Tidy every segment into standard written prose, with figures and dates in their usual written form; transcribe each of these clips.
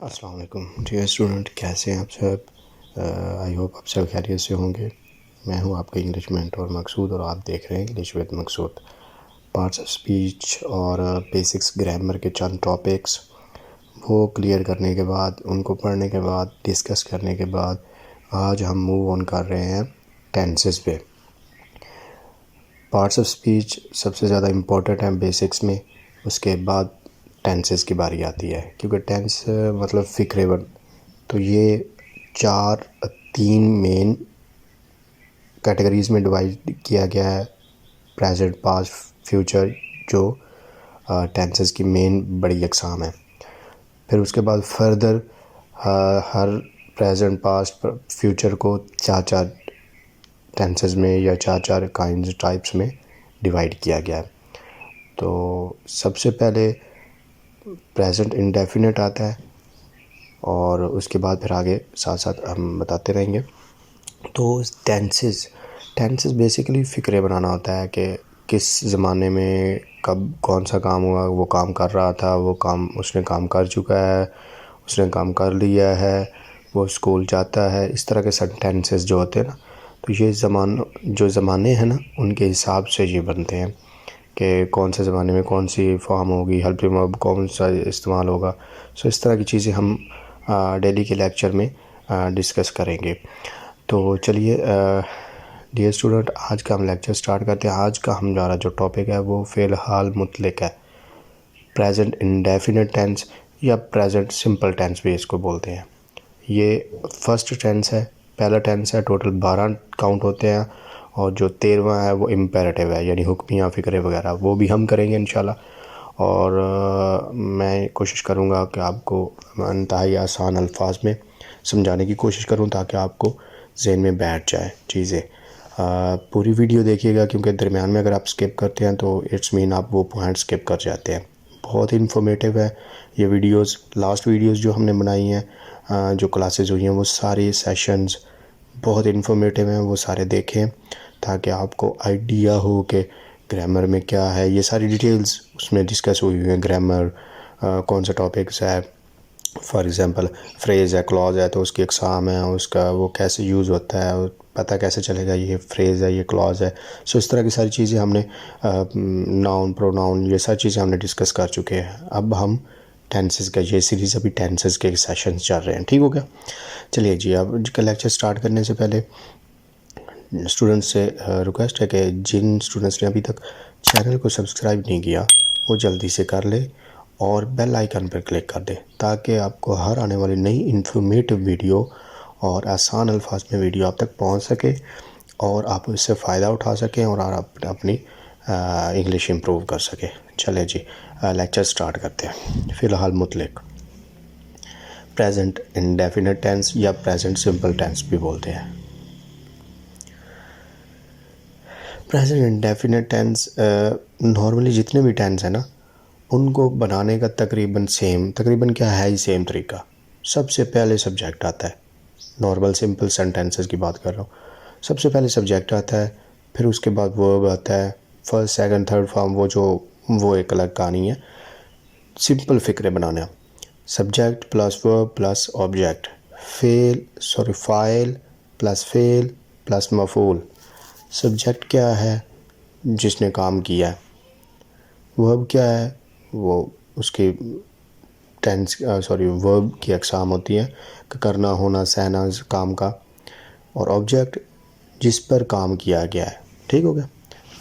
अस्सलाम वालेकुम dear student, कैसे हैं आप सब। आई होप आप सब खैरियत से होंगे। मैं हूं आपका इंग्लिश मेंटर मकसूद और आप देख रहे हैं English with Maqsood. Parts of speech और बेसिक्स ग्रामर के चंद टॉपिक्स वो क्लियर करने के बाद, उनको पढ़ने के बाद, डिस्कस करने के बाद आज हम मूव ऑन कर रहे हैं टेंसेस पे। पार्ट्स ऑफ स्पीच सबसे ज़्यादा इम्पोर्टेंट है बेसिक्स में, उसके बाद टेंसेस की बारी आती है, क्योंकि टेंस मतलब फ़िक्रेबल। तो ये तीन मेन कैटेगरीज़ में डिवाइड किया गया है, प्रेजेंट, पास्ट, फ्यूचर, जो टेंसेस की मेन बड़ी अक़साम है। फिर उसके बाद फर्दर हर प्रेजेंट, पास्ट, फ्यूचर को चार टेंसेस में या चार काइंड्स, टाइप्स में डिवाइड किया गया है। तो सबसे पहले प्रेजेंट इंडेफिनिट आता है और उसके बाद फिर आगे साथ साथ हम बताते रहेंगे। तो टेंसेस बेसिकली फ़िक्रे बनाना होता है कि किस ज़माने में कब कौन सा काम हुआ, वो काम कर रहा था, वो काम उसने काम कर चुका है, उसने काम कर लिया है, वो स्कूल जाता है। इस तरह के सेंटेंसेस जो होते हैं ना, तो ये ज़माने हैं ना, उनके हिसाब से ये बनते हैं कि कौन से ज़माने में कौन सी फॉर्म होगी, हेल्पिंग वर्ब कौन सा इस्तेमाल होगा। सो इस तरह की चीज़ें हम डेली के लेक्चर में डिस्कस करेंगे। तो चलिए डियर स्टूडेंट, आज का हम लेक्चर स्टार्ट करते हैं। आज का हमारा जो टॉपिक है वो फ़िलहाल मुतलक है, प्रेजेंट इंडेफिनिट टेंस या प्रेजेंट सिंपल टेंस भी इसको बोलते हैं। ये फर्स्ट टेंस है, पहला टेंस है। टोटल 12 काउंट होते हैं और जो 13वां है वो इम्पेरेटिव है, यानी हुक्मियाँ, फ़िक्रे वगैरह, वो भी हम करेंगे इंशाल्लाह। और मैं कोशिश करूँगा कि आपको इंतहाई आसान अल्फाज में समझाने की कोशिश करूँ ताकि आपको जहन में बैठ जाए चीज़ें। पूरी वीडियो देखिएगा, क्योंकि दरमियान में अगर आप स्किप करते हैं तो इट्स मीन आप वो पॉइंट स्किप कर जाते हैं। बहुत ही इन्फॉर्मेटिव है ये वीडियोस। लास्ट वीडियोस जो हमने बनाई हैं, जो क्लासेस हुई हैं, वो सारे सेशंस बहुत इन्फॉर्मेटिव हैं, वो सारे देखें ताकि आपको आइडिया हो कि ग्रामर में क्या है। ये सारी डिटेल्स उसमें डिस्कस हुई हैं। ग्रामर कौन सा टॉपिक्स है, फॉर एग्ज़ाम्पल फ्रेज़ है, क्लॉज है, तो उसकी अक़साम है, उसका वो कैसे यूज़ होता है, पता कैसे चलेगा ये फ्रेज़ है, ये क्लॉज है। सो इस तरह की सारी चीज़ें हमने, नाउन, प्रोनाउन, ये सारी चीज़ें हमने डिस्कस कर चुके हैं। अब हम टेंसेस का, ये सीरीज़ अभी टेंसेस के सेशंस चल रहे हैं, ठीक हो गया। चलिए जी, अब इसका लेक्चर स्टार्ट करने से पहले स्टूडेंट्स से रिक्वेस्ट है कि जिन स्टूडेंट्स ने अभी तक चैनल को सब्सक्राइब नहीं किया वो जल्दी से कर ले और बेल आइकन पर क्लिक कर दे, ताकि आपको हर आने वाली नई इन्फॉर्मेटिव वीडियो और आसान अल्फाज में वीडियो आप तक पहुंच सके और आप इससे फ़ायदा उठा सकें और आप अपनी इंग्लिश इम्प्रूव कर सकें। चले जी, लेक्चर स्टार्ट करते हैं। फ़िलहाल मुतलक प्रेजेंट इंडेफिनिट टेंस या प्रेजेंट सिंपल टेंस भी बोलते हैं। प्रेजेंट इंडेफिनिट टेंस नॉर्मली जितने भी टेंस है ना, उनको बनाने का तकरीबन क्या है ही सेम तरीका। सबसे पहले सब्जेक्ट आता है, नॉर्मल सिंपल सेंटेंसेस की बात कर रहा हूँ। सबसे पहले सब्जेक्ट आता है, फिर उसके बाद वर्ब आता है, फर्स्ट, सेकंड, थर्ड फॉर्म, वो एक अलग कहानी है। सिंपल फ़िक्रे बनाना, subject plus verb plus object, फ़ाइल प्लस फेल प्लस मफ़ूल। सब्जेक्ट क्या है, जिसने काम किया है। वर्ब क्या है, वो उसकी वर्ब की अक़साम होती है, करना, होना, सहना, काम का। और ऑब्जेक्ट जिस पर काम किया गया है, ठीक हो गया।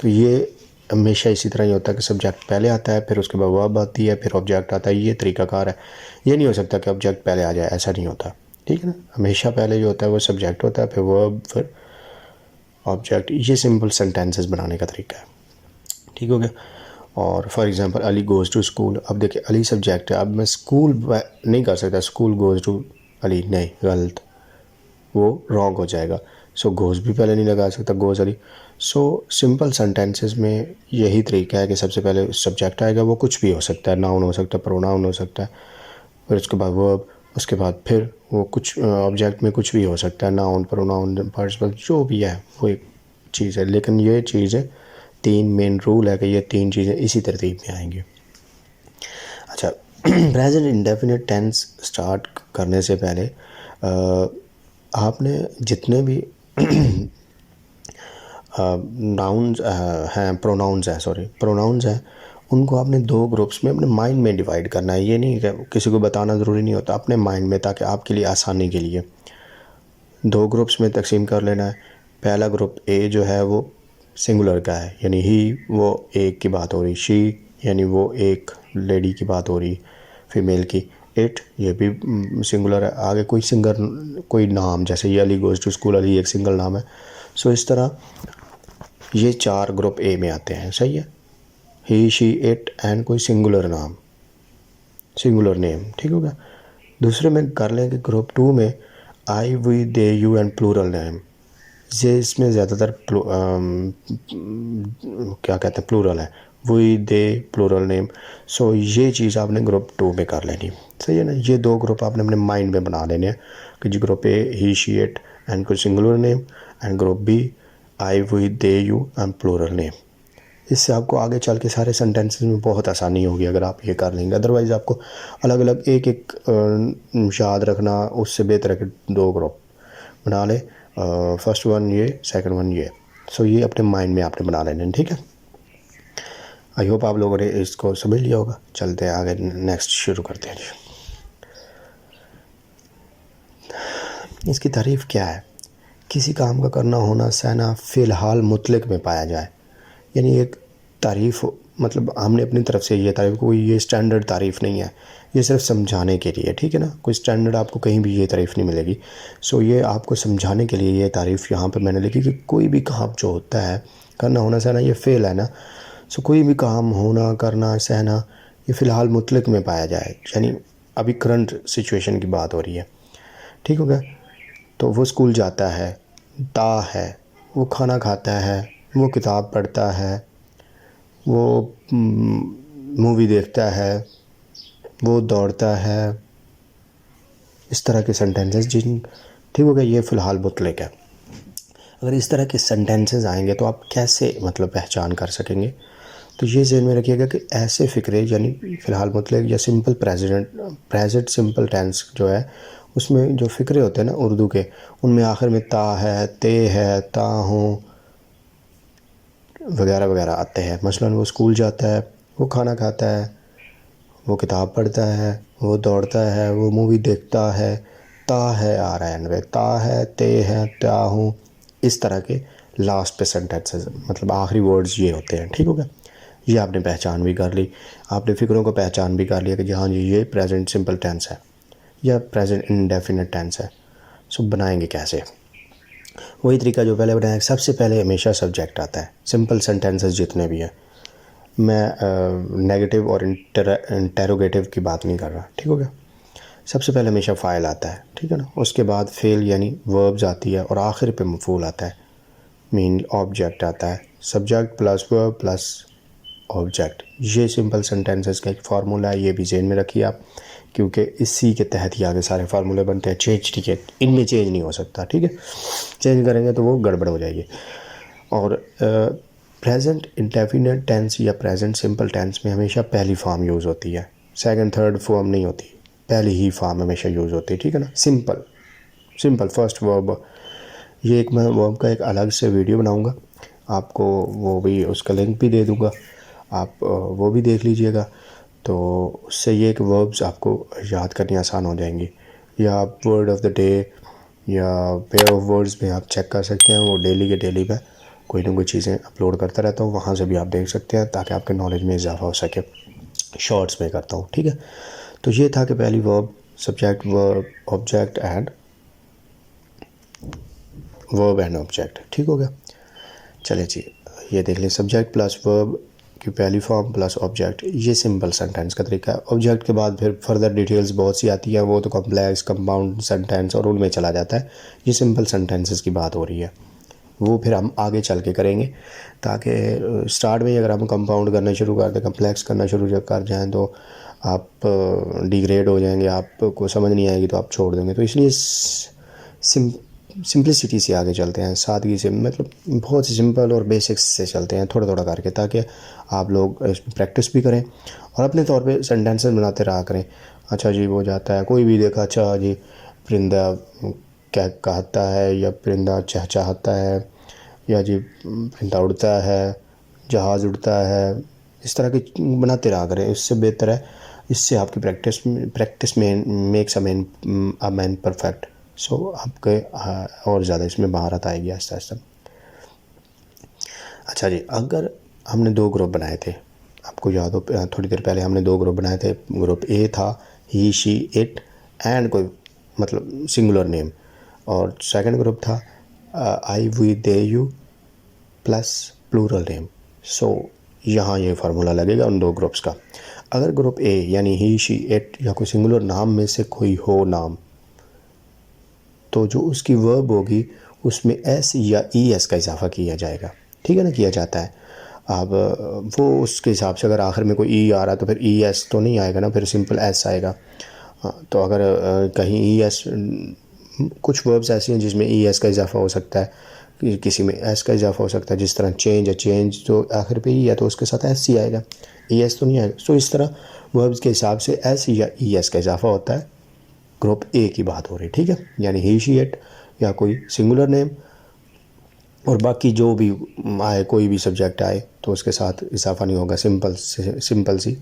तो ये हमेशा इसी तरह ही होता है कि सब्जेक्ट पहले आता है, फिर उसके बाद वर्ब आती है, फिर ऑब्जेक्ट आता है। ये तरीक़ाकार है। ये नहीं हो सकता कि ऑब्जेक्ट पहले आ जाए, ऐसा नहीं होता, ठीक है ना। हमेशा पहले जो होता है वो सब्जेक्ट होता है, फिर वर्ब, फिर ऑब्जेक्ट। ये सिंपल सेंटेंसेस बनाने का तरीका है, ठीक हो गया। और for example Ali goes to school. अब देखिए, अली सब्जेक्ट है, अब मैं स्कूल नहीं कर सकता, स्कूल गोज़ टू अली, नहीं, गलत, वो रॉन्ग हो जाएगा। सो गोज़ भी पहले नहीं लगा सकता, goes Ali. So simple sentences में यही तरीका है कि सबसे पहले सब्जेक्ट आएगा, वो कुछ भी हो सकता है, नाउन हो सकता है, प्रोनाउन हो सकता है, फिर उसके बाद वर्ब, उसके बाद फिर वो कुछ ऑब्जेक्ट में कुछ भी हो सकता है, नाउन, प्रोनाउन, पार्टिसिपल, जो भी है वो एक चीज़ है। लेकिन ये चीज़ें 3 मेन रूल है कि ये 3 चीज़ें इसी तरतीब में आएंगी। अच्छा, प्रेजेंट इंडेफिनिट टेंस स्टार्ट करने से पहले आपने जितने भी नाउन्स हैं, प्रोनाउंस हैं, उनको आपने दो ग्रुप्स में अपने माइंड में डिवाइड करना है। ये नहीं कि किसी को बताना ज़रूरी नहीं होता, अपने माइंड में, ताकि आपके लिए आसानी के लिए दो ग्रुप्स में तकसीम कर लेना है। पहला ग्रुप ए जो है वो सिंगुलर का है, यानी ही वो एक की बात हो रही, शी यानी वो एक लेडी की बात हो रही फीमेल की, इट ये भी सिंगुलर है। आगे कोई सिंगर कोई नाम, जैसे ये Ali goes to school, Ali एक सिंगल नाम है। सो इस तरह ये चार ग्रुप ए में आते हैं, सही है। ही शी इट एंड कोई सिंगुलर नाम, सिंगुलर नेम, ठीक हो गया। दूसरे में कर लेंगे ग्रुप टू में I we they you and plural name. ये इसमें ज़्यादातर क्या कहते हैं, प्लूरल है, we they plural name. So ये चीज़ आपने ग्रुप टू में कर लेनी, सही है ना। ये दो ग्रुप आपने अपने माइंड में बना लेने हैं कि जी group A he she it and कोई singular name, and group B I we they you and plural name. इससे आपको आगे चल के सारे सेंटेंसेस में बहुत आसानी होगी अगर आप ये कर लेंगे। अदरवाइज़ आपको अलग अलग एक एक याद रखना, उससे बेहतर है कि दो ग्रुप बना ले, फर्स्ट वन ये, सेकंड वन ये। सो ये अपने माइंड में आपने बना लेना, ठीक है। आई होप आप लोगों ने इसको समझ लिया होगा। चलते हैं आगे, नेक्स्ट शुरू करते हैं जी। इसकी तारीफ़ क्या है? किसी काम का करना, होना, सहना फ़िलहाल मुतलक में पाया जाए, यानी एक तारीफ़, मतलब हमने अपनी तरफ से ये तारीफ़, कोई ये स्टैंडर्ड तारीफ़ नहीं है, ये सिर्फ समझाने के लिए, ठीक है ना। कोई स्टैंडर्ड आपको कहीं भी ये तारीफ़ नहीं मिलेगी। सो ये आपको समझाने के लिए ये तारीफ़ यहाँ पे मैंने लिखी कि कोई भी काम जो होता है, करना, होना, सहना, ये फ़ेल है ना। सो कोई भी काम, होना, करना, सहना, ये फ़िलहाल मुतलक में पाया जाए, यानी अभी करंट सिचुएशन की बात हो रही है, ठीक हो गया। तो वो स्कूल जाता है, ता है, वो खाना खाता है, वो किताब पढ़ता है, वो मूवी देखता है, वो दौड़ता है। इस तरह के सेंटेंसेस जिन, ठीक हो गया, ये फ़िलहाल मुतलक है। अगर इस तरह के सेंटेंसेस आएंगे तो आप कैसे मतलब पहचान कर सकेंगे? तो ये ज़हन में रखिएगा कि ऐसे फ़िक्रे, यानी फ़िलहाल मुतलक या सिंपल प्रेजेंट सिंपल टेंस जो है, उसमें जो फ़िक्रे होते हैं ना उर्दू के, उनमें आखिर में ता है, ते है, ता हूँ वगैरह वगैरह आते हैं। मसलन वो स्कूल जाता है, वो खाना खाता है, वो किताब पढ़ता है, वो दौड़ता है, वो मूवी देखता है, ता है आ रहा है एंड में, ता है, ते है, त्या हूँ। इस तरह के लास्ट पे सेंटेंसेस, मतलब आखिरी वर्ड्स ये होते हैं, ठीक हो गया। ये आपने पहचान भी कर ली, आपने फ़िक्रों को पहचान भी कर लिया कि हाँ जी ये प्रेजेंट सिंपल टेंस है या प्रेजेंट इंडेफिनिट टेंस है। सो बनाएंगे कैसे? वही तरीका जो पहले बनाया। सबसे पहले हमेशा सब्जेक्ट आता है, सिंपल सेंटेंसेस जितने भी हैं। मैं नेगेटिव और इंटेरोगेटिव की बात नहीं कर रहा, ठीक हो गया। सबसे पहले हमेशा फ़ाइल आता है, ठीक है ना। उसके बाद फेल यानी वर्ब्स आती है, और आखिर पे मफूल आता है, मीन ऑब्जेक्ट आता है। Subject plus verb plus object, ये सिंपल सेंटेंसेस का एक फार्मूला है। ये भी ज़हन में रखिए आप, क्योंकि इसी के तहत ही आगे सारे फार्मूले बनते हैं। चेंज, ठीक है, इनमें चेंज नहीं हो सकता, ठीक है। चेंज करेंगे तो वो गड़बड़ हो जाएगी। और प्रेजेंट इंडेफिनिट टेंस या प्रेजेंट सिंपल टेंस में हमेशा पहली फॉर्म यूज़ होती है, सेकंड थर्ड फॉर्म नहीं होती, पहली ही फॉर्म हमेशा यूज़ होती है, ठीक है ना। Simple first verb. ये एक मैं वर्ब का एक अलग से वीडियो बनाऊंगा, आपको वो भी, उसका लिंक भी दे दूंगा, आप वो भी देख लीजिएगा। तो उससे ये कि वर्ब्स आपको याद करनी आसान हो जाएंगी। या आप वर्ड ऑफ द डे या पेयर ऑफ वर्ड्स में आप चेक कर सकते हैं, वो डेली के डेली में कोई ना कोई चीज़ें अपलोड करता रहता हूँ, वहाँ से भी आप देख सकते हैं, ताकि आपके नॉलेज में इजाफा हो सके। शॉर्ट्स में करता हूँ, ठीक है। तो ये था कि पहली verb, subject, verb, object and object, ठीक हो गया। चलिए जी, ये देख लें, सब्जेक्ट प्लस वर्ब की पहली फॉर्म प्लस ऑब्जेक्ट, ये सिंपल सेंटेंस का तरीका है। ऑब्जेक्ट के बाद फिर फर्दर डिटेल्स बहुत सी आती हैं, वो तो कॉम्प्लेक्स, कंपाउंड सेंटेंस और उनमें चला जाता है। ये सिंपल सेंटेंसेस की बात हो रही है, वो फिर हम आगे चल के करेंगे, ताकि स्टार्ट में ही अगर हम कंपाउंड करना शुरू कर दें, कम्प्लेक्स करना शुरू कर जाएँ, तो आप डिग्रेड हो जाएंगे, आपको समझ नहीं आएगी तो आप छोड़ देंगे। तो इसलिए सिंपलिसिटी से आगे चलते हैं, सादगी से, मतलब बहुत सिंपल और बेसिक्स से चलते हैं थोड़ा थोड़ा करके, ताकि आप लोग इसमें प्रैक्टिस भी करें और अपने तौर पे सेंटेंसेस बनाते रहा करें। अच्छा जी वो जाता है, कोई भी देखा, अच्छा जी परिंदा क्या कहता है, या परिंदा चहचहाता है, या जी परिंदा उड़ता है, जहाज़ उड़ता है, इस तरह के बनाते रहा करें। इससे बेहतर है, इससे आपकी प्रैक्टिस में मेक्स अ मैन परफेक्ट। सो आपके और ज़्यादा इसमें महारत आएगी आहिस्ता आहिस्ता। अच्छा जी, अगर हमने 2 ग्रुप बनाए थे, आपको याद हो थोड़ी देर पहले हमने 2 ग्रुप बनाए थे। ग्रुप ए था ही शी इट एंड कोई मतलब सिंगुलर नेम, और सेकंड ग्रुप था I we they you plus plural name. So यहाँ ये फार्मूला लगेगा उन 2 ग्रुप्स का। अगर ग्रुप ए यानी ही शी इट या कोई सिंगुलर नाम में से कोई हो नाम, तो जो उसकी वर्ब होगी उसमें एस या ई एस का इजाफा किया जाएगा, ठीक है ना, किया जाता है। अब वो उसके हिसाब से, अगर आखिर में कोई ई आ रहा है तो फिर ई एस तो नहीं आएगा ना, फिर सिंपल एस आएगा। तो अगर कहीं ई एस, कुछ वर्ब्स ऐसी हैं जिसमें ई एस का इजाफा हो सकता है, किसी में एस का इजाफा हो सकता है, जिस तरह चेंज है, चेंज तो आखिर पे ई है तो उसके साथ एस ही आएगा, ई एस तो नहीं आएगा। सो इस तरह वर्ब्स के हिसाब से एस या ई एस का इजाफा होता है। ग्रुप ए की बात हो रही, ठीक है, यानी ही शी इट या कोई सिंगुलर नेम, और बाकी जो भी आए, कोई भी सब्जेक्ट आए तो उसके साथ इजाफा नहीं होगा, सिंपल सी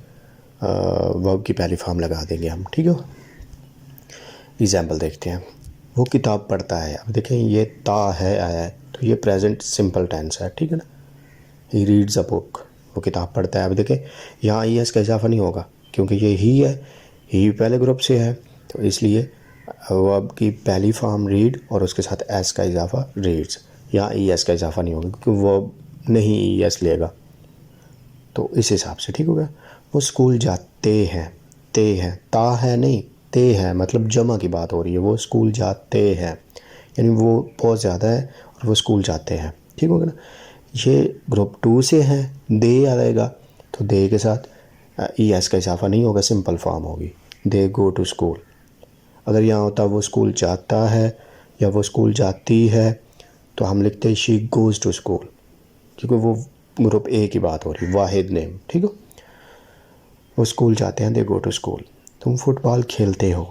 वर्ब की पहली फॉर्म लगा देंगे हम, ठीक है। एग्जाम्पल देखते हैं। वो किताब पढ़ता है, अब देखें ये ता है आया है तो ये प्रेजेंट सिंपल टेंस है, ठीक है ना। ही रीड्स अ बुक, वो किताब पढ़ता है। अब देखें यहाँ ई एस का इजाफा नहीं होगा क्योंकि ये ही है, ही पहले ग्रुप से है, तो इसलिए वर्ब की पहली फॉर्म रीड और उसके साथ एस का इजाफा रीड्स। यहाँ ई एस का इजाफा नहीं होगा क्योंकि वर्ब नहीं ई एस लेगा, तो इस हिसाब से ठीक हो गया। वो स्कूल जाते हैं, ते हैं, ता है नहीं, ते हैं, मतलब जमा की बात हो रही है। वो स्कूल जाते हैं यानी वो बहुत ज़्यादा है और वो स्कूल जाते हैं, ठीक हो गया ना। ये ग्रुप 2 से है, दे आएगा तो दे के साथ ई एस का इजाफा नहीं होगा, सिंपल फॉर्म होगी, दे गो टू स्कूल। अगर यहाँ होता वो स्कूल जाता है या वो स्कूल जाती है तो हम लिखते हैं शी गोज़ टू स्कूल, क्योंकि वो ग्रुप ए की बात हो रही, वाहिद नेम, ठीक है। वो स्कूल जाते हैं, दे गो टू स्कूल। तुम फुटबॉल खेलते हो,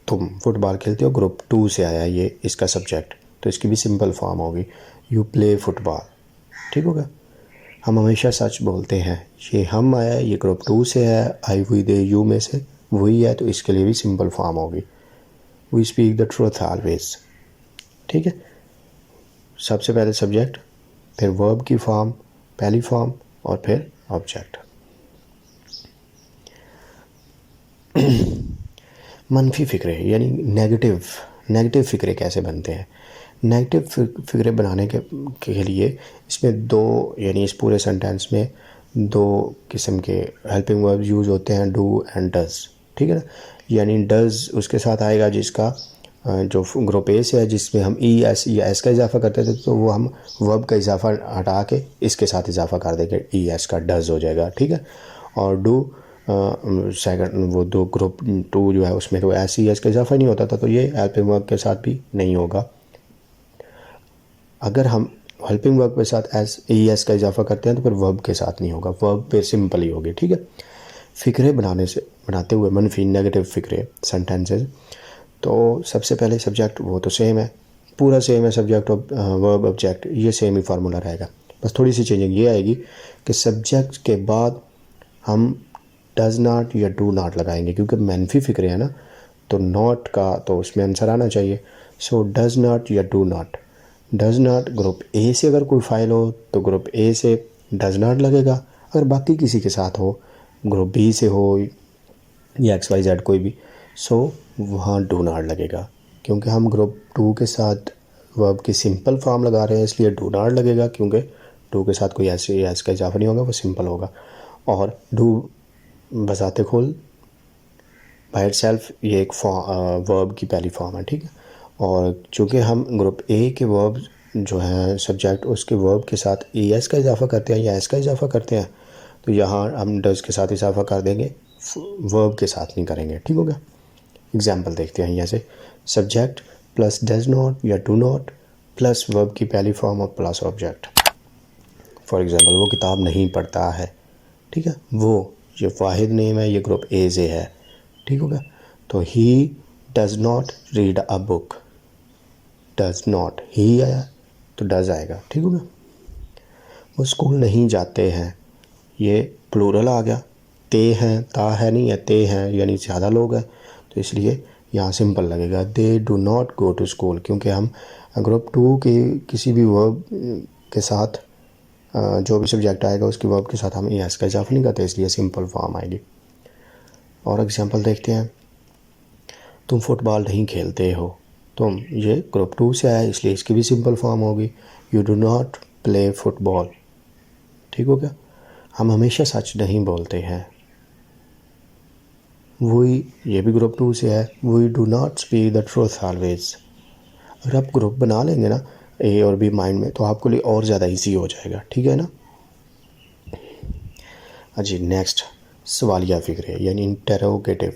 तुम फुटबॉल खेलते हो, ग्रुप 2 से आया ये इसका सब्जेक्ट, तो इसकी भी सिंपल फॉर्म होगी, यू प्ले फुटबॉल, ठीक होगा। हम हमेशा सच बोलते हैं, ये हम आया है, ये ग्रुप 2 से है, आई वी दे यू में से वही है, तो इसके लिए भी सिंपल फॉर्म होगी, we speak the truth always, ठीक है। सबसे पहले सब्जेक्ट, फिर वर्ब की फॉर्म, पहली फॉर्म, और फिर ऑब्जेक्ट। मनफी फ़िक्रे यानी नेगेटिव फ़िक्रे कैसे बनते हैं। नेगेटिव फ़िक्रे बनाने के लिए इसमें 2, यानी इस पूरे सेंटेंस में 2 किस्म के हेल्पिंग वर्ब यूज़ होते हैं, डू एंड डज, ठीक है ना। यानी डज उसके साथ आएगा जिसका जो ग्रुप ए से है, जिसमें हम ई एस या एस का इजाफा करते थे, तो वो हम वर्ब का इजाफा हटा के इसके साथ इजाफा कर देंगे, ई एस का डज हो जाएगा, ठीक है। और डू सेकंड वो 2 ग्रुप 2 जो है उसमें तो एस ई एस का इजाफा नहीं होता था, तो ये हेल्पिंग वर्ब के साथ भी नहीं होगा। अगर हम हेल्पिंग वर्ब के साथ एस ई एस का इजाफा करते हैं तो फिर वर्ब के साथ नहीं होगा, वर्ब पे सिंपल ही होगी, ठीक है। फ़िक्रे बनाते हुए मनफी नेगेटिव फ़िक्रे सेंटेंसेस, तो सबसे पहले सब्जेक्ट वो तो सेम है, पूरा सेम है, सब्जेक्ट वर्ब ऑब्जेक्ट ये सेम ही फार्मूला रहेगा, बस थोड़ी सी चेंजिंग ये आएगी कि सब्जेक्ट के बाद हम डज नॉट या डू नॉट लगाएंगे, क्योंकि मनफी फ़िक्रे है ना, तो नॉट का तो उसमें आंसर आना चाहिए। सो डज नॉट या do not. Does not group A से अगर कोई फाइल हो तो ग्रुप ए से डज नॉट लगेगा, अगर बाकी किसी के साथ हो, ग्रुप बी से हो या एक्स वाई जेड कोई भी, सो वहाँ डू नॉट लगेगा, क्योंकि हम ग्रुप 2 के साथ वर्ब की सिंपल फॉर्म लगा रहे हैं, इसलिए डू नॉट लगेगा, क्योंकि डू के साथ कोई ऐसे एस का इजाफा नहीं होगा, वो सिंपल होगा। और डू बजाते खुल बाय इटसेल्फ ये एक वर्ब की पहली फॉर्म है, ठीक है। और चूँकि हम ग्रुप ए के वर्ब जो है सब्जेक्ट, उसके वर्ब के साथ ई एस का इजाफा करते हैं या एस का इजाफा करते हैं, तो यहाँ हम डज के साथ इजाफा कर देंगे, वर्ब के साथ नहीं करेंगे, ठीक हो गया। एग्जाम्पल देखते हैं। जैसे सब्जेक्ट प्लस डज नॉट या डू नॉट प्लस वर्ब की पहली फॉर्म और प्लस ऑब्जेक्ट। फॉर एग्जांपल वो किताब नहीं पढ़ता है, ठीक है, वो ये वाहिद नेम है, ये ग्रुप ए से है, ठीक होगा। तो he does not read a book, does not ही आया तो डज आएगा, ठीक होगा। वो स्कूल नहीं जाते हैं, ये प्लूरल आ गया, ते हैं, ता है नहीं है, ते हैं यानी ज़्यादा लोग हैं, तो इसलिए यहाँ सिंपल लगेगा they do not go to school, क्योंकि हम ग्रुप 2 के किसी भी वर्ब के साथ जो भी सब्जेक्ट आएगा उसके वर्ब के साथ हम एस का इजाफा नहीं करते, इसलिए सिंपल फॉर्म आएगी। और एग्जांपल देखते हैं। तुम फुटबॉल नहीं खेलते हो, तुम ये ग्रुप 2 से आया इसलिए इसकी भी सिंपल फॉर्म होगी you do not play football, ठीक हो गया। हम हमेशा सच नहीं बोलते हैं, वही ये भी ग्रुप 2 से है, we do not speak the truth always. अगर आप ग्रुप बना लेंगे ना ए और बी माइंड में तो आपके लिए और ज़्यादा इजी हो जाएगा, ठीक है ना। जी नेक्स्ट सवालिया फिक्रे यानी इंटेरोगेटिव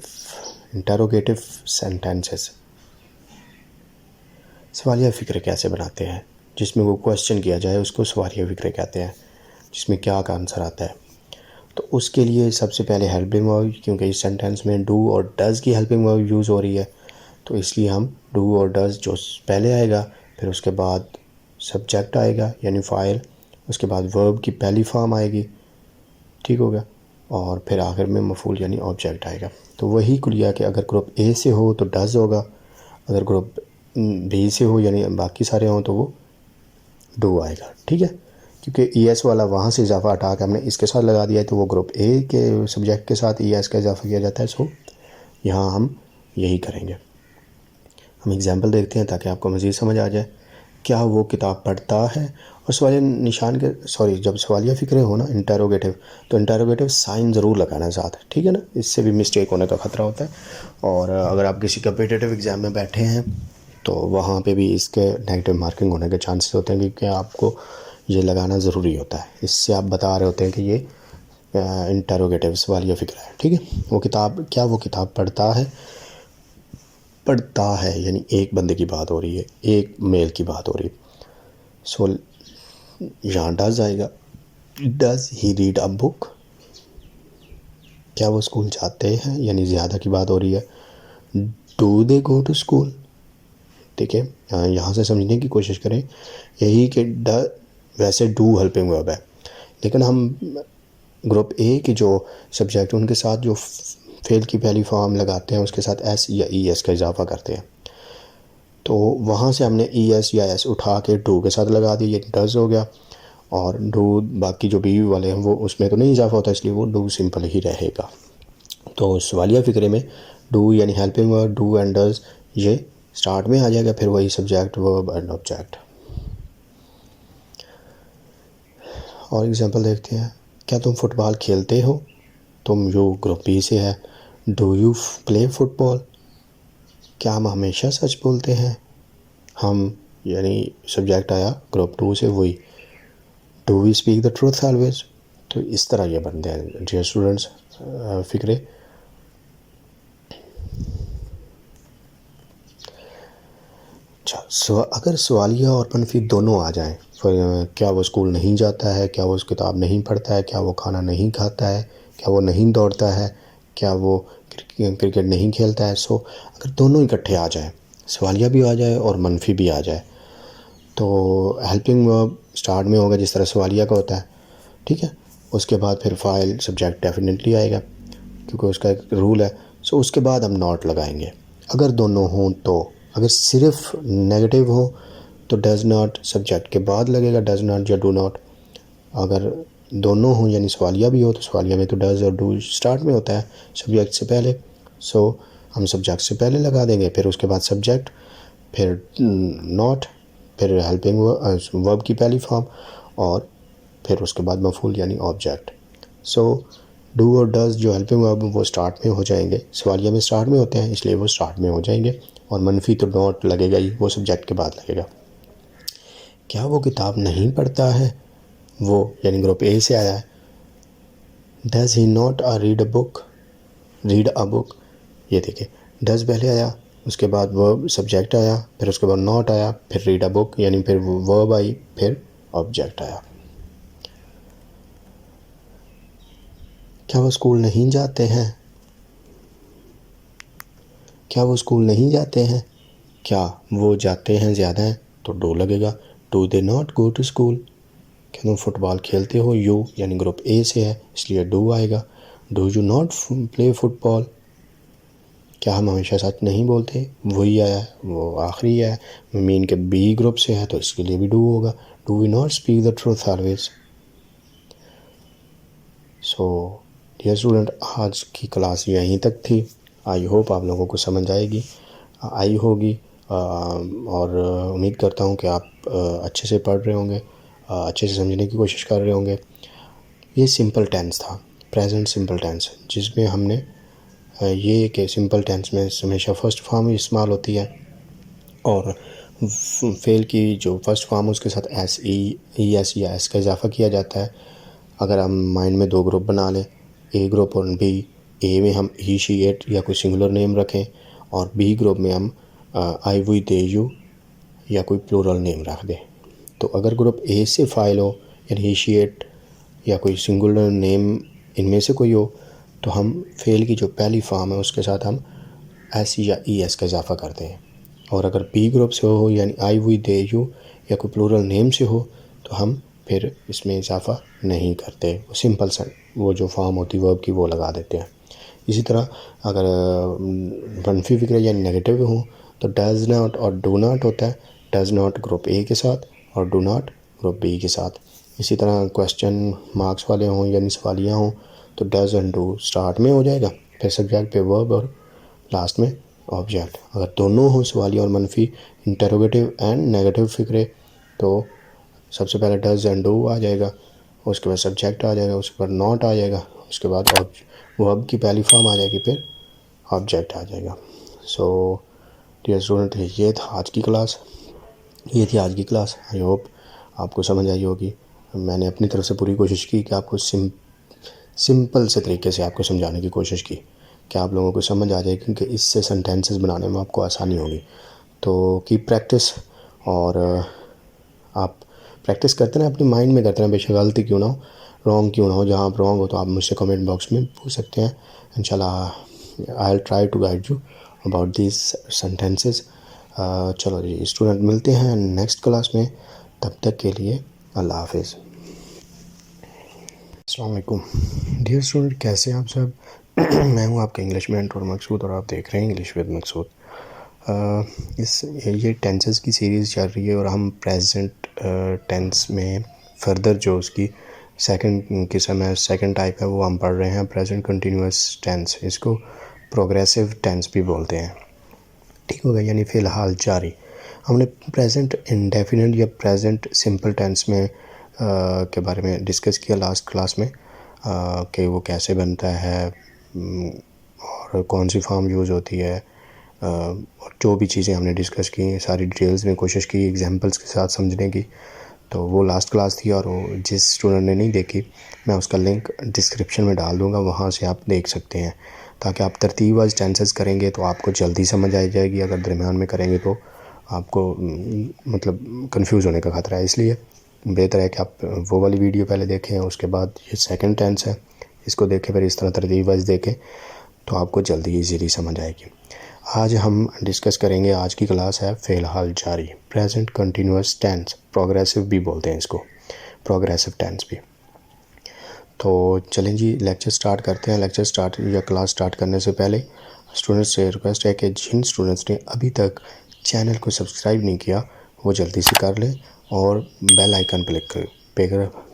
सेंटेंसेस। सवालिया फ़िक्र कैसे बनाते हैं, जिसमें वो क्वेश्चन किया जाए उसको सवालिया फ़िक्र कहते हैं, जिसमें क्या का आंसर आता है। तो उसके लिए सबसे पहले हेल्पिंग वर्ब, क्योंकि इस सेंटेंस में डू और डज़ की हेल्पिंग वर्ब यूज़ हो रही है, तो इसलिए हम डू और डज़ जो पहले आएगा, फिर उसके बाद सब्जेक्ट आएगा यानी फ़ाइल, उसके बाद वर्ब की पहली फॉर्म आएगी, ठीक होगा, और फिर आखिर में मफूल यानी ऑब्जेक्ट आएगा। तो वही कुलिया कि अगर ग्रुप ए से हो तो डज़ होगा, अगर ग्रुप बी से हो यानी बाकी सारे हों तो वो डू आएगा, ठीक है। क्योंकि ई एस वाला वहाँ से इजाफा हटा के हमने इसके साथ लगा दिया है, तो वो ग्रुप ए के सब्जेक्ट के साथ ई एस का इजाफा किया जाता है। सो यहाँ हम यही करेंगे। हम एग्जांपल देखते हैं ताकि आपको मज़ीद समझ आ जाए। क्या वो किताब पढ़ता है, और सवालिया निशान के जब सवालिया फ़िक्रे हो ना इंटेरोगेटिव, तो इंटेरोगेटिव साइन ज़रूर लगाना है साथ, ठीक है ना, इससे भी मिस्टेक होने का ख़तरा होता है। और अगर आप किसी कम्पिटिटिव एग्ज़ाम में बैठे हैं तो वहाँ पे भी इसके नेगेटिव मार्किंग होने के चांसेस होते हैं, क्योंकि आपको ये लगाना ज़रूरी होता है। इससे आप बता रहे होते हैं कि ये इंटेरोगेटिव सवालिया फ़िक्रा है, ठीक है। वो किताब, क्या वो किताब पढ़ता है, पढ़ता है यानी एक बंदे की बात हो रही है, एक मेल की बात हो रही है। सो यहाँ डज आएगा, does he read a book. क्या वो स्कूल जाते हैं यानी ज़्यादा की बात हो रही है, do they go to school, ठीक है। यहाँ से समझने की कोशिश करें यही कि वैसे डू हेल्पिंग वर्ब है, लेकिन हम ग्रुप ए के जो सब्जेक्ट हैं उनके साथ जो फेल की पहली फॉर्म लगाते हैं उसके साथ एस या ई एस का इजाफा करते हैं, तो वहाँ से हमने ई एस या एस उठा के डू के साथ लगा दिया, ये डज हो गया। और डू बाकी जो बी वाले हैं वो उसमें तो नहीं इजाफा होता, इसलिए वो डू सिंपल ही रहेगा। तो सवालिया फ़िक्रे में डू यानी helping verb, do and does ये स्टार्ट में आ जाएगा, फिर वही सब्जेक्ट वर्ब एंड ऑब्जेक्ट। और एग्जांपल देखते हैं। क्या तुम फुटबॉल खेलते हो, तुम जो ग्रुप बी से है, डू यू प्ले फुटबॉल। क्या हम हमेशा सच बोलते हैं, हम यानी सब्जेक्ट आया ग्रुप 2 से, वही do we speak the truth always. तो इस तरह ये बनते हैं डियर स्टूडेंट्स फ़िक्रे। अच्छा, अगर सवालिया और मनफी दोनों आ जाएं, क्या वो स्कूल नहीं जाता है, क्या वो किताब नहीं पढ़ता है, क्या वो खाना नहीं खाता है, क्या वो नहीं दौड़ता है, क्या वो क्रिकेट नहीं खेलता है। सो अगर दोनों इकट्ठे आ जाए, सवालिया भी आ जाए और मनफी भी आ जाए, तो हेल्पिंग वर्ब स्टार्ट में होगा जिस तरह सवालिया का होता है, ठीक है। उसके बाद फिर फाइल सब्जेक्ट डेफिनेटली आएगा क्योंकि उसका एक रूल है। सो उसके बाद हम नॉट लगाएंगे अगर दोनों हों तो। अगर सिर्फ नेगेटिव हो तो डज़ नॉट सब्जेक्ट के बाद लगेगा, डज़ नॉट या डू नॉट। अगर दोनों हों यानी सवालिया भी हो तो सवालिया में तो डज़ और डू स्टार्ट में होता है सब्जेक्ट से पहले, सो हम सब्जेक्ट से पहले लगा देंगे, फिर उसके बाद सब्जेक्ट, फिर नॉट, फिर हेल्पिंग वर्ब की पहली फॉर्म, और फिर उसके बाद मफूल यानी ऑब्जेक्ट। सो डू और डज़ जो हेल्पिंग वर्ब वो स्टार्ट में हो जाएंगे, सवालिया में स्टार्ट में होते हैं इसलिए वो स्टार्ट में हो जाएंगे, और मनफी तो नॉट लगेगा ही, वो सब्जेक्ट के बाद लगेगा। क्या वो किताब नहीं पढ़ता है, वो यानी ग्रुप ए से आया है, does he not read a book, read a book. ये देखिए डज पहले आया, उसके बाद वर्ब सब्जेक्ट आया, फिर उसके बाद नॉट आया, फिर रीड अ बुक यानी फिर वर्ब आई, फिर ऑब्जेक्ट आया। क्या वो स्कूल नहीं जाते हैं? क्या वो स्कूल नहीं जाते हैं? क्या वो जाते हैं ज़्यादा है तो डू लगेगा। Do they not go to school? क्या तुम फुटबॉल खेलते हो? यू यानी ग्रुप ए से है इसलिए डू आएगा। Do you not play football? क्या हम हमेशा सच नहीं बोलते? वही आया है, वो आखिरी है। मीन के बी ग्रुप से है तो इसके लिए भी डू होगा। Do we not speak the truth always? So dear student, आज की क्लास यहीं तक थी। आई होप आप लोगों को समझ आई होगी और उम्मीद करता हूँ कि आप अच्छे से पढ़ रहे होंगे, अच्छे से समझने की कोशिश कर रहे होंगे। ये सिंपल टेंस था, प्रेजेंट सिंपल टेंस, जिसमें हमने ये कि सिंपल टेंस में हमेशा फर्स्ट फॉर्म इस्तेमाल होती है और फेल की जो फर्स्ट फॉर्म उसके साथ एस ई एस या एस का इजाफा किया जाता है। अगर हम माइंड में दो ग्रुप बना लें, ए ग्रुप और बी, ए में हम ही शी इट या कोई सिंगुलर नेम रखें और बी ग्रुप में हम आई वी दे यू या कोई प्लूरल नेम रख दें। तो अगर ग्रुप ए से फाइल हो यानी ही शी इट या कोई सिंगुलर नेम इनमें से कोई हो तो हम फेल की जो पहली फॉर्म है उसके साथ हम एस या ई एस का इजाफा करते हैं। और अगर बी ग्रुप से हो यानी आई वी दे यू या कोई प्लूरल नेम से हो तो हम फिर इसमें इजाफा नहीं करते, वो सिंपल सा वो जो फॉर्म होती है वर्ब की वो लगा देते हैं। इसी तरह अगर मनफी फिक्र यानी नेगेटिव हो तो डज नॉट और डू नॉट होता है। डज नॉट ग्रुप ए के साथ और डू नॉट ग्रुप बी के साथ। इसी तरह क्वेश्चन मार्क्स वाले हों यानी सवालियाँ हों तो डज एंड डू स्टार्ट में हो जाएगा, फिर सब्जेक्ट पे वर्ब और लास्ट में ऑब्जेक्ट। अगर दोनों हो सवालिया और मनफी, इंटरोगेटिव एंड नेगेटिव फिक्रे, तो सबसे पहले डज एंड डू आ जाएगा, उसके बाद सब्जेक्ट आ जाएगा, उसके बाद नॉट आ जाएगा, उसके बाद वर्ब की पहली फॉर्म आ जाएगी, फिर ऑब्जेक्ट आ जाएगा। सो डियर स्टूडेंट, ये था आज की क्लास, ये थी आज की क्लास। आई होप आपको समझ आई होगी। मैंने अपनी तरफ से पूरी कोशिश की कि आपको सिंपल से तरीके से आपको समझाने की कोशिश की कि आप लोगों को समझ आ जाए, क्योंकि इससे सेंटेंसेस बनाने में आपको आसानी होगी। तो कीप प्रैक्टिस और आप प्रैक्टिस करते रहें, अपनी माइंड में करते रहें, बेशक गलती क्यों ना हो, रॉन्ग क्यों ना हो। जहाँ आप रॉन्ग हो तो आप मुझसे कमेंट बॉक्स में पूछ सकते हैं। इंशाल्लाह I will try to guide you about this sentences. चलो जी स्टूडेंट, मिलते हैं नेक्स्ट क्लास में, तब तक के लिए अल्लाह हाफिज़। अस्सलाम वालेकुम डियर स्टूडेंट, कैसे हैं आप सब? मैं हूं आपका इंग्लिश मेंटर मकसूद और आप देख रहे हैं इंग्लिश विद मकसूद। ये टेंसेस की सीरीज़ चल रही है और हम प्रेजेंट टेंस में फर्दर जो उसकी सेकंड किस्म है, सेकंड टाइप है, वो हम पढ़ रहे हैं प्रेजेंट कंटिन्यूस टेंस। इसको प्रोग्रेसिव टेंस भी बोलते हैं, ठीक हो गया, यानी फ़िलहाल जारी। हमने प्रेजेंट इंडेफिनिट या प्रेजेंट सिंपल टेंस में के बारे में डिस्कस किया लास्ट क्लास में कि वो कैसे बनता है और कौन सी फॉर्म यूज़ होती है, और जो भी चीज़ें हमने डिस्कस की सारी डिटेल्स में कोशिश की एग्जांपल्स के साथ समझने की। तो वो लास्ट क्लास थी और वो जिस स्टूडेंट ने नहीं देखी, मैं उसका लिंक डिस्क्रिप्शन में डाल दूँगा, वहाँ से आप देख सकते हैं, ताकि आप तरतीब वाइज टेंसेस करेंगे तो आपको जल्दी समझ आ जाएगी। अगर दरमियान में करेंगे तो आपको मतलब कंफ्यूज होने का ख़तरा है, इसलिए बेहतर है कि आप वो वाली वीडियो पहले देखें, उसके बाद ये सेकंड टेंस है इसको देखें, फिर इस तरह तरतीब वाइज देखें तो आपको जल्दी ईजीली समझ आएगी। आज हम डिस्कस करेंगे, आज की क्लास है फ़िलहाल जारी, प्रेजेंट कंटिन्यूस टेंस, प्रोग्रेसिव भी बोलते हैं इसको, प्रोग्रेसिव टेंस भी। तो चलें जी लेक्चर स्टार्ट करते हैं। लेक्चर स्टार्ट या क्लास स्टार्ट करने से पहले स्टूडेंट्स से रिक्वेस्ट है कि जिन स्टूडेंट्स ने अभी तक चैनल को सब्सक्राइब नहीं किया वो जल्दी से कर लें और बेल आइकन पर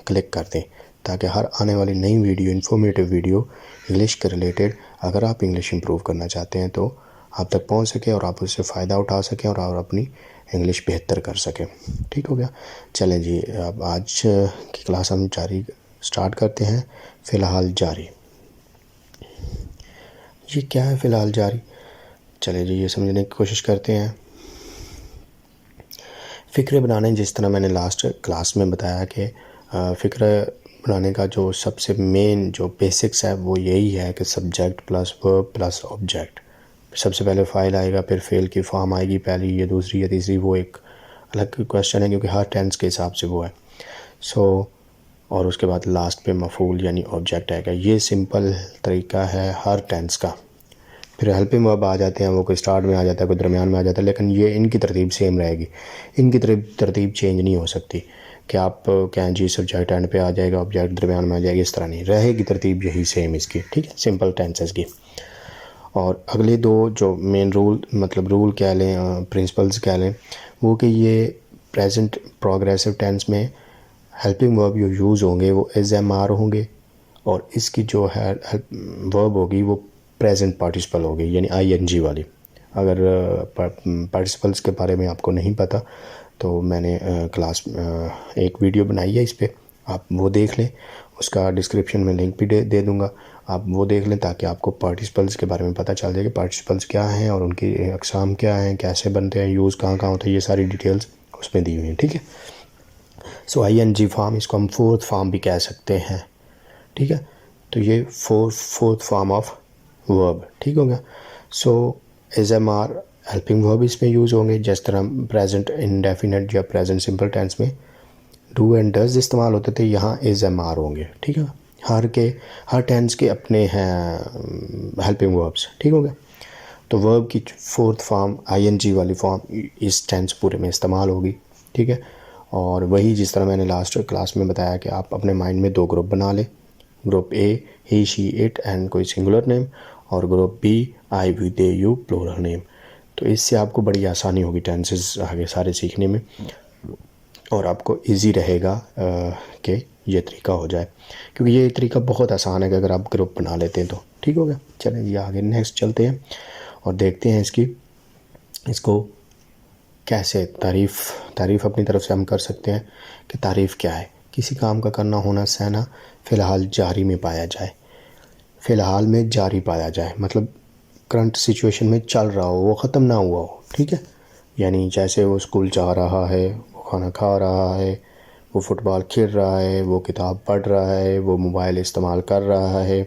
क्लिक कर दें, ताकि हर आने वाली नई वीडियो, इन्फॉर्मेटिव वीडियो इंग्लिश के रिलेटेड, अगर आप इंग्लिश इंप्रूव करना चाहते हैं तो आप तक पहुंच सके और आप उससे फ़ायदा उठा सकें और आप अपनी इंग्लिश बेहतर कर सकें। ठीक हो गया, चलें जी अब आज की क्लास हम जारी स्टार्ट करते हैं। फ़िलहाल जारी, ये क्या है फ़िलहाल जारी? चलिए जी ये समझने की कोशिश करते हैं। फ़िक्रे बनाने, जिस तरह मैंने लास्ट क्लास में बताया कि फ़िक्रे बनाने का जो सबसे मेन जो बेसिक्स है वो यही है कि subject plus verb plus object, सबसे पहले फ़ाइल आएगा, फिर फ़ेल की फॉर्म आएगी पहली या दूसरी या तीसरी, वो एक अलग क्वेश्चन है क्योंकि हर टेंस के हिसाब से वो है। और उसके बाद लास्ट पे मफूल यानी ऑब्जेक्ट आएगा। ये सिंपल तरीका है हर टेंस का। फिर हेल्पिंग वर्ब आ जाते हैं, वो कोई स्टार्ट में आ जाता है, कोई दरमियान में आ जाता है, लेकिन ये इनकी तरतीब सेम रहेगी, इनकी तरतीब चेंज नहीं हो सकती कि आप कहें जी सब्जेक्ट एंड पे आ जाएगा, ऑब्जेक्ट दरमियान में आ जाएगा, इस तरह नहीं रहेगी, तरतीब यही सेम इसकी, ठीक है, सिंपल टेंसेस की। और अगले दो जो मेन रूल, मतलब रूल कह लें, प्रिंसिपल्स कह लें, वो कि ये प्रेजेंट प्रोग्रेसिव टेंस में हेल्पिंग वर्ब जो यूज़ होंगे वो एज एम आर होंगे, और इसकी जो है वर्ब होगी वो प्रेजेंट पार्टिसिपल होगी यानी आई एन जी वाली। अगर पार्टिसिपल्स के बारे में आपको नहीं पता तो मैंने क्लास एक वीडियो बनाई है इस पर, आप वो देख लें, उसका डिस्क्रिप्शन में लिंक भी दे दूँगा, आप वो देख लें ताकि आपको पार्टिसिपल्स के बारे में पता चल जाए कि पार्टिसिपल्स क्या हैं और उनकी अक़साम क्या हैं, कैसे बनते हैं, यूज़ कहाँ कहाँ होता है, ये सारी डिटेल्स उसमें दी हुई हैं, ठीक है। सो आई एन जी फॉर्म, इसको हम फोर्थ फॉर्म भी कह सकते हैं, ठीक है। तो ये फोर्थ फॉर्म ऑफ वर्ब, ठीक हो गया। So is am are helping verb इसमें यूज़ होंगे, जिस तरह प्रेजेंट इंडेफिनिट या प्रेजेंट सिंपल टेंस में डू एंड डज इस्तेमाल होते थे, यहाँ एज एम आर होंगे, ठीक है। हर टेंस के अपने हैं हेल्पिंग वर्ब्स, ठीक हो गया। तो वर्ब की fourth form I N G वाली फॉर्म इस टेंस पूरे में इस्तेमाल होगी, ठीक है। और वही जिस तरह मैंने लास्ट क्लास में बताया कि आप अपने माइंड में दो ग्रुप बना लें, group A he she it and कोई सिंगुलर नेम, और group B I we they you plural name. तो इससे आपको बड़ी आसानी होगी टेंसेस आगे सारे सीखने में, और आपको इजी रहेगा कि ये तरीका हो जाए, क्योंकि ये तरीका बहुत आसान है कि अगर आप ग्रुप बना लेते हैं तो, ठीक हो गया। चलें ये आगे नेक्स्ट चलते हैं और देखते हैं इसको कैसे तारीफ़ अपनी तरफ से हम कर सकते हैं कि तारीफ़ क्या है। किसी काम का करना, होना, सहना फ़िलहाल जारी में पाया जाए, फ़िलहाल में जारी पाया जाए, मतलब करंट सिचुएशन में चल रहा हो, वो ख़त्म ना हुआ हो, ठीक है। यानी जैसे वो स्कूल जा रहा है, वो खाना खा रहा है, वो फुटबॉल खेल रहा है, वो किताब पढ़ रहा है, वो मोबाइल इस्तेमाल कर रहा है,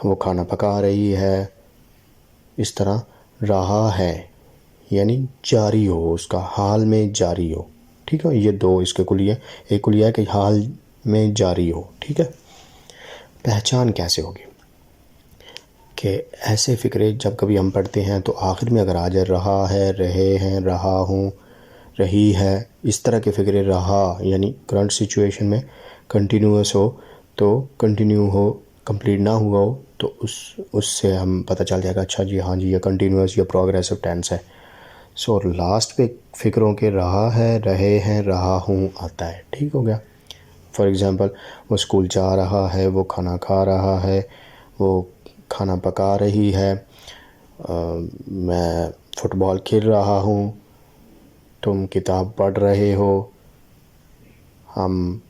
वो खाना पका रही है, इस तरह रहा है यानी जारी हो, उसका हाल में जारी हो, ठीक है। ये दो इसके कुलिया, एक कुलिया है कि हाल में जारी हो, ठीक है। पहचान कैसे होगी कि ऐसे फ़िक्रे जब कभी हम पढ़ते हैं तो आखिर में अगर आ जाए रहा है, रहे हैं, रहा हूँ, रही है, इस तरह के फ़िक्रे, रहा यानी करंट सिचुएशन में कंटिन्यूस हो तो कंटिन्यू हो, कंप्लीट ना हुआ हो तो उससे हम पता चल जाएगा अच्छा जी हाँ जी ये कंटिन्यूस या प्रोग्रेसिव टेंस है। सो लास्ट पे फ़िक्रों के रहा है, रहे हैं, रहा हूँ आता है, ठीक हो गया। फॉर एग्ज़ाम्पल वो स्कूल जा रहा है, वो खाना खा रहा है, वो खाना पका रही है, मैं फ़ुटबॉल खेल रहा हूँ, तुम किताब पढ़ रहे हो, हम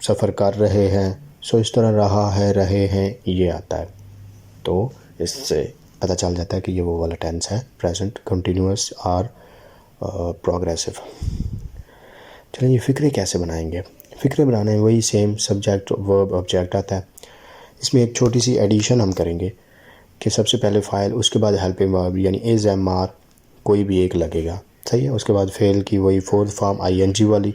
सफ़र कर रहे हैं। सो इस तरह रहा है, रहे हैं ये आता है, तो इससे पता चल जाता है कि ये वो वाला टेंस है, प्रेजेंट कंटिन्यूस और प्रोग्रेसिव। चलिए ये फ़िक्रे कैसे बनाएंगे। फ़िक्रे बनाने में वही सेम सब्जेक्ट वर्ब ऑब्जेक्ट आता है। इसमें एक छोटी सी एडिशन हम करेंगे कि सबसे पहले फ़ाइल, उसके बाद हेल्पिंग वर्ब यानी एज एम आर कोई भी एक लगेगा, सही है। उसके बाद फ़ेल की वही fourth form I N G वाली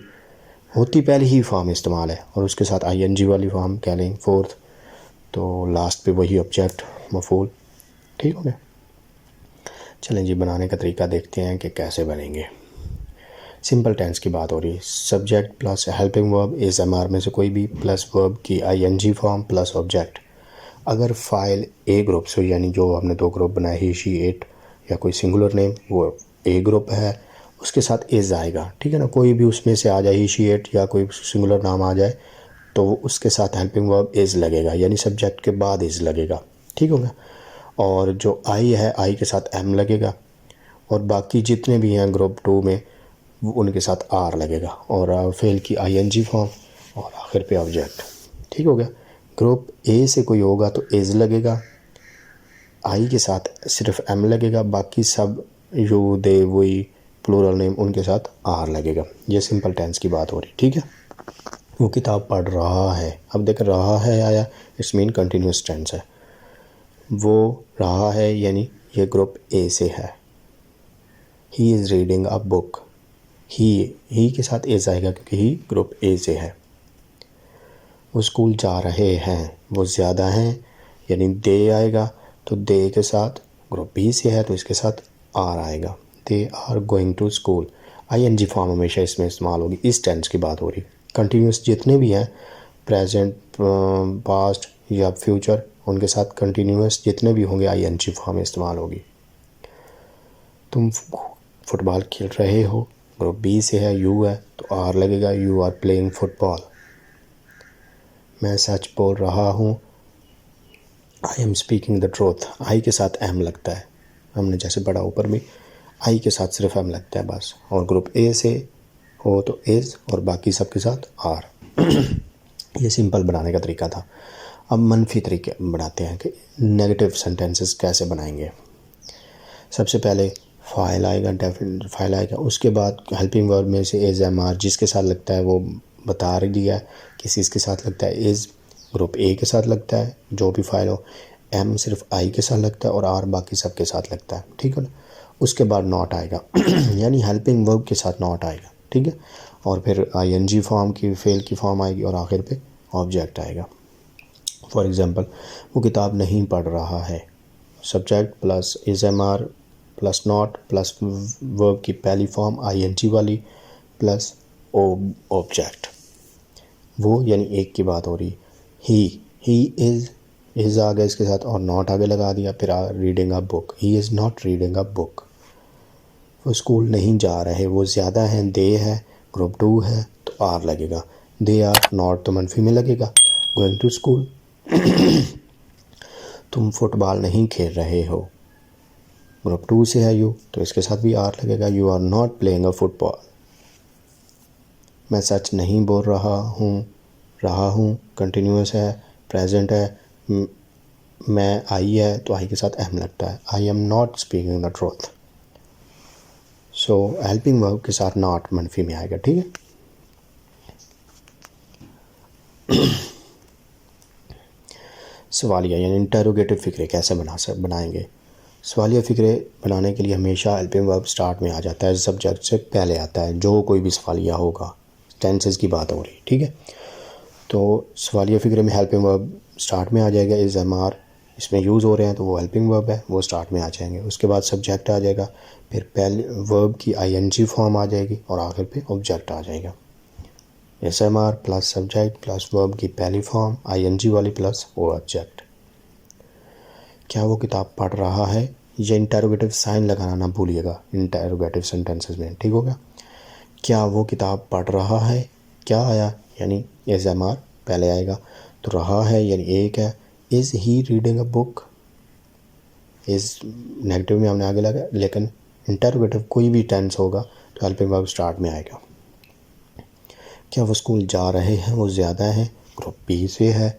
होती, पहले ही फॉर्म इस्तेमाल है, और उसके साथ आई एन जी वाली फॉर्म कह लें फोर्थ, तो लास्ट पे वही ऑब्जेक्ट मफूल, ठीक हो गया। चलें जी बनाने का तरीका देखते हैं कि कैसे बनेंगे। सिंपल टेंस की बात हो रही है, subject plus helping verb is am are में से कोई भी प्लस वर्ब की I N G form plus object. अगर फ़ाइल ए ग्रुप से यानी जो हमने दो ग्रुप बनाए ही शी इट या कोई सिंगुलर नेम वो ए ग्रुप है, उसके साथ इज़ आएगा, ठीक है ना। कोई भी उसमें से आ जाए ही शी इट या कोई सिंगुलर नाम आ जाए तो उसके साथ हेल्पिंग वर्ब इज़ लगेगा यानी सब्जेक्ट के बाद इज़ लगेगा, ठीक होगा। और जो आई है आई के साथ एम लगेगा, और बाकी जितने भी हैं ग्रुप 2 में वो उनके साथ आर लगेगा, और फेल की आई एन जी फॉर्म और आखिर पे ऑब्जेक्ट, ठीक हो गया। ग्रुप ए से कोई होगा तो इज़ लगेगा, आई के साथ सिर्फ एम लगेगा, बाकी सब यू दे वही प्लूरल नेम उनके साथ आर लगेगा। ये सिंपल टेंस की बात हो रही, ठीक है। वो किताब पढ़ रहा है, अब देख रहा है आया, इट्स मीन कंटिन्यूस टेंस है। वो रहा है यानी ये ग्रुप ए से है। He is reading a book. He के साथ इज़ आएगा क्योंकि ही ग्रुप ए से है। वो स्कूल जा रहे हैं, वो ज़्यादा हैं यानी दे आएगा, तो दे के साथ ग्रुप बी से है तो इसके साथ आर आएगा। They are going to school. ING form हमेशा इसमें इस्तेमाल होगी, इस टेंस की बात हो रही। कंटिन्यूस जितने भी हैं प्रेजेंट, पास्ट या फ्यूचर, उनके साथ कंटिन्यूस जितने भी होंगे आईएनजी फॉर्म इस्तेमाल होगी। तुम फुटबॉल खेल रहे हो, ग्रुप बी से है, यू है तो आर लगेगा, यू आर प्लेइंग फुटबॉल। मैं सच बोल रहा हूँ, I am speaking the truth. I के साथ एम लगता है, हमने जैसे पढ़ा ऊपर भी, आई के साथ सिर्फ एम लगता है बस। और ग्रुप ए से हो तो इज़ और बाकी सब के साथ आर। ये सिंपल बनाने का तरीका था। अब मनफी तरीके बनाते हैं कि नेगेटिव सेंटेंसेस कैसे बनाएंगे। सबसे पहले फाइल आएगा, डेफिनेट फाइल आएगा, उसके बाद हेल्पिंग वर्ब में से इज़ एम आर जिसके साथ लगता है वो बता दिया है, किसी इसके साथ लगता है इज़, ग्रुप ए के साथ लगता है जो भी फाइल हो, एम सिर्फ आई के साथ लगता है और आर बाकी सब के साथ लगता है, ठीक है ना। उसके बाद नॉट आएगा यानी हेल्पिंग वर्ब के साथ नॉट आएगा, ठीक है। और फिर आईएनजी फॉर्म की, फेल की फॉर्म आएगी और आखिर पे ऑब्जेक्ट आएगा। फॉर एग्जांपल, वो किताब नहीं पढ़ रहा है, subject plus is am are plus not plus verb की पहली फॉर्म आईएनजी वाली प्लस ऑब्जेक्ट। वो यानी एक की बात हो रही। ही इज़ आ गया इसके साथ और नॉट आगे लगा दिया, फिर reading a book, he is not reading a book. वो स्कूल नहीं जा रहे, वो ज़्यादा हैं, दे है, ग्रुप टू है तो आर लगेगा। दे आर नॉट तो मनफी में लगेगा, गोइंग टू स्कूल। तुम फुटबॉल नहीं खेल रहे हो, ग्रुप टू से है यू तो इसके साथ भी आर लगेगा, you are not playing a football. मैं सच नहीं बोल रहा हूँ कंटिन्यूस है, प्रेजेंट है, मैं आई है तो आई के साथ एम लगता है, I am not speaking the truth. So helping verb के साथ नॉट मनफी में आएगा, ठीक है। सवालिया यानी इंटरोगेटिव फ़िक्रे कैसे बनाएंगे। सवालिया फ़िक्रे बनाने के लिए हमेशा हेल्पिंग वर्ब स्टार्ट में आ जाता है, सब्जेक्ट से पहले आता है जो कोई भी सवालिया होगा, टेंसेस की बात हो रही, ठीक है। तो सवालिया फ़िक्रे में हेल्पिंग वर्ब स्टार्ट में आ जाएगा, इज़ एम आर इसमें यूज़ हो रहे हैं तो वो हेल्पिंग वर्ब है, वो स्टार्ट में आ जाएंगे। उसके बाद सब्जेक्ट आ जाएगा, फिर पहले वर्ब की आईएनजी फॉर्म आ जाएगी और आखिर पे ऑब्जेक्ट आ जाएगा। Is am are plus subject plus verb की पहली फॉर्म आईएनजी वाली प्लस वो ऑब्जेक्ट। क्या वो किताब पढ़ रहा है, ये इंटरोगेटिव साइन लगाना ना भूलिएगा इंटरोगेटिव सेंटेंसेस में, ठीक हो गया। क्या वो किताब पढ़ रहा है, क्या आया यानी एस एम आर पहले आएगा, तो रहा है यानी एक है। Is he reading a book, is negative में हमने आगे लगा, लेकिन इंटरोगेटिव कोई भी टेंस होगा तो हेल्पिंग वर्ब स्टार्ट में आएगा। क्या वो स्कूल जा रहे हैं, वो ज़्यादा है, ग्रुप बी से है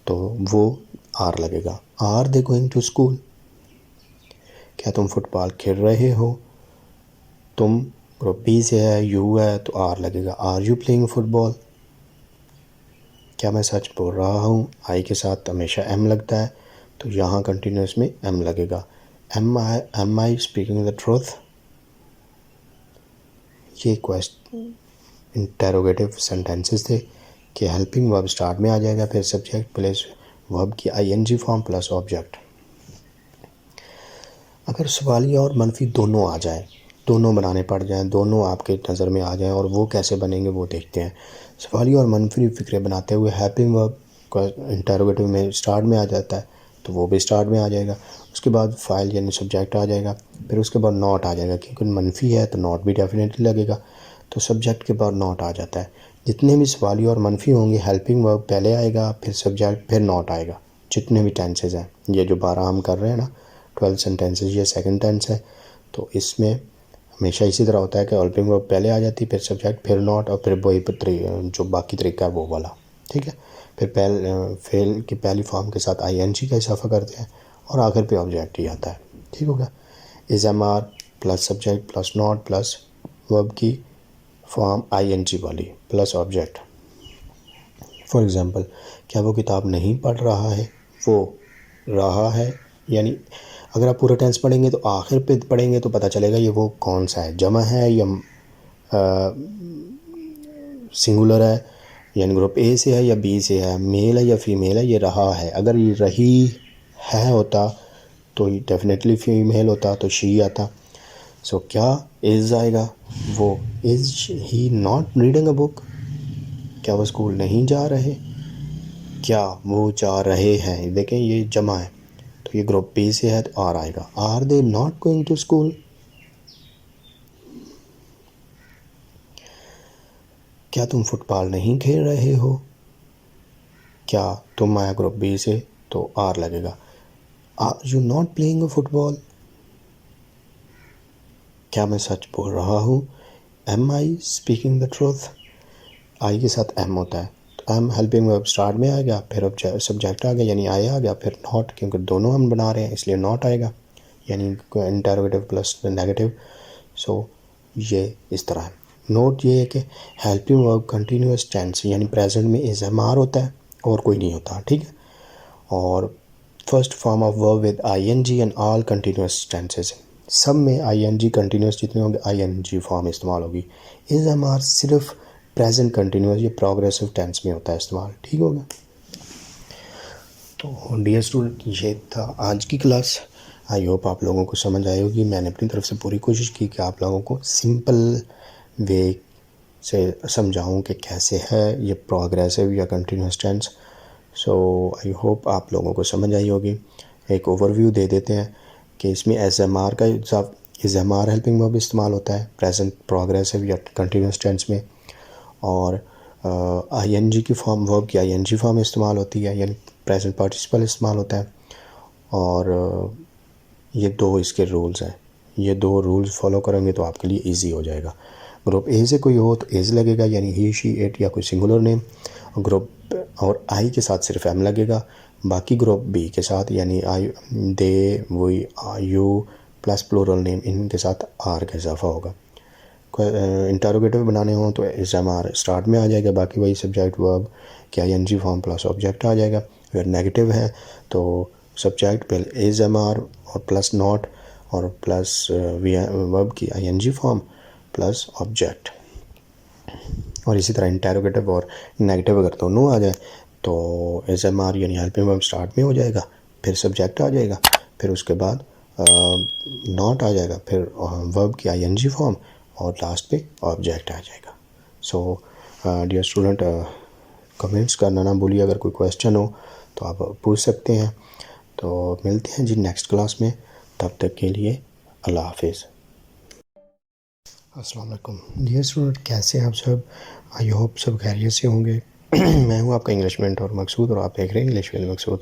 तो वो आर लगेगा, are they going to school. क्या तुम फुटबॉल खेल रहे हो, तुम ग्रुप बी से है, यू है तो आर लगेगा, आर यू प्लेइंग फुटबॉल। क्या मैं सच बोल रहा हूँ, आई के साथ हमेशा एम लगता है तो यहाँ कंटिन्यूस में एम लगेगा, am I speaking the truth. ये इंटरोगेटिव सेंटेंसेस थे कि हेल्पिंग वर्ब स्टार्ट में आ जाएगा, फिर सब्जेक्ट प्लस वर्ब की आईएनजी फॉर्म प्लस ऑब्जेक्ट। अगर सवालिया और मनफी दोनों आ जाए, दोनों बनाने पड़ जाएं, दोनों आपके नज़र में आ जाएं और वो कैसे बनेंगे वो देखते हैं। सवालिया और मनफी फ़िक्रे बनाते हुए हेल्पिंग वर्ब का इंटरोगेटिव में स्टार्ट में आ जाता है तो वो भी स्टार्ट में आ जाएगा। उसके बाद फाइल यानी सब्जेक्ट आ जाएगा, फिर उसके बाद नॉट आ जाएगा क्योंकि मनफी है तो नॉट भी डेफिनेटली लगेगा, तो सब्जेक्ट के बाद नॉट आ जाता है। जितने भी सवालिया और मनफी होंगे हेल्पिंग वर्ब पहले आएगा, फिर सब्जेक्ट, फिर नॉट आएगा। जितने भी टेंसेज हैं, ये जो 12 हम कर रहे हैं ना 12 सेंटेंसेज, ये सेकंड टेंस है तो इसमें हमेशा इसी तरह होता है कि हेल्पिंग वर्ब पहले आ जाती है, फिर सब्जेक्ट, फिर नॉट और फिर वही जो बाकी तरीका है वो वाला, ठीक है। फिर फेल की पहली फॉर्म के साथ आईएनजी का इजाफा करते हैं और आखिर पे ऑब्जेक्ट ही आता है, ठीक हो गया। Is am are plus subject plus not plus verb की फॉर्म आईएनजी वाली प्लस ऑब्जेक्ट। फॉर एग्ज़ाम्पल, क्या वो किताब नहीं पढ़ रहा है, वो रहा है यानी अगर आप पूरा टेंस पढ़ेंगे तो आखिर पे पढ़ेंगे तो पता चलेगा ये वो कौन सा है, जमा है या सिंगुलर है, यानी ग्रुप ए से है या बी से है, मेल है या फीमेल है, ये रहा है। अगर ये रही है होता तो डेफिनेटली फीमेल होता, तो शी आता। सो क्या इज़ आएगा? वो is he not reading a book? क्या वो स्कूल नहीं जा रहे? क्या वो जा रहे हैं? देखें ये जमा है तो ये ग्रुप बी से है तो आर आएगा। Are they not going to school? क्या तुम फुटबॉल नहीं खेल रहे हो? क्या तुम आया ग्रुप बी से तो आर लगेगा। Are you not playing football? क्या मैं सच बोल रहा हूँ? Am I speaking the truth? I के साथ एम होता है तो एम हेल्पिंग वर्ब स्टार्ट में आ गया, फिर सब्जेक्ट आ गया यानी आई आ गया, फिर नॉट, क्योंकि दोनों हम बना रहे हैं इसलिए नॉट आएगा, यानी इंटरोगेटिव प्लस नेगेटिव। सो ये इस तरह है। नोट ये है कि हेल्पिंग वर्ब कंटिन्यूस टेंस यानी प्रेजेंट में इज एम आर होता है और कोई नहीं होता, ठीक है। और first form of verb with I N G and all continuous tenses, सब में आई एन जी कंटिन्यूस जितने होंगे आई एन जी फॉर्म इस्तेमाल होगी। इज एम आर सिर्फ प्रेजेंट कंटिन्यूस ये प्रोग्रेसिव टेंस में होता है इस्तेमाल, ठीक होगा। तो डियर स्टूडेंट ये था आज की क्लास। आई होप आप लोगों को समझ आई होगी। मैंने अपनी तरफ से पूरी कोशिश की कि आप लोगों को सिंपल वे से समझाऊं कि कैसे है ये प्रोग्रेसिव या continuous tense. So I hope आप लोगों को समझ आई होगी। एक ओवरव्यू दे देते हैं कि इसमें एस एम आर का is am are helping verb इस्तेमाल होता है प्रेजेंट प्रोग्रेसिव या कंटिन्यूस टेंस में, और आई एन जी की फॉर्म वर्ब की आई एन जी फॉर्म इस्तेमाल होती है यानी प्रेजेंट पार्टिसिपल इस्तेमाल होता है। और ये दो इसके रूल्स हैं, ये दो रूल्स फॉलो करेंगे तो आपके लिए इजी हो जाएगा। ग्रुप ए से कोई हो तो एज लगेगा यानी ही शी इट या कोई सिंगुलर नेम, ग्रुप और आई के साथ सिर्फ एम लगेगा, बाकी ग्रुप बी के साथ यानी I they we you plus plural name इनके साथ आर का इजाफा होगा। इंटरोगेटिव बनाने हो तो एस एम आर स्टार्ट में आ जाएगा, बाकी वही सब्जेक्ट वर्ब क्या I N G form plus object आ जाएगा। अगर नेगेटिव है तो सब्जेक्ट पहले एज एम आर और प्लस नॉट और प्लस वर्ब की I N G form plus object. और इसी तरह इंटरोगेटिव और नेगेटिव अगर दोनों आ जाए तो एस एम आर यानी हेल्पिंग वर्ब स्टार्ट में हो जाएगा, फिर सब्जेक्ट आ जाएगा, फिर उसके बाद नॉट आ जाएगा, फिर वर्ब की आई एन जी फॉर्म और लास्ट पे ऑब्जेक्ट आ जाएगा। सो डियर स्टूडेंट कमेंट्स करना ना भूलिए, अगर कोई क्वेश्चन हो तो आप पूछ सकते हैं। तो मिलते हैं जी नेक्स्ट क्लास में, तब तक के लिए अल्लाह हाफिज़। अस्सलाम वालेकुम डियर स्टूडेंट, कैसे हैं आप सब? आई होप सब खैरियत से होंगे। मैं हूं आपका इंग्लिश मेंटर मकसूद और आप देख रहे हैं इंग्लिश विद मकसूद।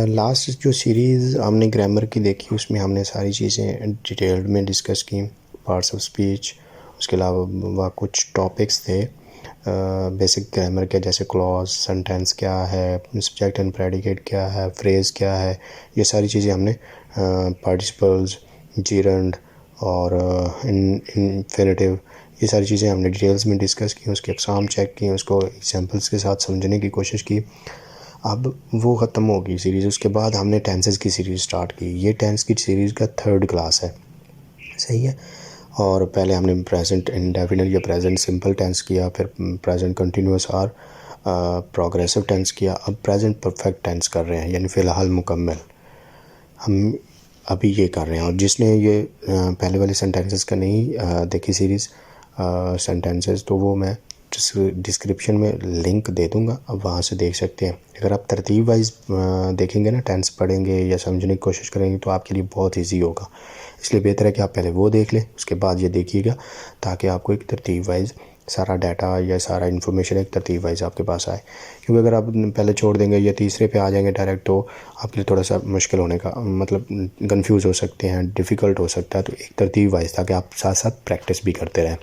लास्ट जो सीरीज़ हमने ग्रामर की देखी उसमें हमने सारी चीज़ें डिटेल्ड में डिस्कस की, पार्ट्स ऑफ स्पीच, उसके अलावा कुछ टॉपिक्स थे बेसिक ग्रामर के, जैसे क्लॉज, सेंटेंस क्या है, सब्जेक्ट एंड प्रेडिकेट क्या है, फ्रेज़ क्या है, ये सारी चीज़ें हमने पार्टिसिपल्स, जीरंड और इन्फिनेटिव, ये सारी चीज़ें हमने डिटेल्स में डिस्कस की, उसके अक़साम चेक किए, उसको एग्जांपल्स के साथ समझने की कोशिश की। अब वो ख़त्म हो गई सीरीज़। उसके बाद हमने टेंसेस की सीरीज़ स्टार्ट की। ये टेंस की सीरीज़ का 3rd क्लास है, सही है। और पहले हमने प्रेजेंट इंडेफिनिट या प्रेजेंट सिंपल टेंस किया, फिर प्रेजेंट कंटिन्यूस और प्रोग्रेसिव टेंस किया, अब प्रेजेंट परफेक्ट टेंस कर रहे हैं यानी फ़िलहाल मुकम्मल हम अभी ये कर रहे हैं। और जिसने ये पहले वाले सेंटेंसेस का नहीं देखी सीरीज़ सेंटेंसेस, तो वो मैं डिस्क्रिप्शन में लिंक दे दूंगा, अब वहाँ से देख सकते हैं। अगर आप तरतीब वाइज देखेंगे ना, टेंस पढ़ेंगे या समझने की कोशिश करेंगे तो आपके लिए बहुत इजी होगा। इसलिए बेहतर है कि आप पहले वो देख लें, उसके बाद ये देखिएगा, ताकि आपको एक तरतीब वाइज सारा डाटा या सारा इन्फॉर्मेशन एक तरतीब वाइज आपके पास आए। क्योंकि अगर आप पहले छोड़ देंगे या तीसरे पे आ जाएंगे डायरेक्ट, तो आपके लिए थोड़ा सा मुश्किल होने का मतलब कंफ्यूज हो सकते हैं, डिफ़िकल्ट हो सकता है। तो एक तरतीब वाइज, ताकि आप साथ साथ प्रैक्टिस भी करते रहें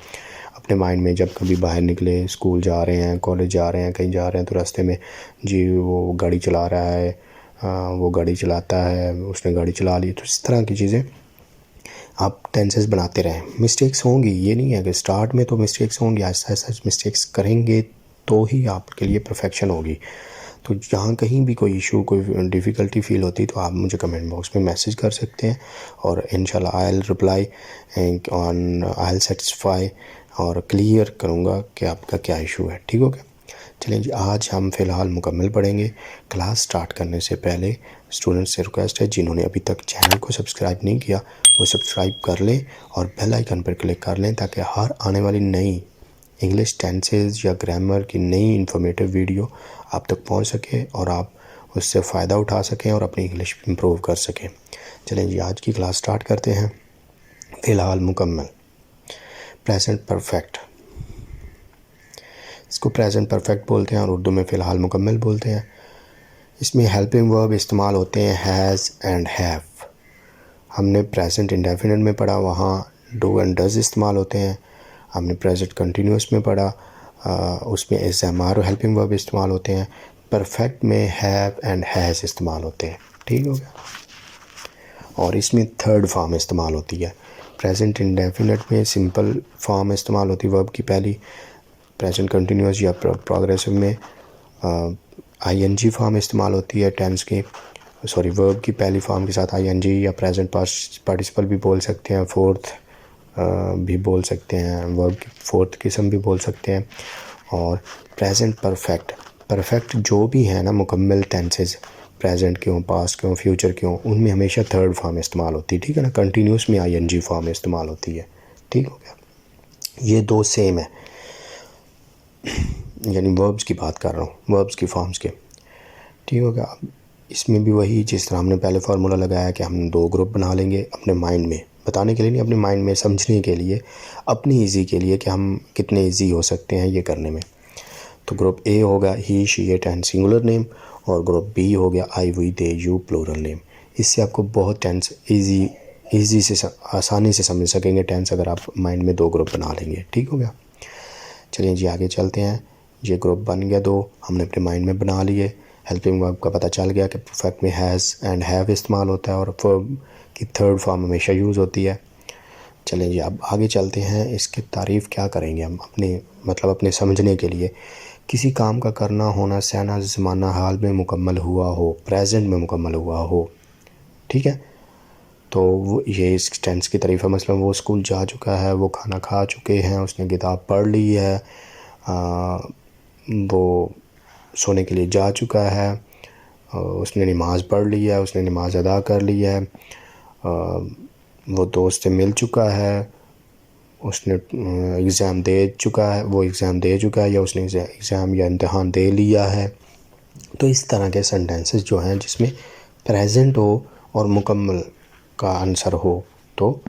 अपने माइंड में। जब कभी बाहर निकले, स्कूल जा रहे हैं, कॉलेज जा रहे हैं, कहीं जा रहे हैं, तो रास्ते में जी वो गाड़ी चला रहा है, वो गाड़ी चलाता है, उसने गाड़ी चला ली, तो इस तरह की चीज़ें आप टेंसेस बनाते रहें। मिस्टेक्स होंगी, ये नहीं है कि स्टार्ट में तो मिस्टेक्स होंगी, आहिस्ता आहिस्ता मिस्टेक्स करेंगे तो ही आपके लिए परफेक्शन होगी। तो जहाँ कहीं भी कोई इशू, कोई डिफ़िकल्टी फ़ील होती है तो आप मुझे कमेंट बॉक्स में मैसेज कर सकते हैं, और इंशाल्लाह I will reply on, I will satisfy और क्लियर करूँगा कि आपका क्या इशू है। ठीक हो गया। चलिए जी, आज हम फ़िलहाल मुकम्मल पढ़ेंगे। क्लास स्टार्ट करने से पहले स्टूडेंट्स से रिक्वेस्ट है, जिन्होंने अभी तक चैनल को सब्सक्राइब नहीं किया वो सब्सक्राइब कर लें और बेल आइकन पर क्लिक कर लें, ताकि हर आने वाली नई इंग्लिश टेंसेस या ग्रामर की नई इन्फॉर्मेटिव वीडियो आप तक पहुंच सके और आप उससे फ़ायदा उठा सकें और अपनी इंग्लिश इम्प्रूव कर सकें। चलें जी, आज की क्लास स्टार्ट करते हैं। फ़िलहाल मुकम्मल, प्रेजेंट परफेक्ट, इसको प्रेजेंट परफेक्ट बोलते हैं और उर्दू में फ़िलहाल मुकम्मल बोलते हैं। इसमें हेल्पिंग वर्ब इस्तेमाल होते हैं हैज़ एंड हैव। हमने प्रेजेंट इंडेफिनिट में पढ़ा, वहाँ डू एंड डज इस्तेमाल होते हैं। हमने प्रेजेंट कंटिन्यूस में पढ़ा, उसमें इज़ और हेल्पिंग वर्ब इस्तेमाल होते हैं। परफेक्ट में हैव एंड हैज़ इस्तेमाल होते हैं। ठीक हो गया। और इसमें थर्ड फॉर्म इस्तेमाल होती है। प्रेजेंट इंडेफिनिट में सिंपल फॉर्म इस्तेमाल होती है वर्ब की पहली। प्रेजेंट कंटिन्यूस या प्रोग्रेसिव में आईएनजी फॉर्म इस्तेमाल होती है टेंस की, सॉरी वर्ब की पहली फॉर्म के साथ आईएनजी या प्रेजेंट पास्ट पार्टिसिपल भी बोल सकते हैं, फोर्थ भी बोल सकते हैं, वर्ब की फोर्थ किस्म भी बोल सकते हैं। और प्रेजेंट परफेक्ट, परफेक्ट जो भी है ना मुकम्मल टेंसेस, प्रेजेंट के हों, पास्ट के हों, फ्यूचर के हों, उनमें हमेशा थर्ड फॉर्म इस्तेमाल होती है। ठीक है ना। कंटिन्यूस में आईएनजी फॉर्म इस्तेमाल होती है। ठीक हो गया। ये दो सेम है, यानी वर्ब्स की बात कर रहा हूँ, वर्ब्स की फॉर्म्स के। ठीक हो गया। अब इसमें भी वही, जिस तरह हमने पहले फार्मूला लगाया कि हम दो ग्रुप बना लेंगे अपने माइंड में, बताने के लिए नहीं, अपने माइंड में समझने के लिए, अपनी इजी के लिए कि हम कितने इजी हो सकते हैं ये करने में। तो ग्रुप ए होगा he she it and singular name, और ग्रुप बी हो गया I we they you plural name. इससे आपको बहुत टेंस ईजी से आसानी से समझ सकेंगे टेंस, अगर आप माइंड में दो ग्रुप बना लेंगे। ठीक हो गया। चलिए जी, आगे चलते हैं। ये ग्रुप बन गया दो, हमने अपने माइंड में बना लिए। हेल्पिंग वर्ब का पता चल गया कि परफेक्ट में हैज़ एंड हैव इस्तेमाल होता है और वर्ब की थर्ड फॉर्म हमेशा यूज़ होती है। चलें जी, अब आगे चलते हैं। इसकी तारीफ़ क्या करेंगे हम अपने, मतलब अपने समझने के लिए। किसी काम का करना, होना, सहना, ज़माना हाल में मुकम्मल हुआ हो, प्रेजेंट में मुकम्मल हुआ हो। ठीक है। तो वो ये इस टेंस की तारीफ़ है। मसलन वो स्कूल जा चुका है, वो खाना खा चुके हैं, उसने किताब पढ़ ली है, वो सोने के लिए जा चुका है, उसने नमाज़ पढ़ ली है, उसने नमाज़ अदा कर ली है, वो दोस्त से मिल चुका है, उसने एग्ज़ाम दे चुका है, वो एग्ज़ाम दे चुका है, या उसने एग्ज़ाम या इम्तहान दे लिया है। तो इस तरह के सेंटेंसेस जो हैं जिसमें प्रेजेंट हो और मुकम्मल का आंसर हो, तो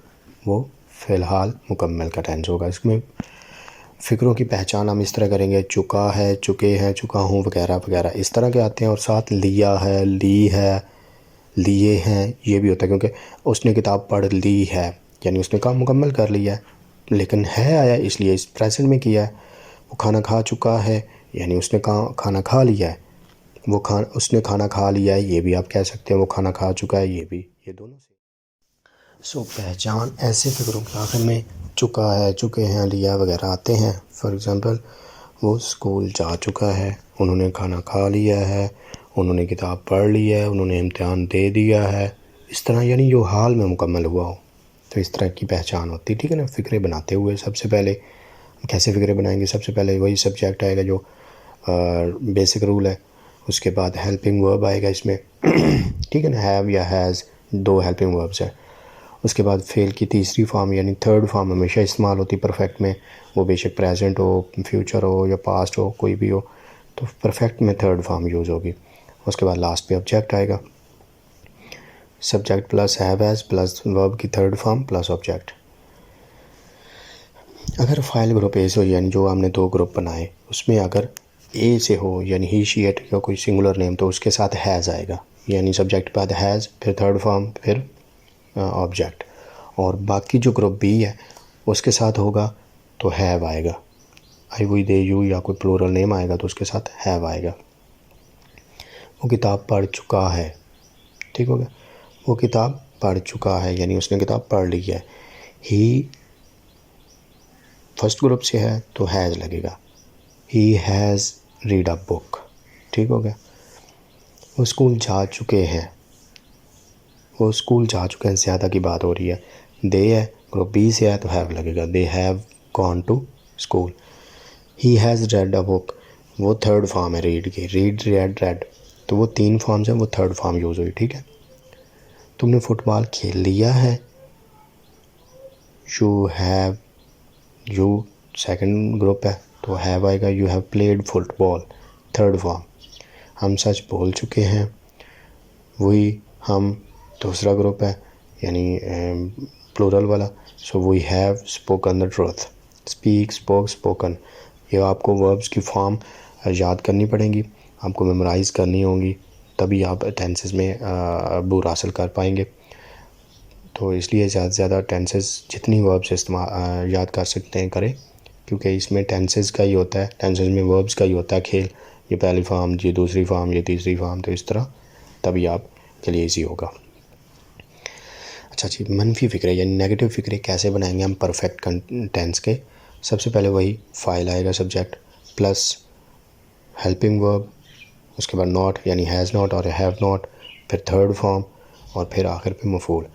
वो फ़िलहाल मुकम्मल का टेंस होगा। इसमें फ़िक्रों की पहचान हम इस तरह करेंगे, चुका है, चुके हैं, चुका हूँ, वगैरह वगैरह इस तरह के आते हैं। और साथ लिया है, ली है, लिए हैं, ये भी होता है, क्योंकि उसने किताब पढ़ ली है यानी उसने काम मुकम्मल कर लिया है, लेकिन है आया इसलिए इस प्रेजेंट में किया है। वो खाना खा चुका है यानी उसने खाना खा लिया है, उसने खाना खा लिया है, ये भी आप कह सकते हैं वो खाना खा चुका है, ये भी, ये दोनों से। सो पहचान ऐसे फ़िक्रों के आखिर में चुका है, चुके हैं, लिया वगैरह आते हैं। फॉर एग्ज़ाम्पल, वो स्कूल जा चुका है, उन्होंने खाना खा लिया है, उन्होंने किताब पढ़ ली है, उन्होंने इम्तिहान दे दिया है। इस तरह यानी जो हाल में मुकम्मल हुआ हो, तो इस तरह की पहचान होती है। ठीक है ना। फ़िक्रे बनाते हुए सबसे पहले कैसे फ़िक्रे बनाएंगे, सबसे पहले वही सब्जेक्ट आएगा जो बेसिक रूल है, उसके बाद हेल्पिंग वर्ब आएगा इसमें। ठीक है ना। हैव या हैज़, दो हेल्पिंग वर्ब्स है। उसके बाद फेल की तीसरी फॉर्म यानी थर्ड फॉर्म हमेशा इस्तेमाल होती है परफेक्ट में, वो बेशक प्रेजेंट हो, फ्यूचर हो या पास्ट हो, कोई भी हो, तो परफेक्ट में थर्ड फॉर्म यूज़ होगी। उसके बाद लास्ट पे ऑब्जेक्ट आएगा, subject plus have has plus verb की थर्ड फॉर्म प्लस ऑब्जेक्ट। अगर फाइल ग्रुप ए से हो, यानी जो हमने दो ग्रुप बनाए, उसमें अगर ए से हो यानी ही शी इट या कोई सिंगुलर नेम, तो उसके साथ हैज़ आएगा, यानी सब्जेक्ट के बाद हैज़, फिर थर्ड फॉर्म, फिर ऑब्जेक्ट। और बाकी जो ग्रुप बी है उसके साथ होगा तो हैव आएगा, आई वी दे यू या कोई प्लूरल नेम आएगा तो उसके साथ हैव आएगा। वो किताब पढ़ चुका है। ठीक हो गया। वो किताब पढ़ चुका है यानी उसने किताब पढ़ ली है। ही फर्स्ट ग्रुप से है तो हैज़ लगेगा, he has read a book. ठीक हो गया। वो स्कूल जा चुके हैं, वो स्कूल जा चुके हैं, ज़्यादा की बात हो रही है। दे है, ग्रुप बी से है तो हैव लगेगा, they have gone to school. He has read a book, वो थर्ड फॉर्म है रीड की, रीड रेड रेड, तो वो 3 फॉर्म्स हैं, वो थर्ड फॉर्म यूज़ हुई, ठीक है। तुमने फुटबॉल खेल लिया है, you have, you second group है तो हैव आएगा, you have played football third form. हम सच बोल चुके हैं, वही हम दूसरा ग्रुप है यानी प्लूरल वाला, so we have spoken the truth, speak spoke spoken. ये आपको वर्ब्स की फॉर्म याद करनी पड़ेंगी, आपको मेमोराइज़ करनी होंगी, तभी आप टेंसेस में अबूर हासिल कर पाएंगे। तो इसलिए ज़्यादा से ज़्यादा टेंसेस जितनी वर्ब्स इस्तेमाल याद कर सकते हैं करें, क्योंकि इसमें टेंसेस का ही होता है, टेंसेस में वर्ब्स का ही होता है खेल। ये पहली फॉर्म, ये दूसरी फॉर्म, ये तीसरी फॉर्म, तो इस तरह तभी आपके लिए ईजी होगा। अच्छा जी, मनफी फ़िक्रे यानी नेगेटिव फ़िक्रे कैसे बनाएंगे हम परफेक्ट टेंस के। सबसे पहले वही फाइल आएगा सब्जेक्ट प्लस हेल्पिंग वर्ब, उसके बाद नॉट यानी हैज़ नॉट और हैव नॉट, फिर थर्ड फॉर्म और फिर आखिर पे मफूल।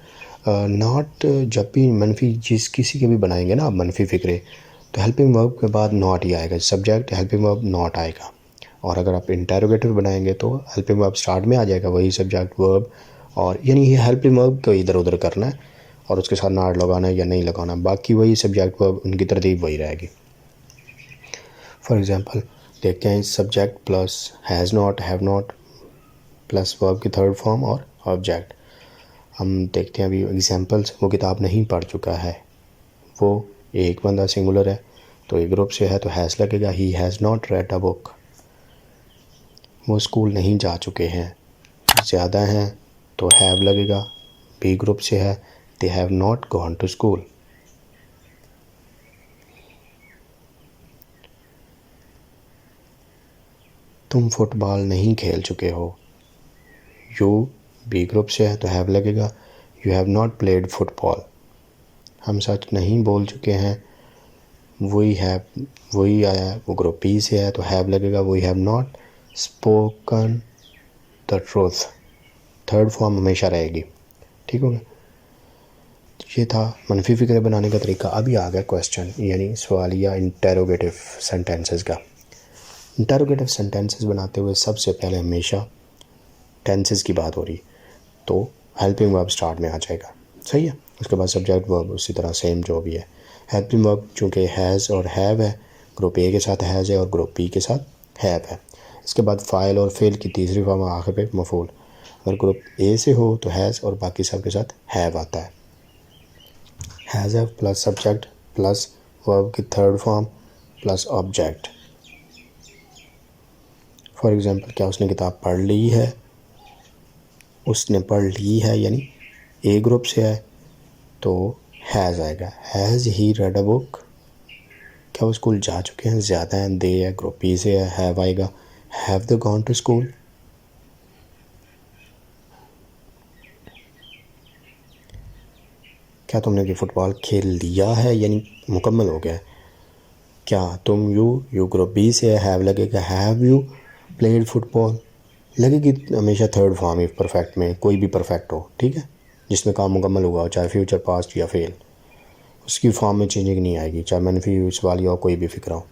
नॉट जब भी मनफी जिस किसी के भी बनाएंगे ना आप मनफी फ़िक्रे, तो हेल्पिंग वर्ब के बाद नॉट ही आएगा, सब्जेक्ट हेल्पिंग वर्ब नॉट आएगा। और अगर आप इंटेरोगेटिव बनाएंगे तो हेल्पिंग वर्ब स्टार्ट में आ जाएगा, वही सब्जेक्ट वर्ब, और यानी ये हेल्पिंग वर्ब को इधर उधर करना है और उसके साथ नॉट लगाना है या नहीं लगाना, बाकी वही सब्जेक्ट वर्ब उनकी तरतीब वही रहेगी। फॉर एग्जांपल देखते हैं, subject plus has not have not plus verb की थर्ड फॉर्म और ऑब्जेक्ट। हम देखते हैं अभी एग्जांपल्स। वो किताब नहीं पढ़ चुका है, वो एक बंदा सिंगुलर है तो एक ग्रुप से है तो हैज़ लगेगा, ही has not read a book. वो स्कूल नहीं जा चुके हैं, ज़्यादा हैं तो हैव लगेगा, बी ग्रुप से है, they have not gone to school. तुम फुटबॉल नहीं खेल चुके हो, यू बी ग्रुप से है तो हैव लगेगा, you have not played football. हम सच नहीं बोल चुके हैं, वही हैव, वही आया है, वो ग्रुप बी से है तो हैव लगेगा, we have not spoken the truth, third form हमेशा रहेगी, ठीक होगा। ये था मनफी फ़िक्रे बनाने का तरीका। अभी आ गया क्वेश्चन यानी सवालिया इंटेरोगेटिव सेंटेंसेस का। इंटेरोगेटिव सेंटेंसेस बनाते हुए सबसे पहले हमेशा टेंसेस की बात हो रही, तो हेल्पिंग वर्ब स्टार्ट में आ जाएगा, सही है। उसके बाद सब्जेक्ट वर्ब उसी तरह सेम जो भी है। हेल्पिंग वर्ब चूँकि हैज़ और हैव है, ग्रुप ए के साथ हैज़ है और ग्रुप बी के साथ हैव है। इसके बाद फ़ाइल और फेल की तीसरी फॉर्म आखिर पे मफूल। अगर ग्रुप ए से हो तो हैज़ और बाकी सब के साथ हैव आता है। Has have plus subject plus verb की third form plus object. For example, क्या उसने किताब पढ़ ली है, उसने पढ़ ली है यानी ए ग्रुप से है तो हैज़ आएगा, has he read a book. क्या वो स्कूल जा चुके हैं, ज़्यादा हैं, दे है, ग्रुप बी से है, हैव आएगा, have they gone to school. क्या तुमने भी फुटबॉल खेल लिया है यानी मुकम्मल हो गया है। क्या तुम यू ग्रुप बी से है, हैव लगेगा, हैव यू प्लेड फुटबॉल लगेगी हमेशा थर्ड फॉर्म ही परफेक्ट में, कोई भी परफेक्ट हो, ठीक है, जिसमें काम मुकम्मल हुआ हो, चाहे फ्यूचर पास्ट या फेल, उसकी फॉर्म में चेंजिंग नहीं आएगी, चाहे मनफी सवालिया हो, कोई भी फिक्र हो।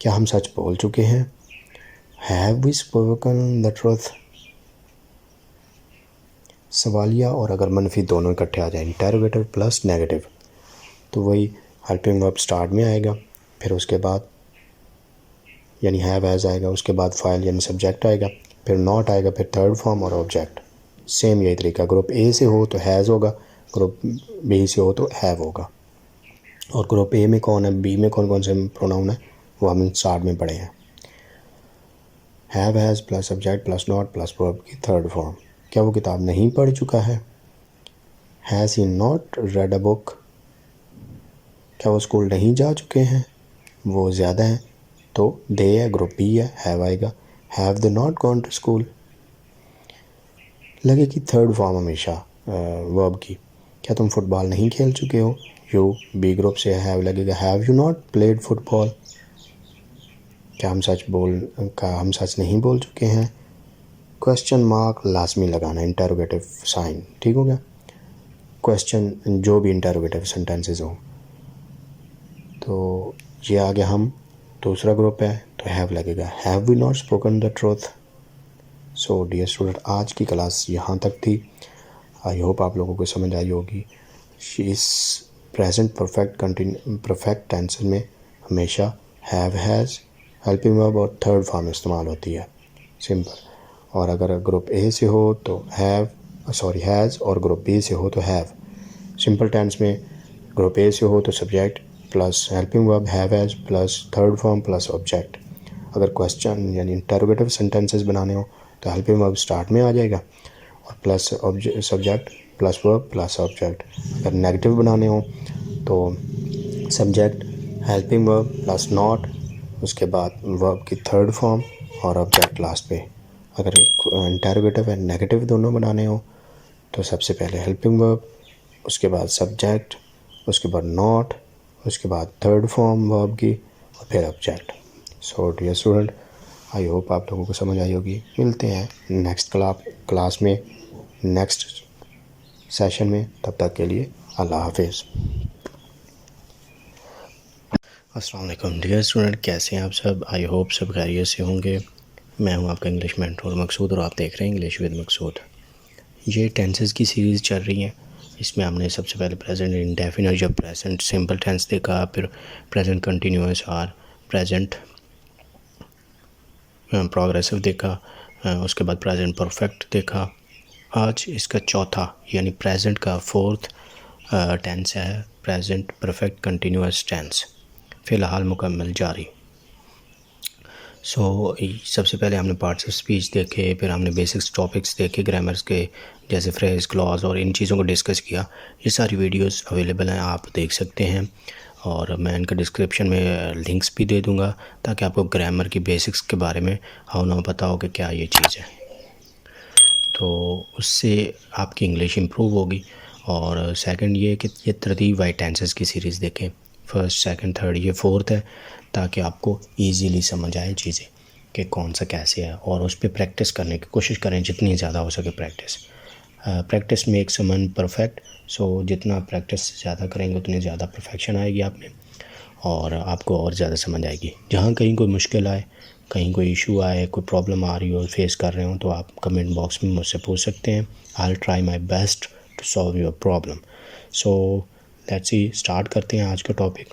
क्या हम सच बोल चुके हैं, have we spoken the truth. सवालिया और अगर मनफी दोनों इकट्ठे आ जाए, इंटेरोगेटिव प्लस नेगेटिव, तो वही हेल्पिंग वर्ब स्टार्ट में आएगा, फिर उसके बाद यानी हैव हैज़ आएगा, उसके बाद फाइल यानी सब्जेक्ट आएगा, फिर नॉट आएगा, फिर थर्ड फॉर्म और ऑब्जेक्ट। सेम यही तरीका, ग्रुप ए से हो तो हैज़ होगा, ग्रुप बी से हो तो हैव होगा। और ग्रुप ए में कौन है, बी में कौन कौन से प्रोनाउन है, वो हम स्टार्ट में पढ़े हैं। Have has plus subject plus not plus verb की थर्ड फॉर्म। क्या वो किताब नहीं पढ़ चुका है, has he not read a book. क्या वो स्कूल नहीं जा चुके हैं, वो ज़्यादा हैं तो दे है, ग्रुप बी है, हैव आएगा, have they not gone to school लगेगी थर्ड फॉर्म हमेशा वर्ब की। क्या तुम फुटबॉल नहीं खेल चुके हो, यू बी ग्रुप से हैव लगेगा, have you not played football. क्या हम सच नहीं बोल चुके हैं, क्वेश्चन मार्क लाजमी लगाना, इंटरोगेटिव साइन, ठीक हो गया। क्वेश्चन जो भी इंटरोगेटिव सेंटेंसेस हो। तो ये आगे हम दूसरा ग्रुप है तो हैव लगेगा, have we not spoken the truth. So dear student, आज की क्लास यहाँ तक थी। आई होप आप लोगों को समझ आई होगी। इस प्रेजेंट परफेक्ट टेंस में हमेशा हैव, हैज़, हेल्पिंग वर्ब और थर्ड फॉर्म इस्तेमाल होती है, सिंपल। और अगर ग्रुप ए से हो तो हैज़, और ग्रुप बी से हो तो हैव। सिंपल टेंस में ग्रुप ए से हो तो subject plus helping verb have, has plus third form plus object. अगर क्वेश्चन यानी इंटरोगेटिव सेंटेंसेस बनाने हो तो हेल्पिंग वर्ब स्टार्ट में आ जाएगा और plus subject plus verb plus object. अगर नेगेटिव बनाने हो तो subject helping verb plus not, उसके बाद वर्ब की थर्ड फॉर्म और ऑब्जेक्ट लास्ट पे। अगर इंटरोगेटिव एंड नेगेटिव दोनों बनाने हो तो सबसे पहले हेल्पिंग वर्ब, उसके बाद सब्जेक्ट, उसके बाद नॉट, उसके बाद थर्ड फॉर्म वर्ब की और फिर object. So dear student, I hope आप लोगों को समझ आई होगी। मिलते हैं नेक्स्ट क्लास में, नेक्स्ट सेशन में। तब तक के लिए अल्लाह हाफिज़। अस्सलाम वालेकुम डियर स्टूडेंट, कैसे हैं आप सब? आई होप सब खैरियत से होंगे। मैं हूं आपका इंग्लिश मेंटर मकसूद और आप देख रहे हैं इंग्लिश विद मकसूद। ये टेंसेस की सीरीज़ चल रही है। इसमें हमने सबसे पहले प्रेजेंट इंडेफिनिट या प्रेजेंट सिंपल टेंस देखा, फिर प्रेजेंट कंटिन्यूअस और प्रेजेंट प्रोग्रेसिव देखा, उसके बाद प्रेजेंट परफेक्ट देखा। आज इसका चौथा यानी प्रेजेंट का फोर्थ टेंस है प्रेजेंट परफेक्ट कंटिन्यूअस टेंस, फ़िलहाल मुकम्मल जारी। सबसे पहले हमने पार्ट्स ऑफ स्पीच देखे, फिर हमने बेसिक्स टॉपिक्स देखे ग्रामर्स के, जैसे फ्रेज, क्लॉज और इन चीज़ों को डिस्कस किया। ये सारी वीडियोस अवेलेबल हैं, आप देख सकते हैं और मैं इनका डिस्क्रिप्शन में लिंक्स भी दे दूंगा ताकि आपको ग्रामर की बेसिक्स के बारे में हाउ ना पता हो कि क्या ये चीज़ है। तो उससे आपकी इंग्लिश इम्प्रूव होगी। और सेकंड ये कि ये तरतीब वाइज टेंसेस की सीरीज़ देखें, फर्स्ट, सेकंड, थर्ड, ये फोर्थ है, ताकि आपको इजीली समझ आए चीज़ें कि कौन सा कैसे है, और उस पर प्रैक्टिस करने की कोशिश करें जितनी ज़्यादा हो सके। Practice makes a man perfect. So जितना प्रैक्टिस ज़्यादा करेंगे उतनी ज़्यादा परफेक्शन आएगी आप में और आपको और ज़्यादा समझ आएगी। जहाँ कहीं कोई मुश्किल आए, कहीं कोई इशू आए, कोई प्रॉब्लम आ रही हो, फेस कर रहे हो, तो आप कमेंट बॉक्स में मुझसे पूछ सकते हैं। I will try my best to solve your problem. So let's see, start करते हैं आज का टॉपिक।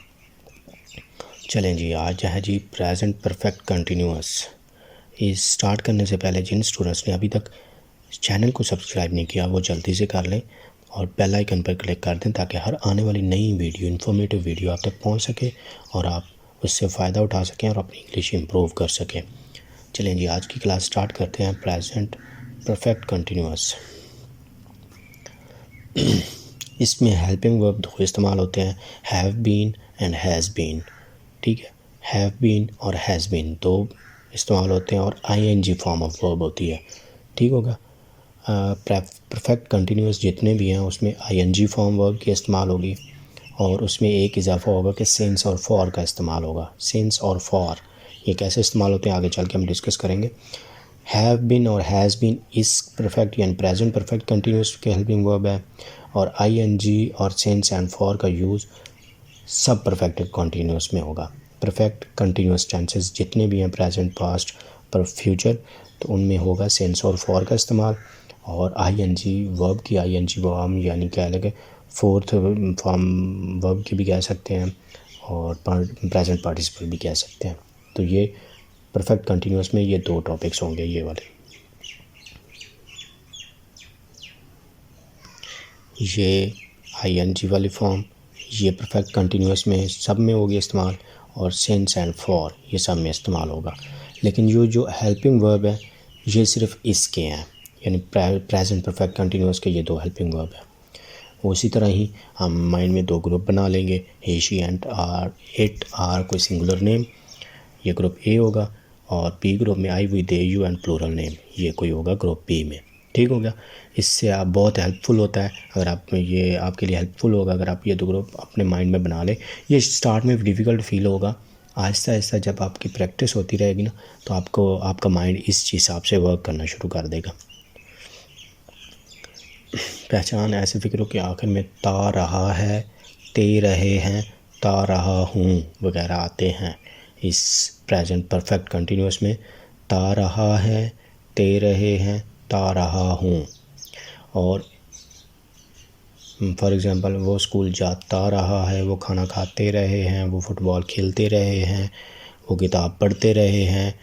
चलें जी, आज है जी प्रेजेंट परफेक्ट कंटिन्यूअस। इस स्टार्ट करने से पहले जिन स्टूडेंट्स ने अभी तक चैनल को सब्सक्राइब नहीं किया वो जल्दी से कर लें और बेल आइकन पर क्लिक कर दें ताकि हर आने वाली नई वीडियो, इन्फॉर्मेटिव वीडियो आप तक पहुंच सके और आप उससे फ़ायदा उठा सकें और अपनी इंग्लिश इम्प्रूव कर सकें। चलें जी, आज की क्लास स्टार्ट करते हैं प्रेजेंट परफेक्ट कंटिन्यूअस। इसमें हेल्पिंग वर्ब दो इस्तेमाल होते हैं, have been and has been. ठीक है, हैव बीन और हैज़ बीन दो इस्तेमाल होते हैं और आईएनजी फॉर्म ऑफ वर्ब होती है। ठीक होगा। परफेक्ट कंटिन्यूअस जितने भी हैं उसमें आईएनजी फॉर्म वर्ब की इस्तेमाल होगी और उसमें एक इजाफा होगा कि सिंस और फॉर का इस्तेमाल होगा। सिंस और फॉर ये कैसे इस्तेमाल होते हैं आगे चल के हम डिस्कस करेंगे। हैव बीन और हैज़ बीन इस परफेक्ट यानी प्रेजेंट परफेक्ट कंटिन्यूअस के हेल्पिंग वर्ब है और आईएनजी और सिंस एंड फॉर का यूज़ सब परफेक्ट कंटिन्यूअस में होगा। परफेक्ट कंटिन्यूअस टेंसेस जितने भी हैं प्रेजेंट, पास्ट, पर फ्यूचर, तो उनमें होगा सिंस और फॉर का इस्तेमाल और आईएनजी वर्ब की आईएनजी फॉर्म यानी क्या लगे फोर्थ फॉर्म वर्ब की भी कह सकते हैं और प्रेजेंट पार्टिसिपल भी कह सकते हैं। तो ये परफेक्ट कंटिन्यूअस में ये दो टॉपिक्स होंगे, ये वाले। ये आईएनजी वाली फॉर्म ये परफेक्ट कंटिन्यूअस में सब में होगी इस्तेमाल और सिंस एंड फॉर ये सब में इस्तेमाल होगा। लेकिन ये जो हेल्पिंग वर्ब है ये सिर्फ इसके हैं, यानी प्रेजेंट परफेक्ट कंटिन्यूअस के ये दो हेल्पिंग वर्ब है। उसी तरह ही हम माइंड में दो ग्रुप बना लेंगे, he, she and or, it, or कोई सिंगुलर नेम, ये ग्रुप ए होगा, और बी ग्रुप में I, we, they, you and plural name ये कोई होगा ग्रुप बी में। ठीक हो गया। इससे आप बहुत हेल्पफुल होता है अगर आप ये आपके लिए हेल्पफुल होगा अगर आप ये दो ग्रुप अपने माइंड में बना लें। ये स्टार्ट में डिफ़िकल्ट फील होगा आहिस्ता आहिस्ता जब आपकी प्रैक्टिस होती रहेगी ना, तो आपका माइंड इस हिसाब से वर्क करना शुरू कर देगा। पहचान ऐसे फ़िक्रों के आखिर में ता रहा है, ते रहे हैं, ता रहा हूँ वगैरह आते हैं। इस प्रेजेंट परफेक्ट कंटिन्यूस में ता रहा है, ते रहे हैं, ता रहा हूँ। और फॉर एग्ज़ाम्पल वो स्कूल जाता रहा है, वो खाना खाते रहे हैं, वो फुटबॉल खेलते रहे हैं, वो किताब पढ़ते रहे हैं,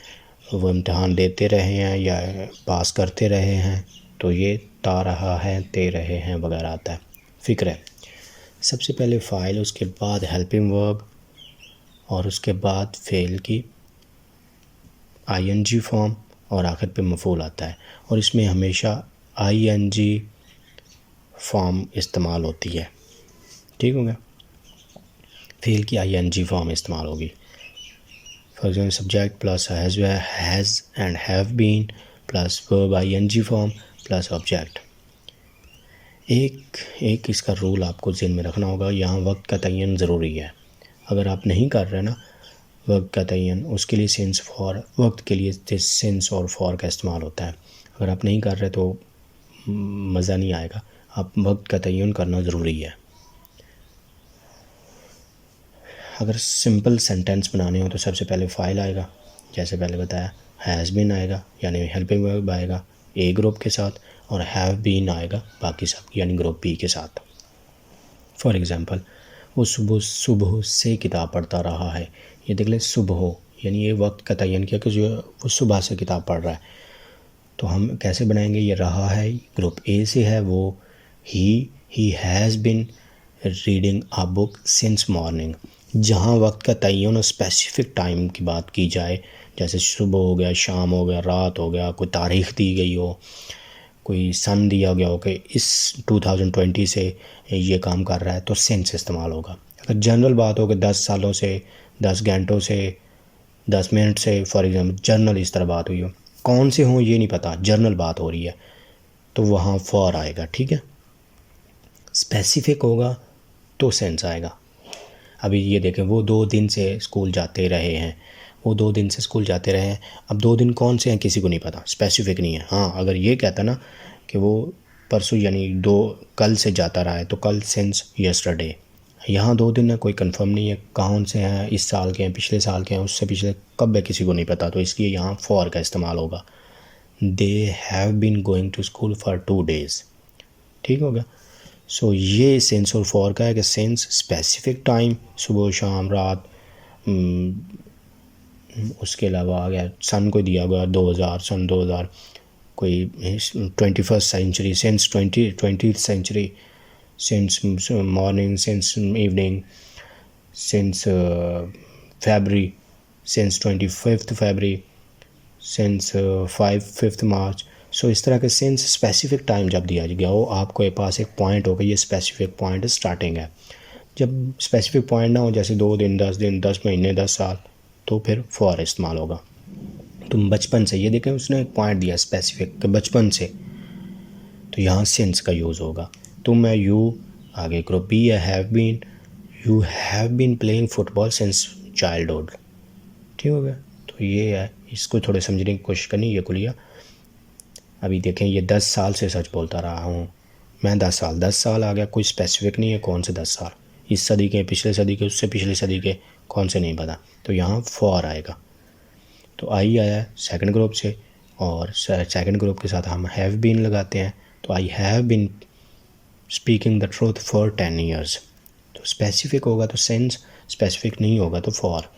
वो इम्तिहान देते रहे हैं या पास करते रहे हैं। तो ये ता रहा है, ते रहे हैं वगैरह आता है। फ़िक्र है सबसे पहले फ़ाइल, उसके बाद हेल्पिंग वर्ब और उसके बाद फ़ेल की ING फॉर्म और आखिर पे मफ़ूल आता है। और इसमें हमेशा ING फॉर्म इस्तेमाल होती है। ठीक हो गया, फ़ेल की ING फॉर्म इस्तेमाल होगी। For example subject plus has and have been plus verb ING form plus object. एक इसका रूल आपको ज़हन में रखना होगा, यहाँ वक्त का तयन ज़रूरी है। अगर आप नहीं कर रहे ना वक्त का तयन, उसके लिए सिंस फॉर, वक्त के लिए सिंस और फॉर का इस्तेमाल होता है। अगर आप नहीं कर रहे तो मज़ा नहीं आएगा। आप वक्त का तयन करना ज़रूरी है। अगर सिंपल सेंटेंस बनाने हो तो सबसे पहले फ़ाइल आएगा, जैसे पहले बताया, हैज़ बीन आएगा यानी हेल्पिंग वर्ब आएगा ए ग्रुप के साथ, और हैव बीन आएगा बाकी सब यानी ग्रुप बी के साथ। फॉर एग्ज़ाम्पल वो सुबह सुबह से किताब पढ़ता रहा है। ये देख ले, सुबह यानी ये वक्त का तयन किया कि जो वो सुबह से किताब पढ़ रहा है। तो हम कैसे बनाएंगे, ये रहा है ग्रुप ए से है, वो he has been reading a book since morning. जहाँ वक्त का तयन और स्पेसिफिक टाइम की बात की जाए, जैसे सुबह हो गया, शाम हो गया, रात हो गया, कोई तारीख़ दी गई हो, कोई सन दिया गया हो कि इस 2020 से ये काम कर रहा है, तो सिंस इस्तेमाल होगा। अगर जनरल बात हो कि 10 सालों से, 10 घंटों से, 10 मिनट से, फॉर एग्ज़ाम्पल जर्नल इस तरह बात हुई हो, कौन से हों ये नहीं पता, जर्नल बात हो रही है, तो वहाँ फॉर आएगा। ठीक है, स्पेसिफिक होगा तो सेंस आएगा। अभी ये देखें, वो 2 दिन से स्कूल जाते रहे हैं, वो 2 दिन से स्कूल जाते रहे हैं। अब 2 दिन कौन से हैं किसी को नहीं पता, स्पेसिफिक नहीं है। हाँ, अगर ये कहता ना कि वो परसों यानी 2 कल से जाता रहा है, तो कल सिंस यस्टरडे। यहाँ 2 दिन है, कोई कंफर्म नहीं है कौन से हैं, इस साल के हैं, पिछले साल के हैं, उससे पिछले कब है किसी को नहीं पता, तो इसलिए यहाँ फॉर का इस्तेमाल होगा। They have been going to school for 2 days। ठीक हो गया। सो ये सेंस और फॉर का है कि सेंस स्पेसिफिक टाइम, सुबह शाम रात, उसके अलावा आ गया सन को दिया गया 2000, सन 2000, कोई 21st century, since 20th century, since morning, since evening, since February, since 25th February, since 5th March. So इस तरह के सेंस स्पेसिफिक टाइम जब दिया गया हो, आपको पास एक पॉइंट होगा, ये स्पेसिफिक पॉइंट स्टार्टिंग है। जब स्पेसिफिक पॉइंट ना हो, जैसे 2 दिन, 10 दिन, 10 महीने, 10 साल, तो फिर फॉर इस्तेमाल होगा। तुम बचपन से, ये देखें उसने एक पॉइंट दिया स्पेसिफिक कि बचपन से, तो यहाँ सिंस का यूज़ होगा। तुम है, यू, आगे ग्रुप बी है, have been, you have been playing football since childhood. ठीक हो गया। तो ये है, इसको थोड़े समझने की कोशिश करनी। ये कुलिया अभी देखें, ये 10 साल से सच बोलता रहा हूँ मैं, 10 साल, 10 साल आ गया, कोई स्पेसिफिक नहीं है कौन से 10 साल, इस सदी के, पिछले सदी के, उससे पिछले सदी के, कौन से नहीं पता, तो यहाँ फॉर आएगा। तो आई आया सेकंड ग्रुप से, और सेकंड ग्रुप के साथ हम हैव बीन लगाते हैं, तो I have been speaking the truth for 10 years। तो स्पेसिफिक होगा तो सेंस, स्पेसिफिक नहीं होगा तो फॉर।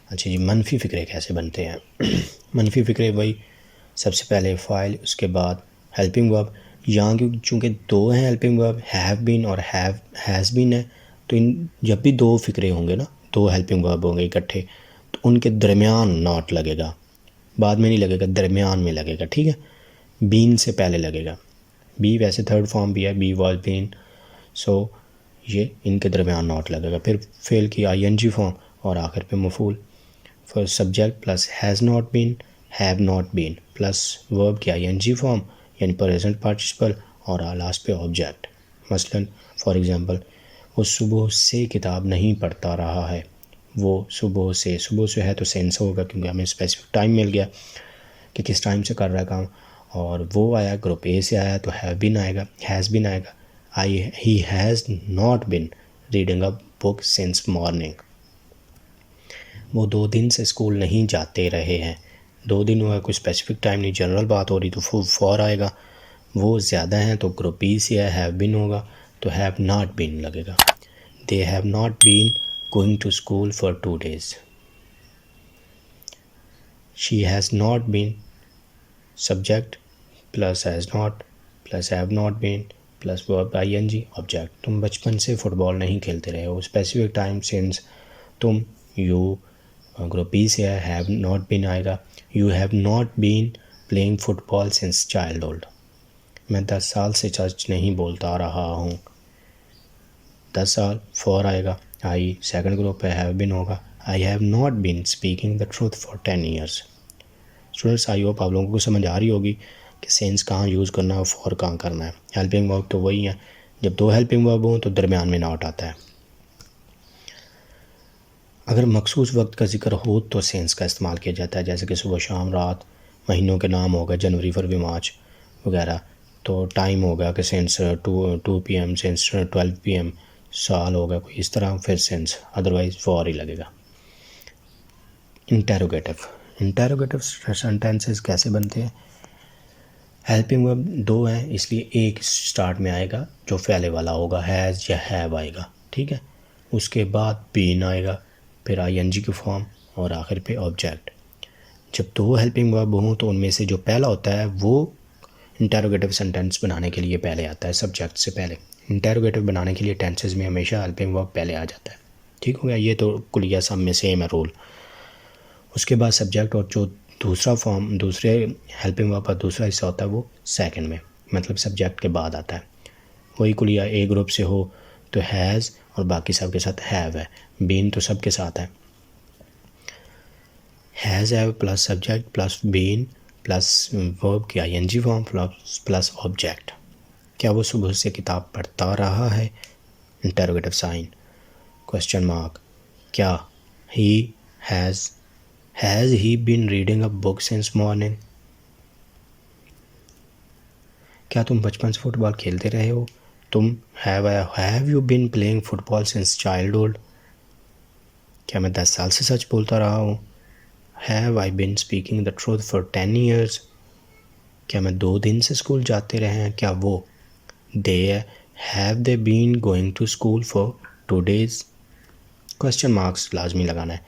अच्छा जी, मनफी फ़िक्रे कैसे बनते हैं? मनफी फ़िक्रे वही, सबसे पहले फ़ाइल, उसके बाद हेल्पिंग वर्ब। यहाँ क्योंकि चूँकि 2 हैं हेल्पिंग वर्ब, हैव बीन और हैज़ बीन है, तो इन जब भी 2 फ़िक्रे होंगे ना, 2 हेल्पिंग वर्ब होंगे इकट्ठे, तो उनके दरमियान नॉट लगेगा, बाद में नहीं लगेगा, दरमियान में लगेगा। ठीक है, बीन से पहले लगेगा। बी वैसे थर्ड फॉर्म भी है, बी वॉज बीन, सो ये इनके दरमियान नॉट लगेगा। फिर फेल की ING फॉर्म और आखिर पे मफूल। For subject plus has not been, have not been, plus verb की ING फॉर्म यानी प्रेजेंट पार्टिसिपल, और लास्ट पे ऑब्जेक्ट। मसलन फॉर एग्जांपल वो सुबह से किताब नहीं पढ़ता रहा है। वो सुबह से है तो सेंस होगा क्योंकि हमें स्पेसिफिक टाइम मिल गया कि किस टाइम से कर रहा है काम। और वो आया ग्रुप ए से आया तो हैव बीन आएगा, हैज़ बीन आएगा। He has not been reading a book since morning. वो 2 दिन से स्कूल नहीं जाते रहे हैं। 2 दिन हुआ, कोई स्पेसिफिक टाइम नहीं, जनरल बात हो रही तो फॉर आएगा। वो ज़्यादा हैं तो ग्रुप बी से है, हैव बीन होगा तो हैव नॉट बीन लगेगा। They have not been going to school for 2 days। She has not been subject plus has not plus have not been plus verb ing object. तुम बचपन से football नहीं खेलते रहे हो, स्पेसिफिक टाइम सिंस तुम, you group B से है, हैव नॉट बीन आएगा। You have not been playing football since childhood. मैं 10 साल से सच नहीं बोलता रहा हूँ। 10 साल फॉर आएगा। आई सेकंड ग्रुप है, हैव बीन होगा। I have not been speaking the truth for 10 years। Students, I hope आप लोगों को समझ आ रही होगी कि सेंस कहाँ यूज़ करना है और फॉर कहाँ करना है। हेल्पिंग वर्ब तो वही है, जब 2 हेल्पिंग वर्ब हों तो दरमियान में नॉट आता है। अगर मखसूस वक्त का जिक्र हो तो सेंस का इस्तेमाल किया जाता है, जैसे कि सुबह शाम रात, महीनों के नाम होगा जनवरी फरवरी मार्च वगैरह। तो टाइम होगा कि सेंस 2 PM, सेंस 12 PM, साल होगा कोई इस तरह, फिर सेंस, अदरवाइज फॉर ही लगेगा। इंटेरोगेटिव सेंटेंसेस कैसे बनते हैं? हेल्पिंग वर्ब 2 हैं इसलिए एक स्टार्ट में आएगा जो पहले वाला होगा, हैज़ या हैव आएगा, ठीक है। उसके बाद बीन आएगा, फिर ing की फॉर्म और आखिर पे ऑब्जेक्ट। जब 2 हेल्पिंग वर्ब हों तो उनमें से जो पहला होता है वो इंटेरोगेटिव सेंटेंस बनाने के लिए पहले आता है, सब्जेक्ट से पहले। इंटेरोगेटिव बनाने के लिए टेंसेस में हमेशा हेल्पिंग वर्ब पहले आ जाता है, ठीक हो गया। ये तो कुलिया सब में सेम है रूल। उसके बाद सब्जेक्ट, और जो दूसरे हेल्पिंग वर्ब का दूसरा हिस्सा होता है वो सेकंड में, मतलब सब्जेक्ट के बाद आता है। वही कुलिया ए ग्रुप से हो तो हैज़ और बाकी सब के साथ हैव है, बीन तो सब के साथ है। Has have plus subject plus been plus verb की ing फॉर्म प्लस ऑब्जेक्ट। क्या वो सुबह से किताब पढ़ता रहा है? Interrogative sign, question mark. क्या has he been reading a book since morning? क्या तुम बचपन से फुटबॉल खेलते रहे हो? तुम have you been playing football since childhood? क्या मैं 10 साल से सच बोलता रहा हूँ? Have I been speaking the truth for 10 years? क्या मैं 2 दिन से स्कूल जाते रहे हैं? क्या वो have they been going to school for 2 days? Question marks लाजमी लगाना है।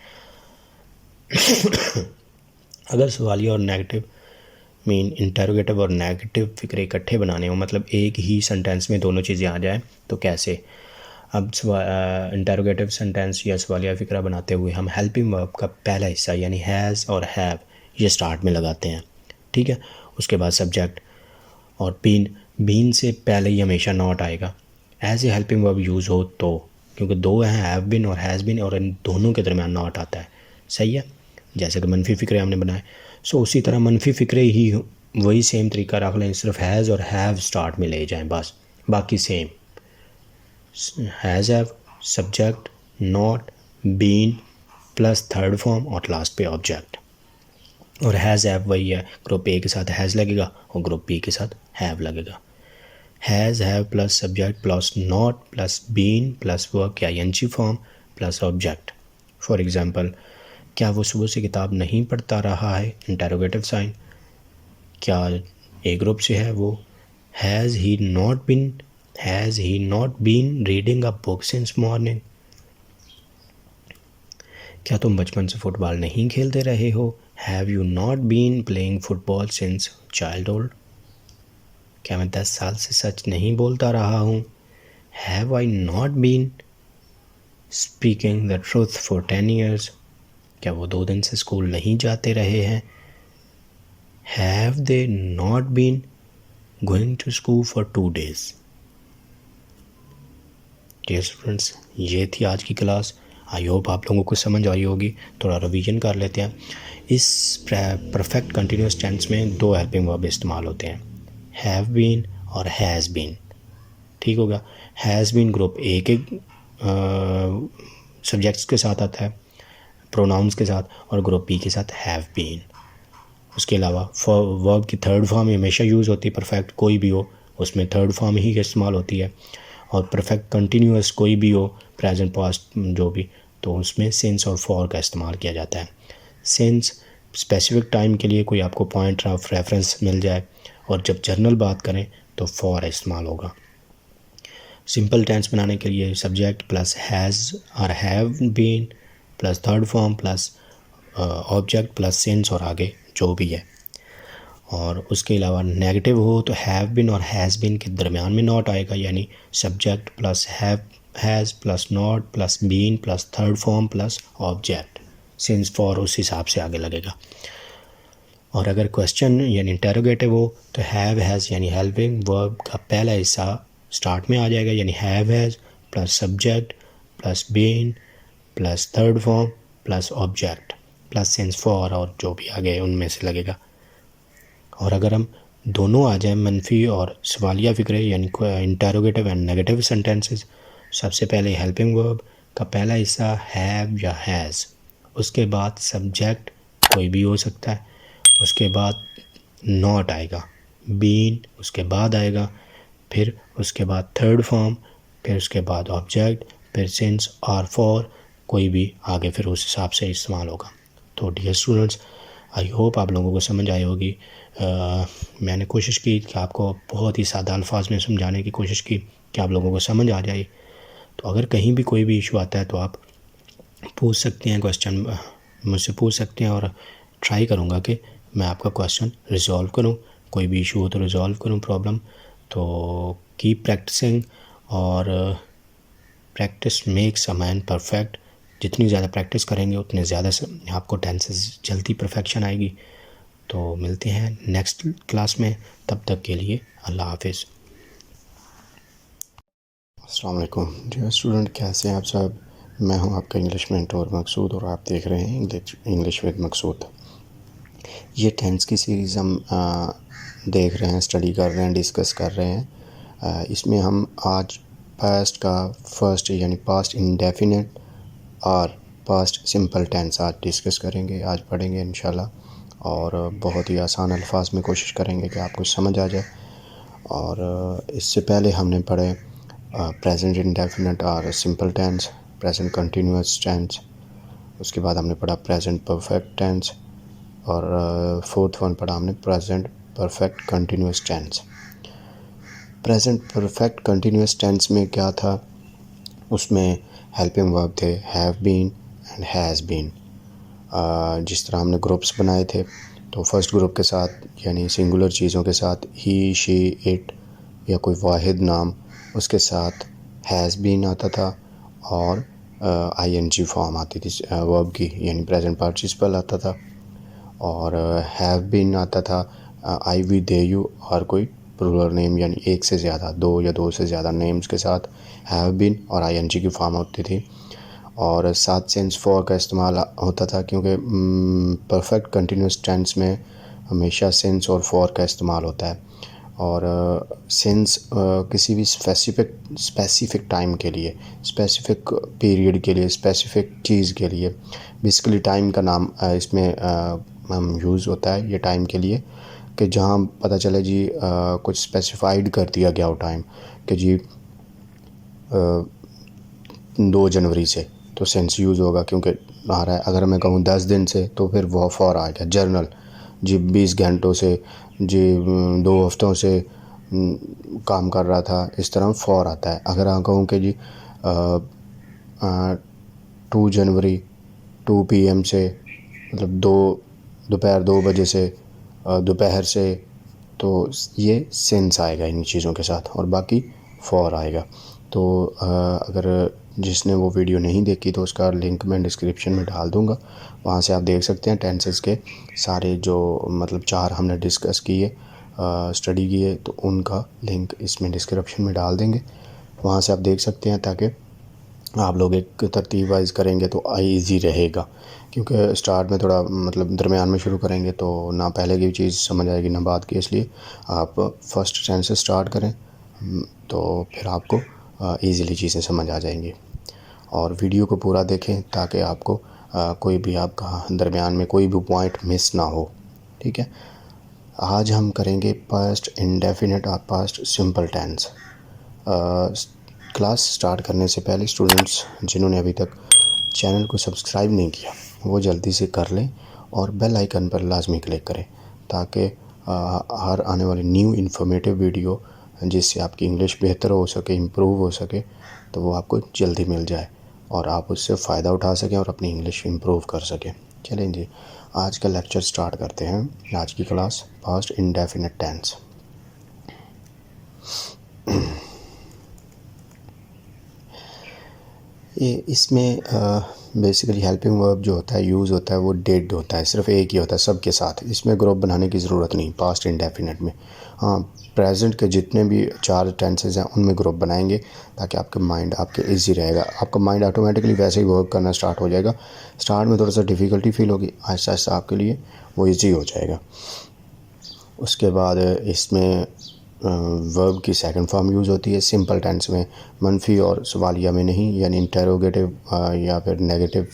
अगर सवालिया और नेगेटिव मीन इंटरोगेटिव और नेगेटिव फिक्रे इकट्ठे बनाने हो, मतलब एक ही सेंटेंस में दोनों चीज़ें आ जाए तो कैसे? अब इंटरोगेटिव सेंटेंस या सवालिया फ़िक्रा बनाते हुए हम हेल्पिंग वर्ब का पहला हिस्सा यानी हैज़ और हैव ये स्टार्ट में लगाते हैं, ठीक है। उसके बाद सब्जेक्ट और बीन से पहले ही हमेशा नॉट आएगा। As a helping verb use हो तो, क्योंकि 2 हैं, हैव बीन और हैज़ बीन, और इन दोनों के दरमियान नॉट आता है, सही है। जैसे कि मनफी फ़िक्रे हमने बनाए, सो उसी तरह मनफी फ़िक्रे ही वही सेम तरीका रख लें, सिर्फ हैज़ और हैव स्टार्ट में ले जाएं बस, बाकी same. Has have subject not been plus third form और लास्ट पे ऑब्जेक्ट। और हैज़ हैव वही है, ग्रुप ए के साथ हैज़ लगेगा और ग्रुप बी के साथ हैव लगेगा। Has have plus subject plus not plus been plus verb की ing form plus object. For example, क्या वो सुबह से किताब नहीं पढ़ता रहा है? Interrogative sign. क्या ए ग्रुप से है वो? Has he not been reading a book since morning? क्या तुम बचपन से फुटबॉल नहीं खेलते रहे हो? Have you not been playing football since childhood? क्या मैं 10 साल से सच नहीं बोलता रहा हूँ? Have I not been speaking the truth for 10 years? क्या वो 2 दिन से स्कूल नहीं जाते रहे हैं? Have they not been going to school for 2 days? Dear students, ये थी आज की क्लास। आई होप आप लोगों को समझ आई होगी। थोड़ा रिवीजन कर लेते हैं। इस परफेक्ट कंटिन्यूस टेंस में 2 हेल्पिंग वर्ब इस्तेमाल होते हैं, हैव बीन और हैज़ बीन, ठीक होगा। हैज़ बीन ग्रुप ए के सब्जेक्ट्स के साथ आता है, प्रोनाउंस के साथ, और ग्रुप बी के साथ हैव बीन। उसके अलावा वर्ब की थर्ड फॉर्म हमेशा यूज़ होती है, परफेक्ट कोई भी हो उसमें थर्ड फॉर्म ही इस्तेमाल होती है, और परफेक्ट कंटिन्यूस कोई भी हो, प्रेजेंट पास्ट जो भी, तो उसमें सिंस और फॉर का इस्तेमाल किया जाता है। सिंस स्पेसिफिक टाइम के लिए कोई आपको पॉइंट ऑफ रेफरेंस मिल जाए, और जब जर्नल बात करें तो फॉर इस्तेमाल होगा। सिंपल टेंस बनाने के लिए सब्जेक्ट प्लस हैज़ और have been plus third form plus object plus since और आगे जो भी है। और उसके अलावा नेगेटिव हो तो हैव बीन और हैज़ बीन के दरमियान में नॉट आएगा, यानी subject plus have has plus not plus been plus third form plus object, since for उस हिसाब से आगे लगेगा। और अगर क्वेश्चन यानी इंटेरोगेटिव हो तो हैव हैज़ यानी हेल्पिंग वर्ब का पहला हिस्सा स्टार्ट में आ जाएगा, यानी have has plus subject plus been plus third form plus object plus since for और जो भी आगे उनमें से लगेगा। और अगर हम दोनों आ जाएं मनफी और सवालिया फ़िक्रे यानी इंटेरोगेटिव एंड नेगेटिव सेंटेंसेस, सबसे पहले हेल्पिंग वर्ब का पहला हिस्सा हैव या हैज़, उसके बाद सब्जेक्ट कोई भी हो सकता है, उसके बाद नॉट आएगा, बीन उसके बाद आएगा, फिर उसके बाद थर्ड फॉर्म, फिर उसके बाद ऑब्जेक्ट, फिर सिंस और फॉर कोई भी आगे फिर उस हिसाब से इस्तेमाल होगा। तो डियर स्टूडेंट्स, आई होप आप लोगों को समझ आई होगी। मैंने कोशिश की कि आपको बहुत ही सादा अल्फाज में समझाने की कोशिश की कि आप लोगों को समझ आ जाए। तो अगर कहीं भी कोई भी इशू आता है तो आप पूछ सकते हैं, क्वेश्चन मुझसे पूछ सकते हैं, और ट्राई करूँगा कि मैं आपका क्वेश्चन रिजॉल्व करूँ, कोई भी इशू हो तो रिजॉल्व करूँ प्रॉब्लम। तो कीप प्रैक्टिसिंग, और practice makes a man perfect. जितनी ज़्यादा प्रैक्टिस करेंगे उतने ज़्यादा आपको टेंसेस जल्दी परफेक्शन आएगी। तो मिलते हैं नेक्स्ट क्लास में, तब तक के लिए अल्लाह हाफिज़। अस्सलाम वालेकुम डियर स्टूडेंट, कैसे हैं आप सब। मैं हूं आपका इंग्लिश मेंटोर मकसूद, और आप देख रहे हैं इंग्लिश विद मकसूद। ये टेंस की सीरीज़ हम देख रहे हैं, स्टडी कर रहे हैं, डिस्कस कर रहे हैं। इसमें हम आज पास्ट का फर्स्ट यानी पास्ट इंडेफिनिट और पास्ट सिंपल टेंस आज डिस्कस करेंगे, आज पढ़ेंगे इंशाल्लाह, और बहुत ही आसान अल्फाज में कोशिश करेंगे कि आपको समझ आ जाए। और इससे पहले हमने पढ़े प्रेजेंट इंडेफिनिट और simple tense, present continuous tense, उसके बाद हमने पढ़ा प्रेजेंट परफेक्ट टेंस, और फोर्थ वन पढ़ा हमने present perfect continuous tense. Present perfect continuous tense में क्या था, उसमें हेल्पिंग वर्ब थे have been and has been. जिस तरह हमने ग्रुप्स बनाए थे, तो फर्स्ट ग्रुप के साथ यानी सिंगुलर चीज़ों के साथ ही, शी, इट या कोई वाहिद नाम, उसके साथ हैज़ बीन आता था, और आईएनजी फॉर्म आती थी वर्ब की, यानी प्रेजेंट पार्टिसिपल आता था, और हैव बीन आता था आई वी दे यू, और कोई प्लूरल नेम यानी एक से ज़्यादा, दो या दो से ज़्यादा नेम्स के साथ हैव बीन और आईएनजी की फॉर्म होती थी। और साथ सिंस फॉर का इस्तेमाल होता था, क्योंकि परफेक्ट कंटिन्यूस टेंस में हमेशा सिंस और फॉर का इस्तेमाल होता है। और सिंस किसी भी स्पेसिफिक टाइम के लिए, स्पेसिफिक पीरियड के लिए, स्पेसिफिक चीज़ के लिए, बेसिकली टाइम का नाम इसमें हम यूज़ होता है ये टाइम के लिए, कि जहाँ पता चले जी कुछ स्पेसिफाइड कर दिया गया हो टाइम, कि जी 2 जनवरी से, तो सेंस यूज़ होगा क्योंकि आ रहा है। अगर मैं कहूँ 10 दिन से तो फिर वो फॉर आएगा। जर्नल जी 20 घंटों से, जी 2 हफ्तों से काम कर रहा था, इस तरह फॉर आता है। अगर मैं कहूँ कि जी 2 जनवरी 2 PM से, मतलब दोपहर 2 बजे से, दोपहर से, तो ये सेंस आएगा इन चीज़ों के साथ, और बाकी फॉर आएगा। तो अगर जिसने वो वीडियो नहीं देखी तो उसका लिंक मैं डिस्क्रिप्शन में डाल दूँगा, वहाँ से आप देख सकते हैं टेंसेस के सारे जो मतलब 4 हमने डिस्कस किए, स्टडी किए, तो उनका लिंक इसमें डिस्क्रिप्शन में डाल देंगे, वहाँ से आप देख सकते हैं, ताकि आप लोग एक तरतीब वाइज करेंगे तो ईज़ी रहेगा। क्योंकि स्टार्ट में थोड़ा मतलब दरमियान में शुरू करेंगे तो ना पहले की चीज़ समझ आएगी ना बाद की, इसलिए आप फर्स्ट टेंस से स्टार्ट करें, तो फिर आपको ईज़िली चीज़ें समझ आ जाएंगी। और वीडियो को पूरा देखें ताकि आपको कोई भी आपका दरमियान में कोई भी पॉइंट मिस ना हो। ठीक है, आज हम करेंगे पास्ट इंडेफिनिट और past simple tense. Class start करने से पहले स्टूडेंट्स जिन्होंने अभी तक चैनल को सब्सक्राइब नहीं किया वो जल्दी से कर लें और बेल आइकन पर लाजमी क्लिक करें ताकि हर आने वाली न्यू इन्फॉर्मेटिव वीडियो जिससे आपकी इंग्लिश बेहतर हो सके, इम्प्रूव हो सके, तो वो आपको जल्दी मिल जाए और आप उससे फ़ायदा उठा सकें और अपनी इंग्लिश इम्प्रूव कर सकें। चलें जी, आज का लेक्चर स्टार्ट करते हैं। आज की क्लास पास्ट इंडेफिनिट टेंस। ये इसमें बेसिकली हेल्पिंग वर्ब जो होता है यूज़ होता है वो डेड होता है, सिर्फ एक ही होता है सबके साथ। इसमें ग्रुप बनाने की ज़रूरत नहीं पास्ट इंडेफिनिट में। हाँ, प्रेजेंट के जितने भी 4 टेंसेज हैं उनमें ग्रुप बनाएंगे ताकि आपके माइंड आपके इजी रहेगा। आपका माइंड ऑटोमेटिकली वैसे ही वर्क करना स्टार्ट हो जाएगा। स्टार्ट में थोड़ा सा डिफ़िकल्टी फील होगी, आहिस्ता आहिस्ता आपके लिए वो ईजी हो जाएगा। उसके बाद इसमें वर्ब की सेकंड फॉर्म यूज़ होती है सिंपल टेंस में, मनफी और सवालिया में नहीं, यानी इंटेरोगेटिव या फिर नेगेटिव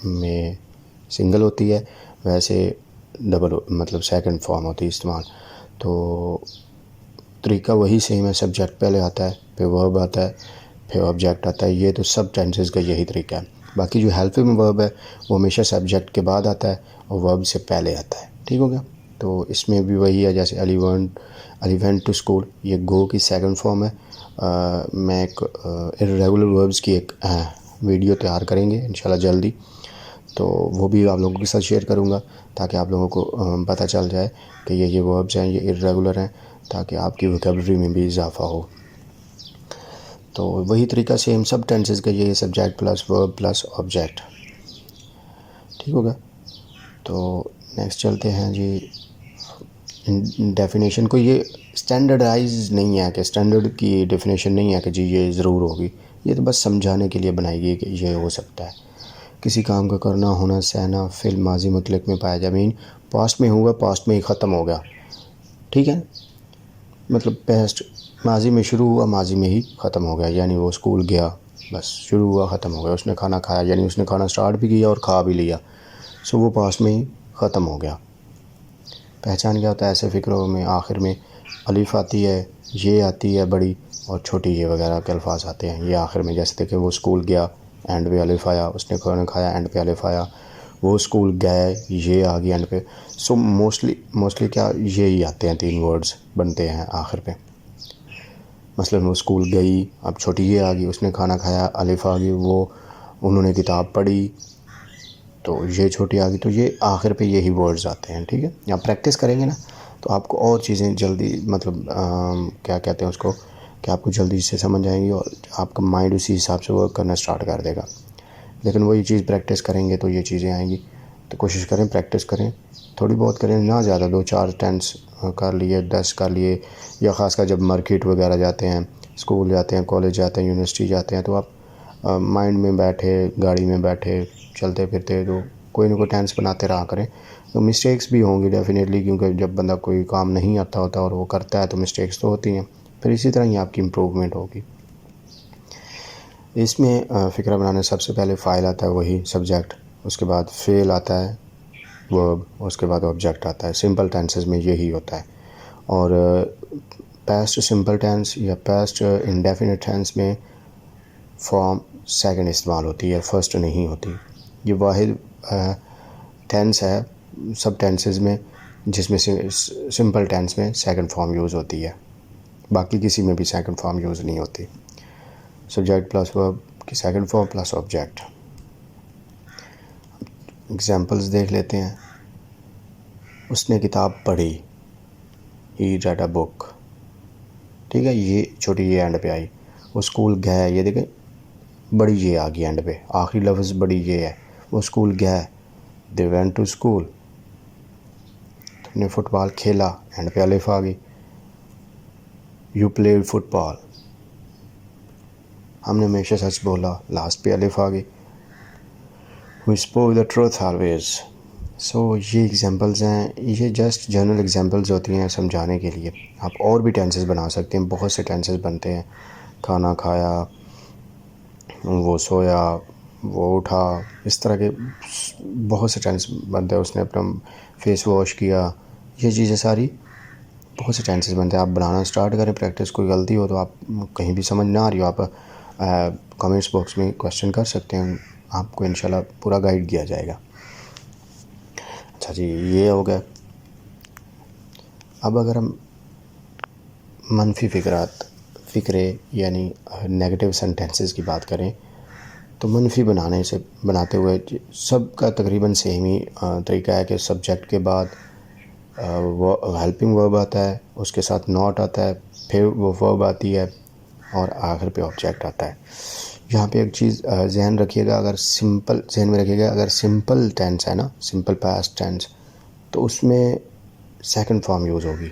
में सिंगल होती है, वैसे डबल मतलब सेकंड फॉर्म होती है इस्तेमाल। तो तरीका वही सेम है, सब्जेक्ट पहले आता है, फिर वर्ब आता है, फिर ऑब्जेक्ट आता है। ये तो सब टेंसेस का यही तरीका है। बाकी जो हेल्पिंग वर्ब है वो हमेशा सब्जेक्ट के बाद आता है और वर्ब से पहले आता है। ठीक हो गया। तो इसमें भी वही है, जैसे आई वेंट टू स्कूल, ये गो की सेकंड फॉर्म है। मैं एक इर्रेगुलर वर्ब्स की एक वीडियो तैयार करेंगे इंशाल्लाह जल्दी, तो वो भी आप लोगों के साथ शेयर करूँगा ताकि आप लोगों को पता चल जाए कि ये वर्ब्स हैं, ये इर्रेगुलर हैं, ताकि आपकी वोकैबुलरी में भी इजाफा हो। तो वही तरीका सेम सब टेंसेस का, ये subject plus verb plus object. ठीक होगा। तो नेक्स्ट चलते हैं जी। डेफिनेशन को ये स्टैंडर्डाइज नहीं है कि स्टैंडर्ड की डेफिनेशन नहीं है कि जी ये ज़रूर होगी, ये तो बस समझाने के लिए बनाई गई कि ये हो सकता है। किसी काम का करना, होना, सहना फिल माजी मुतलक में पाया जाए, मीन पास्ट में हुआ, पास्ट में ही ख़त्म हो गया। ठीक है, मतलब पास्ट माजी में शुरू हुआ, माजी में ही ख़त्म हो गया। यानी वो स्कूल गया, बस शुरू हुआ ख़त्म हो गया। उसने खाना खाया, यानी उसने खाना स्टार्ट भी किया और खा भी लिया, सो वो पास्ट में ही ख़त्म हो गया। पहचान क्या होता है ऐसे फ़िक्रों में? आखिर में अलिफ आती है, ये आती है बड़ी, और छोटी ये वगैरह के अल्फाज आते हैं ये आखिर में। जैसे देखें, वो स्कूल गया, एंड पे अलिफ आया, उसने खाना खाया, एंड पे अलिफ आया। वो स्कूल गए, ये आ गया एंड पे। सो मोस्टली क्या ये ही आते हैं, 3 वर्ड्स बनते हैं आखिर पे। मसलन वो स्कूल गई, अब छोटी ये आ गई, उसने खाना खाया, अलिफ आ गई, वो उन्होंने किताब पढ़ी, तो ये छोटी आ गई। तो ये आखिर पे यही वर्ड्स आते हैं। ठीक है, आप प्रैक्टिस करेंगे ना तो आपको और चीज़ें जल्दी मतलब क्या कहते हैं उसको, कि आपको जल्दी से समझ आएंगी और आपका माइंड उसी हिसाब से वर्क करना स्टार्ट कर देगा। लेकिन वही चीज़ प्रैक्टिस करेंगे तो ये चीज़ें आएंगी। तो कोशिश करें, प्रैक्टिस करें, थोड़ी बहुत करें, ना ज़्यादा, 2-4 टेंस कर लिए, 10 कर लिए। या ख़ासकर जब मार्केट वगैरह जाते हैं, स्कूल जाते हैं, कॉलेज जाते हैं, यूनिवर्सिटी जाते हैं, तो आप माइंड में बैठे, गाड़ी में बैठे, चलते फिरते तो कोई ना कोई टेंस बनाते रहा करें। तो मिस्टेक्स भी होंगी डेफिनेटली, क्योंकि जब बंदा कोई काम नहीं आता होता और वो करता है तो मिस्टेक्स तो होती हैं। फिर इसी तरह ही आपकी इम्प्रूवमेंट होगी। इसमें फ़िक्रा बनाने सबसे पहले फ़ाइल आता है, वही सब्जेक्ट, उसके बाद फेल आता है वर्ब, उसके बाद ऑब्जेक्ट आता है। सिंपल टेंसेस में यही होता है। और पास्ट सिंपल टेंस या पास्ट इंडेफिनिट टेंस में फॉर्म सेकंड इस्तेमाल होती है, फर्स्ट नहीं होती। ये वाहिद टेंस है सब टेंसेस में जिसमें से सिंपल टेंस में सेकंड फॉर्म यूज़ होती है, बाकी किसी में भी सेकंड फॉर्म यूज़ नहीं होती। सब्जेक्ट प्लस वर्ब की second form plus object. Examples देख लेते हैं। उसने किताब पढ़ी, ही रेड अ बुक। ठीक है, ये छोटी ये एंड पे आई। वो स्कूल गया, ये देखें बड़ी ये आ गई एंड पे, आखिरी लफ्ज़ बड़ी ये है। वो स्कूल गया, दे वेंट टू स्कूल। तुमने फुटबॉल खेला, एंड पे अलिफ आ गई, यू प्लेड फुटबॉल। हमने हमेशा सच बोला, लास्ट पे अलिफ आ गई, we spoke the truth always. So ये एग्जांपल्स हैं, ये जस्ट जनरल एग्जांपल्स होती हैं समझाने के लिए। आप और भी टेंसेस बना सकते हैं, बहुत से टेंसेस बनते हैं। खाना खाया, वो सोया, वो उठा, इस तरह के बहुत से टेंस बनते हैं। उसने अपना फेस वॉश किया, ये चीज़ें सारी बहुत से टेंसेस बनते हैं। आप बनाना स्टार्ट करें प्रैक्टिस। कोई गलती हो तो आप कहीं भी समझ ना आ रही हो, आप कमेंट्स बॉक्स में क्वेश्चन कर सकते हैं, आपको इंशाल्लाह पूरा गाइड किया जाएगा। अच्छा जी, ये हो गया। अब अगर हम मनफी फ़िक्रे यानी नेगेटिव सेंटेंसेस की बात करें, तो मनफी बनाते हुए सबका तकरीबन सेम ही तरीका है कि सब्जेक्ट के बाद वो हेल्पिंग वर्ब आता है, उसके साथ नॉट आता है, फिर वो वर्ब आती है और आखिर पे ऑब्जेक्ट आता है। यहाँ पे एक चीज़ जहन रखिएगा, जहन में रखिएगा, अगर सिंपल टेंस है ना, सिंपल पास्ट टेंस, तो उसमें सेकंड फॉर्म यूज़ होगी।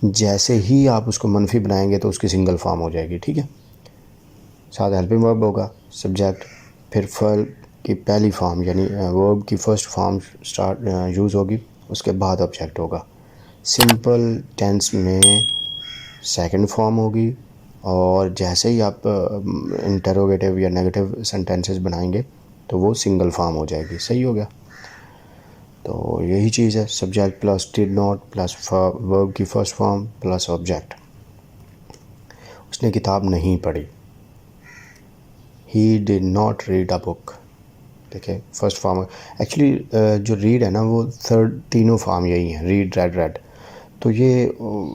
जैसे ही आप उसको मनफी बनाएंगे तो उसकी सिंगल फॉर्म हो जाएगी, ठीक है। साथ हेल्पिंग वर्ब होगा, सब्जेक्ट, फिर फल की पहली फॉर्म यानी वर्ब की फर्स्ट फॉर्म यूज़ होगी, उसके बाद ऑब्जेक्ट होगा। सिंपल टेंस में सेकंड फॉर्म होगी, और जैसे ही आप इंटरोगेटिव या नेगेटिव सेंटेंसेस बनाएंगे तो वो सिंगल फॉर्म हो जाएगी। सही हो गया। तो यही चीज़ है, subject plus did not plus verb की फर्स्ट फॉर्म प्लस ऑब्जेक्ट। उसने किताब नहीं पढ़ी, ही did not read a book. देखिए फर्स्ट फॉर्म एक्चुअली जो रीड है ना, वो तीनों फॉर्म यही हैं, रीड रेड रेड। तो ये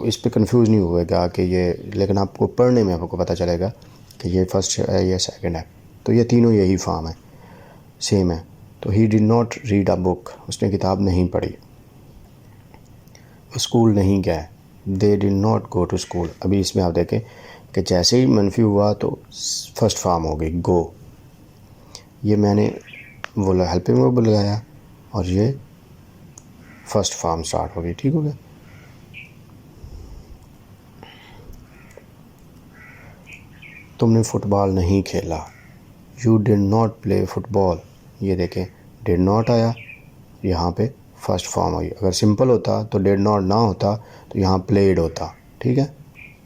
इस पे कंफ्यूज नहीं होएगा कि ये, लेकिन आपको पढ़ने में आपको पता चलेगा कि ये फर्स्ट है या सेकंड है। तो ये तीनों यही फॉर्म है, सेम है। तो he did not read a book, उसने किताब नहीं पढ़ी। वो स्कूल नहीं गए, they did not go to school. अभी इसमें आप देखें कि जैसे ही मनफी हुआ तो फर्स्ट फॉर्म हो गई गो। ये मैंने वो हेल्पिंग वर्ब लगाया और ये फर्स्ट फॉर्म स्टार्ट हो गई, ठीक हो गया। तुमने फुटबॉल नहीं खेला, you did not play football. ये देखें डिड नॉट आया, यहाँ पे फर्स्ट फॉर्म आई। अगर सिंपल होता तो डिड नॉट ना होता, तो यहाँ प्लेड होता, ठीक है,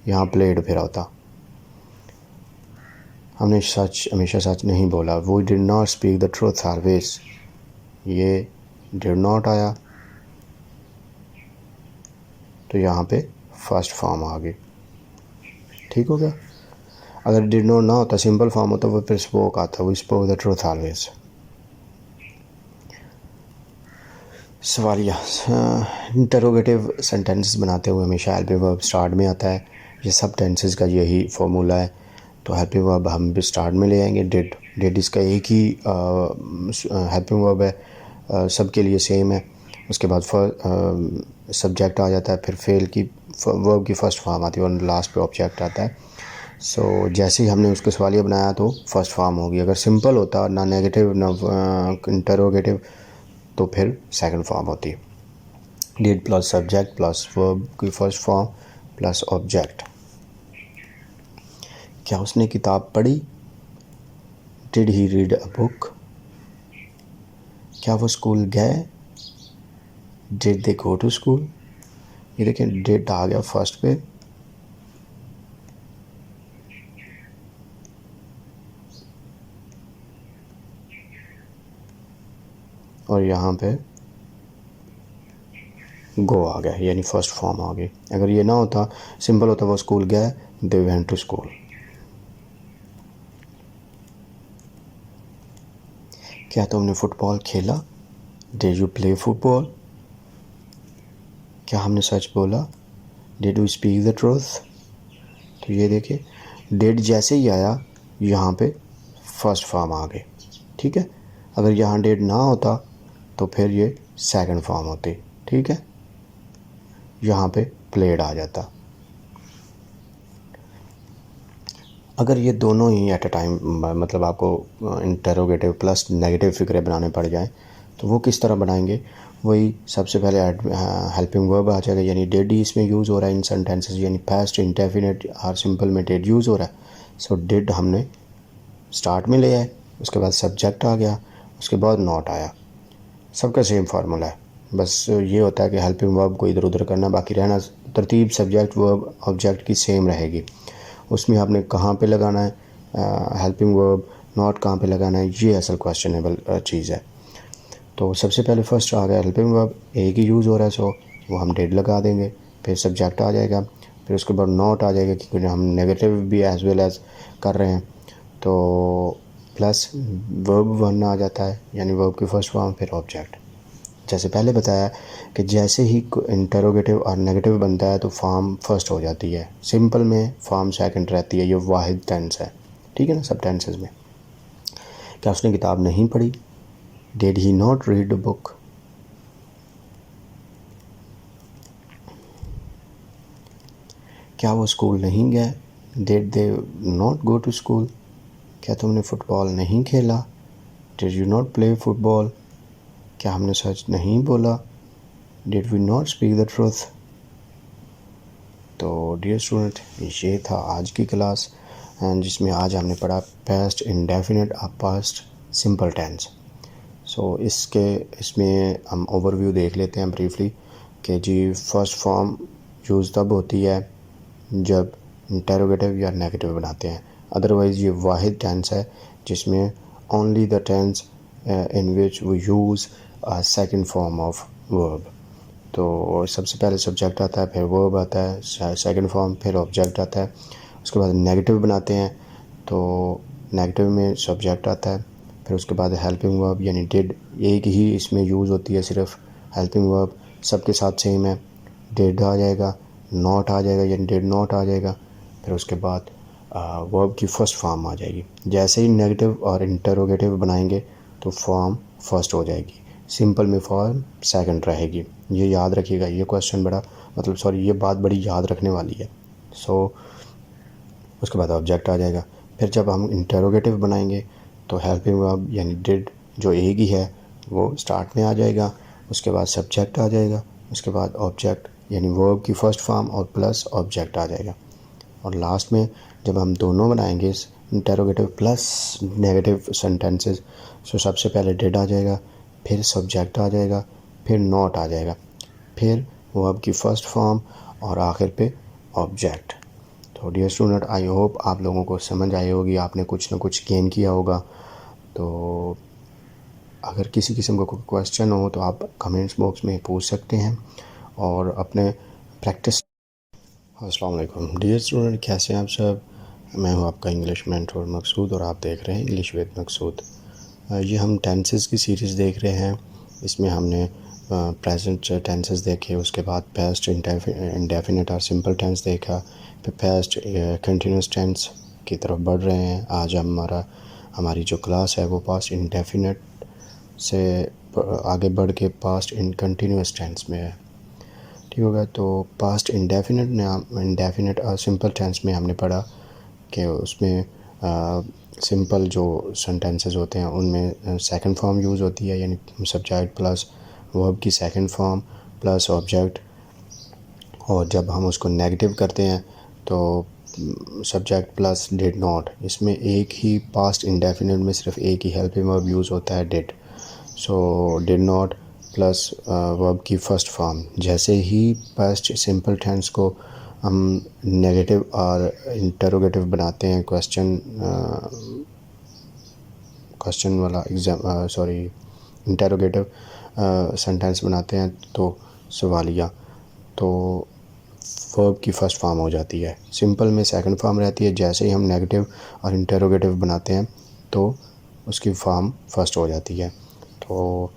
यहाँ प्लेड फिर होता। हमने हमेशा सच नहीं बोला, we did not speak the truth always. ये डिड नॉट आया तो यहाँ पे फर्स्ट फॉर्म आ गई, ठीक हो गया। अगर डिड नॉट ना होता, सिंपल फॉर्म होता, वो फिर स्पोक आता, we spoke the truth always. सवालिया इंटरोगेटिव सेंटेंसेस बनाते हुए हमेशा हेल्पिंग वर्ब स्टार्ट में आता है। ये सब टेंसेस का यही फॉर्मूला है। तो हेल्पिंग वर्ब हम भी स्टार्ट में ले आएंगे। डिड इसका एक ही हेल्पिंग वर्ब है, सबके लिए सेम है। उसके बाद सब्जेक्ट आ जाता है, फिर फेल की वर्ब की फर्स्ट फॉर्म आती है और लास्ट पे ऑब्जेक्ट आता है। सो जैसे ही हमने उसको सवालिया बनाया तो फर्स्ट फॉर्म होगी। अगर सिंपल होता, ना नेगेटिव ना इंटरोगेटिव, तो फिर सेकंड फॉर्म होती है। Did plus subject plus verb की फर्स्ट फॉर्म प्लस ऑब्जेक्ट। क्या उसने किताब पढ़ी, did he read a book. क्या वो स्कूल गए, did they go to school. ये देखें डिड आ गया फर्स्ट पे, और यहाँ पे गो आ गया, यानी फर्स्ट फॉर्म आ गई। अगर ये ना होता, सिंपल होता, वो स्कूल गए, दे वेंट टू स्कूल। क्या तुमने फुटबॉल खेला, डिड यू प्ले फुटबॉल। क्या हमने सच बोला, did you speak the truth. तो ये देखिए डिड जैसे ही आया यहाँ पे फर्स्ट फॉर्म आ गई, ठीक है। अगर यहाँ डिड ना होता तो फिर ये सेकंड फॉर्म होती, ठीक है, यहाँ पे प्लेड आ जाता। अगर ये दोनों ही एट अ टाइम, मतलब आपको इंटरोगेटिव प्लस नेगेटिव फिक्रे बनाने पड़ जाएं, तो वो किस तरह बनाएंगे। वही सबसे पहले हेल्पिंग वर्ब आ जाएगा, यानी डिड ही इसमें यूज़ हो रहा है इन सेंटेंसेस, यानी पास्ट इंडेफिनिट और सिंपल में डिड यूज़ हो रहा है। सो डिड हमने स्टार्ट में ले आए, उसके बाद सब्जेक्ट आ गया, उसके बाद नॉट आया। सबका सेम फार्मूला है, बस ये होता है कि हेल्पिंग वर्ब को इधर उधर करना, बाकी रहना तरतीब सब्जेक्ट वर्ब ऑब्जेक्ट की सेम रहेगी। उसमें आपने कहाँ पे लगाना है हेल्पिंग वर्ब, नॉट कहाँ पे लगाना है, ये असल क्वेश्चनेबल चीज़ है। तो सबसे पहले फर्स्ट आ गया हेल्पिंग वर्ब, एक ही यूज़ हो रहा है, सो वो हम डेड लगा देंगे। फिर सब्जेक्ट आ जाएगा, फिर उसके बाद नॉट आ जाएगा क्योंकि हम नेगेटिव भी एज वेल एज कर रहे हैं। तो प्लस वर्ब वन आ जाता है, यानी वर्ब की फर्स्ट फॉर्म, फिर ऑब्जेक्ट। जैसे पहले बताया कि जैसे ही इंटरोगेटिव और नेगेटिव बनता है तो फॉर्म फर्स्ट हो जाती है, सिंपल में फॉर्म सेकंड रहती है। ये वाहिद टेंस है, ठीक है ना। सब टेंसेस में क्या उसने किताब नहीं पढ़ी, did he not read the book. क्या वो स्कूल नहीं गए, did they not go to school. क्या तुमने फुटबॉल नहीं खेला, did you not play football. क्या हमने सच नहीं बोला, did we not speak the truth. तो डियर स्टूडेंट, ये था आज की क्लास, एंड जिसमें आज हमने पढ़ा पास्ट इंडेफिनिट और पास्ट सिंपल टेंस। सो इसमें हम ओवरव्यू देख लेते हैं ब्रीफली कि जी फर्स्ट फॉर्म यूज़ तब होती है जब इंटरोगेटिव या नेगेटिव बनाते हैं, अदरवाइज़ ये वाहिद टेंस है जिसमें only the tense in which we use second form of verb. तो सबसे पहले सब्जेक्ट आता है, फिर वर्ब आता है सेकंड फॉर्म, फिर ऑब्जेक्ट आता है। उसके बाद नेगेटिव बनाते हैं तो नेगेटिव में सब्जेक्ट आता है, फिर उसके बाद हेल्पिंग वर्ब यानी डिड, एक ही इसमें यूज़ होती है सिर्फ हेल्पिंग वर्ब, सबके साथ सेम है। डिड आ जाएगा, नॉट आ जाएगा यानी डिड नॉट आ जाएगा, फिर उसके बाद वर्ब की फ़र्स्ट फॉर्म आ जाएगी। जैसे ही नेगेटिव और इंटरोगेटिव बनाएंगे तो फॉर्म फर्स्ट हो जाएगी, सिंपल में फॉर्म सेकंड रहेगी। ये याद रखिएगा, ये क्वेश्चन बड़ा ये बात बड़ी याद रखने वाली है। उसके बाद ऑब्जेक्ट आ जाएगा। फिर जब हम इंटरोगेटिव बनाएंगे तो हेल्पिंग वर्ब यानी डिड जो एक ही है वो स्टार्ट में आ जाएगा, उसके बाद सब्जेक्ट आ जाएगा, उसके बाद ऑब्जेक्ट यानी वर्ब की फ़र्स्ट फॉर्म और प्लस ऑब्जेक्ट आ जाएगा, और लास्ट में जब हम दोनों बनाएंगे इंटरोगेटिव प्लस नेगेटिव सेंटेंसेस, तो सबसे पहले डिड आ जाएगा, फिर सब्जेक्ट आ जाएगा, फिर नॉट आ जाएगा, फिर वर्ब की फ़र्स्ट फॉर्म और आखिर पे ऑब्जेक्ट। तो डियर स्टूडेंट, आई होप आप लोगों को समझ आई होगी, आपने कुछ ना कुछ गेन किया होगा। तो अगर किसी किस्म का कोई क्वेश्चन हो तो आप कमेंट्स बॉक्स में पूछ सकते हैं और अपने प्रैक्टिस। अस्सलाम वालेकुम डियर स्टूडेंट, कैसे हैं आप सब। मैं हूं आपका इंग्लिश मेंटर मकसूद और आप देख रहे हैं इंग्लिश विद मकसूद। ये हम टेंसेस की सीरीज़ देख रहे हैं। इसमें हमने प्रेजेंट टेंसेस देखे, उसके बाद पास्ट इंडेफिनिट और सिंपल टेंस देखा, फिर पास्ट कंटिन्यूस टेंस की तरफ बढ़ रहे हैं। आज हमारी जो क्लास है वो पास्ट इंडेफिनिट से आगे बढ़ के पास्ट इन कंटिन्यूस टेंस में है, ठीक होगा। तो पास्ट इंडेफिनिट और सिंपल टेंस में हमने पढ़ा कि उसमें सिंपल जो सेंटेंसेस होते हैं उनमें सेकंड फॉर्म यूज़ होती है, यानी सब्जेक्ट प्लस वर्ब की सेकंड फॉर्म प्लस ऑब्जेक्ट, और जब हम उसको नेगेटिव करते हैं तो सब्जेक्ट प्लस डिड नॉट। इसमें एक ही पास्ट इंडेफिनिट में सिर्फ एक ही हेल्पिंग वर्ब यूज़ होता है, did. So did not plus verb की फ़र्स्ट फॉर्म। जैसे ही पास्ट सिंपल टेंस को हम नेगेटिव और इंटरोगेटिव बनाते हैं, क्वेश्चन वाला इंटरोगेटिव सेंटेंस बनाते हैं तो सवालिया, तो वर्ब की फ़र्स्ट फॉर्म हो जाती है, सिंपल में सेकंड फॉर्म रहती है। जैसे ही हम नेगेटिव और इंटरोगेटिव बनाते हैं तो उसकी फॉर्म फर्स्ट हो जाती है। तो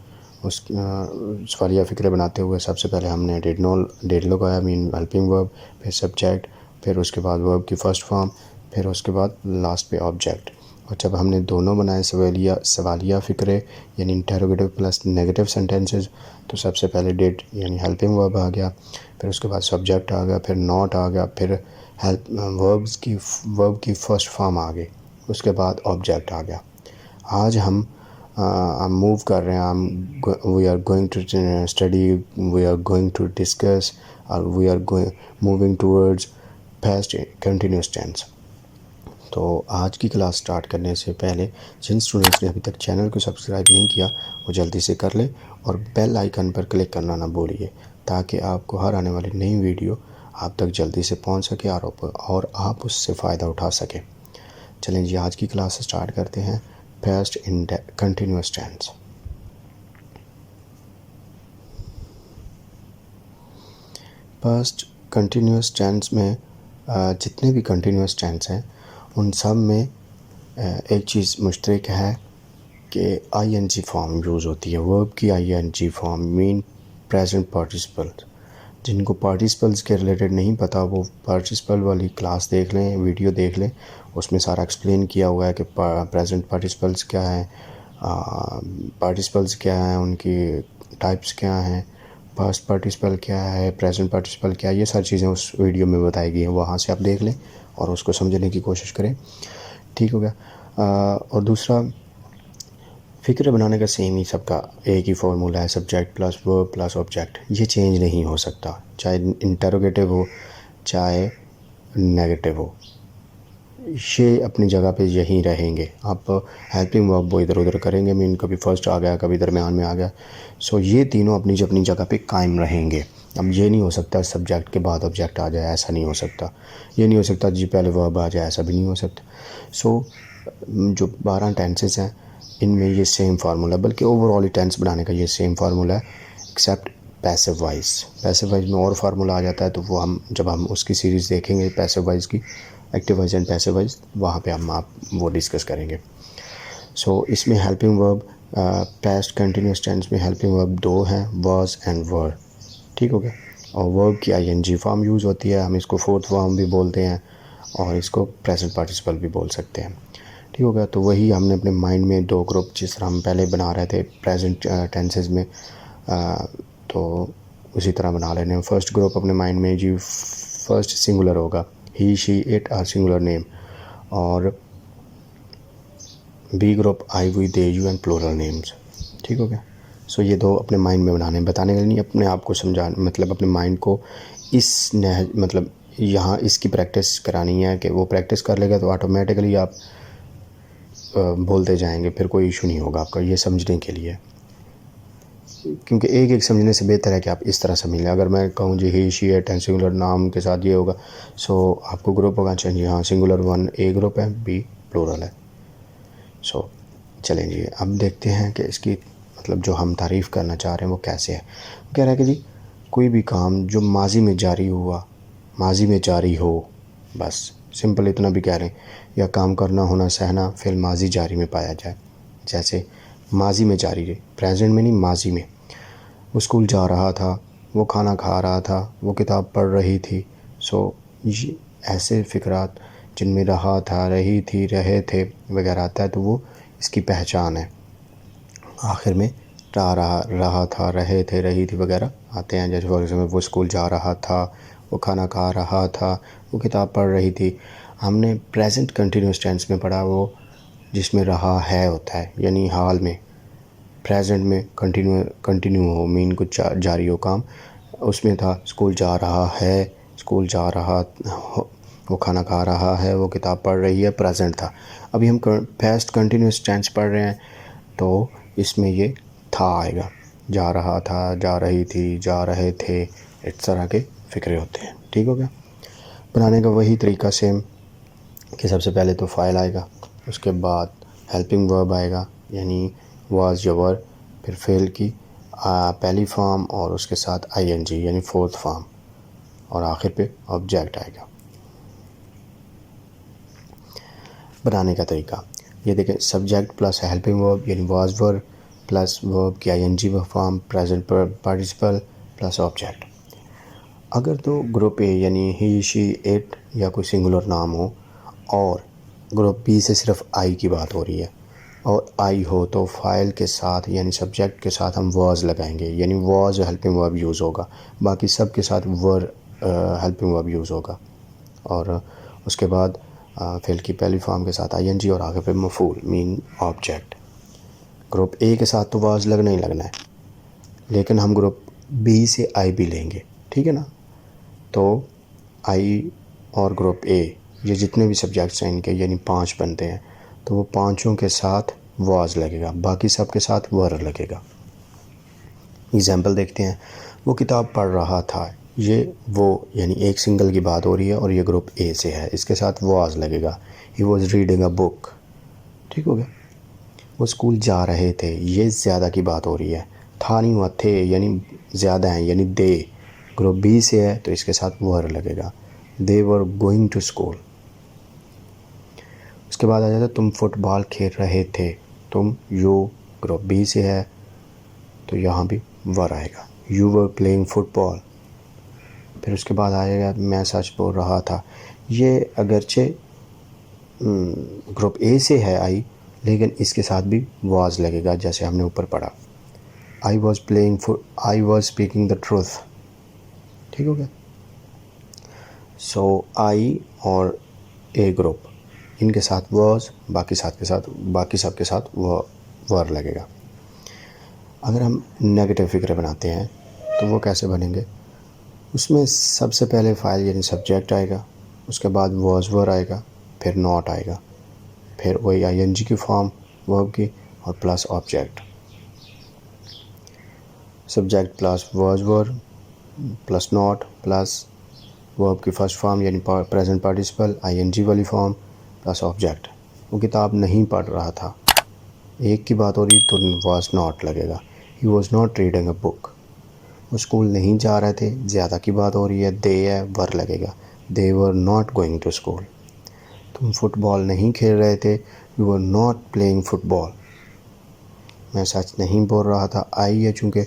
उस सवालिया फ़िक्रे बनाते हुए सबसे पहले हमने डिड लगाया, मीन हेल्पिंग वर्ब, फिर सब्जेक्ट, फिर उसके बाद वर्ब की फ़र्स्ट फॉर्म, फिर उसके बाद लास्ट पे ऑब्जेक्ट। और जब हमने दोनों बनाए सवालिया फ़िक्रे यानी इंटरोगेटिव प्लस नेगेटिव सेंटेंसेस, तो सबसे पहले डिड यानी हेल्पिंग वर्ब आ गया, फिर उसके बाद सब्जेक्ट आ गया, फिर नॉट आ गया, फिर वर्ब की फ़र्स्ट फॉर्म आ गई, उसके बाद ऑब्जेक्ट आ गया। आज हम मूव कर रहे हैं, we are going to study, we are going to discuss, और we are moving towards past continuous tense. तो आज की क्लास स्टार्ट करने से पहले जिन स्टूडेंट्स ने अभी तक चैनल को सब्सक्राइब नहीं किया वो जल्दी से कर लें और बेल आइकन पर क्लिक करना ना भूलिए, ताकि आपको हर आने वाली नई वीडियो आप तक जल्दी से पहुंच सके और आप उससे फ़ायदा उठा सकें। चलें जी, आज की क्लास स्टार्ट करते हैं। Past continuous tense. Past continuous tense में जितने भी कंटिन्यूअस टेंस हैं उन सब में एक चीज़ मुश्तरक है कि आईएनजी फॉर्म यूज़ होती है। वर्ब की ING form mean present participle. जिनको पार्टिसिपल्स के रिलेटेड नहीं पता वो पार्टिसिपल वाली क्लास देख लें, वीडियो देख लें, उसमें सारा एक्सप्लेन किया हुआ है कि प्रेजेंट पार्टिसिपल्स क्या हैं, पार्टिसिपल्स क्या हैं, उनकी टाइप्स क्या हैं, पास्ट पार्टिसिपल क्या है, प्रेजेंट पार्टिसिपल क्या है, ये सारी चीज़ें उस वीडियो में बताई गई हैं। वहाँ से आप देख लें और उसको समझने की कोशिश करें। ठीक हो गया। और दूसरा, फ़िक्र बनाने का सेम ही सबका एक ही फार्मूला है, subject plus verb plus object. ये चेंज नहीं हो सकता, चाहे इंटरोगेटिव हो चाहे नेगेटिव हो, ये अपनी जगह पे यहीं रहेंगे। आप हेल्पिंग वर्ब वो इधर उधर करेंगे, मीन कभी फर्स्ट आ गया कभी दरमियान में आ गया, सो ये तीनों अपनी अपनी जगह पे कायम रहेंगे। अब ये नहीं हो सकता सब्जेक्ट के बाद ऑब्जेक्ट आ जाए, ऐसा नहीं हो सकता। ये नहीं हो सकता जी पहले वर्ब आ जाए, ऐसा भी नहीं हो सकता। सो जो 12 टेंसेस हैं इनमें ये सेम फार्मूला, बल्कि ओवरऑल टेंस बनाने का ये सेम फार्मूला है, except passive voice. Passive voice में और फार्मूला आ जाता है, तो वो हम जब हम उसकी सीरीज़ देखेंगे पैसिव वाइज की, active voice and passive voice, वहाँ पे हम आप वो डिस्कस करेंगे। सो इसमें helping verb past continuous tense में हेल्पिंग वर्ब 2 हैं, वाज एंड वर। ठीक हो गया। और वर्ब की आईएनजी फॉर्म यूज़ होती है, हम इसको फोर्थ फॉर्म भी बोलते हैं और इसको प्रेजेंट पार्टिसिपल भी बोल सकते हैं। ठीक हो गया। तो वही हमने अपने माइंड में 2 ग्रुप, जिस तरह हम पहले बना रहे थे प्रेजेंट टेंसेस में, तो उसी तरह बना लेने हैं। फर्स्ट ग्रुप अपने माइंड में जी फर्स्ट सिंगुलर होगा, he she it or singular name, और B group I we they you and plural names. ठीक हो गया। सो ये 2 अपने माइंड में बनाने, बताने के लिए नहीं, अपने आप को समझाने, मतलब अपने माइंड को इस मतलब यहाँ इसकी प्रैक्टिस करानी है कि वो प्रैक्टिस कर लेगा तो ऑटोमेटिकली आप बोलते जाएंगे, फिर कोई इशू नहीं होगा आपका, ये समझने के लिए। क्योंकि एक एक समझने से बेहतर है कि आप इस तरह समझ लें। अगर मैं कहूँ जी ही शी इट एंड सिंगुलर नाम के साथ ये होगा, सो आपको ग्रुप होगा, अच्छा जी हाँ सिंगुलर 1 ए ग्रुप है, बी प्लूरल है। सो चलें जी, अब देखते हैं कि इसकी मतलब जो हम तारीफ़ करना चाह रहे हैं वो कैसे है। कह रहा है कि जी कोई भी काम जो माजी में जारी हुआ, माजी में जारी हो, बस सिंपल इतना भी कह रहे हैं, या काम करना होना सहना फिर माजी जारी में पाया जाए। जैसे माजी में जारी है, प्रेजेंट में नहीं, माजी में। वो स्कूल जा रहा था, वो खाना खा रहा था, वो किताब पढ़ रही थी। सो ये ऐसे फ़िक्रात जिनमें रहा था, रही थी, रहे थे वगैरह आता है, तो वो इसकी पहचान है। आखिर में रहा था, रहे थे, रही थी वगैरह आते हैं। जैसे फॉर एग्जाम्पल वो स्कूल जा रहा था, वो खाना खा रहा था, वो किताब पढ़ रही थी। हमने प्रेजेंट कंटिन्यूस टेंस में पढ़ा वो जिसमें रहा है होता है, यानी हाल में। प्रेजेंट में कंटिन्यू हो मीन कुछ जारी हो काम, उसमें था स्कूल जा रहा है, स्कूल जा रहा, वो खाना खा रहा है, वो किताब पढ़ रही है, प्रेजेंट था। अभी हम पास्ट कंटिन्यूस टेंस पढ़ रहे हैं तो इसमें ये था आएगा, जा रहा था, जा रही थी, जा रहे थे, इस तरह के फ़िक्रे होते हैं। ठीक हो गया। बनाने का वही तरीका सेम कि सबसे पहले तो फ़ाइल आएगा, उसके बाद हेल्पिंग वर्ब आएगा यानी वाज या वर, फिर फेल की पहली फॉर्म और उसके साथ आईएनजी यानी फोर्थ फॉर्म, और आखिर पे ऑब्जेक्ट आएगा। बनाने का तरीका ये देखें, सब्जेक्ट प्लस हेल्पिंग वर्ब यानी वाज वर प्लस वर्ब की ING form, present participle plus object. अगर तो ग्रुप ए यानी ही शी इट या कोई सिंगुलर नाम हो और ग्रुप बी से सिर्फ आई की बात हो रही है और आई हो, तो फाइल के साथ यानी सब्जेक्ट के साथ हम वर्ज लगाएंगे, यानी वर्ज हेल्पिंग वर्ब यूज़ होगा, बाकी सब के साथ वर हेल्पिंग वर्ब यूज़ होगा। और उसके बाद फेल की पहली फॉर्म के साथ आईएनजी और आगे पे मफूल मीन ऑब्जेक्ट। ग्रुप ए के साथ तो वर्ज लगना ही लगना है, लेकिन हम ग्रुप बी से आई भी लेंगे, ठीक है ना। तो आई और ग्रुप ए ये जितने भी सब्जेक्ट्स हैं इनके यानी 5 बनते हैं, तो वो पांचों के साथ वाज लगेगा, बाकी सब के साथ वर लगेगा। एग्जाम्पल देखते हैं, वो किताब पढ़ रहा था, ये वो यानी एक सिंगल की बात हो रही है और ये ग्रुप ए से है, इसके साथ वाज लगेगा। He was reading a book. ठीक हो गया। वो स्कूल जा रहे थे, ये ज़्यादा की बात हो रही है। था नहीं हुआ, थे यानी ज़्यादा हैं, यानी दे ग्रुप बी से है तो इसके साथ वर लगेगा। They were going to school. उसके बाद आ जाता है तुम फुटबॉल खेल रहे थे। तुम, यू ग्रुप बी से है तो यहाँ भी वर आएगा। You were playing football. फिर उसके बाद आएगा मैं सच बोल रहा था। ये अगरचे ग्रुप ए से है आई, लेकिन इसके साथ भी वॉज लगेगा जैसे हमने ऊपर पढ़ा। I was speaking the truth. ठीक हो गया। सो आई और ए ग्रुप, इनके साथ वॉज, बाकी सब के साथ वर लगेगा। अगर हम नेगेटिव फिक्रे बनाते हैं तो वो कैसे बनेंगे? उसमें सबसे पहले फ़ाइल यानी सब्जेक्ट आएगा, उसके बाद वॉज वर आएगा, फिर नॉट आएगा, फिर वही आईएनजी की फॉर्म वर्ब की और plus object. Subject plus was were plus not plus verb की फर्स्ट फॉर्म यानी प्रेजेंट पार्टिसिपल आईएनजी वाली फॉर्म प्लस ऑब्जेक्ट। वो किताब नहीं पढ़ रहा था, एक की बात हो रही तो वॉज नॉट लगेगा। He was not reading a book. वो स्कूल नहीं जा रहे थे, ज़्यादा की बात हो रही है, दे है, वर लगेगा। They were not going to school. तुम फुटबॉल नहीं खेल रहे थे, you were not playing football. मैं सच नहीं बोल रहा था, आई है चूँकि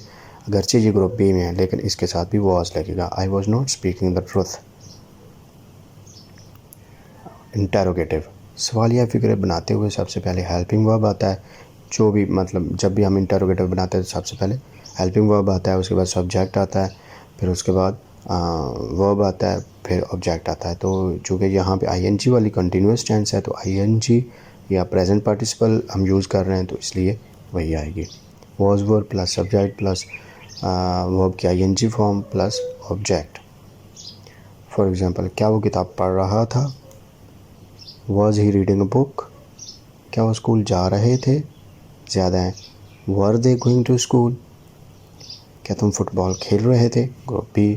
अगरचे ये ग्रुप बी में है लेकिन इसके साथ भी वॉज लगेगा। I was not speaking the truth. Interrogative, सवालिया फिक्रे बनाते हुए सबसे पहले हेल्पिंग वर्ब आता है। जो भी मतलब जब भी हम इंटेरोगेटिव बनाते हैं तो सबसे पहले हेल्पिंग वर्ब आता है, उसके बाद सब्जेक्ट आता है, फिर उसके बाद वर्ब आता है, फिर ऑब्जेक्ट आता है। तो चूँकि यहाँ पे आईएनजी वाली कंटिन्यूस टेंस है तो आईएनजी या प्रेजेंट पार्टिसिपल हम यूज़ कर रहे हैं तो इसलिए वही आएगी। Was verb plus subject plus verb की ING form plus object. For example, क्या वो किताब पढ़ रहा था? Was he reading a book. क्या वो स्कूल जा रहे थे? ज़्यादा है, were they going to school. क्या तुम फुटबॉल खेल रहे थे? Group B.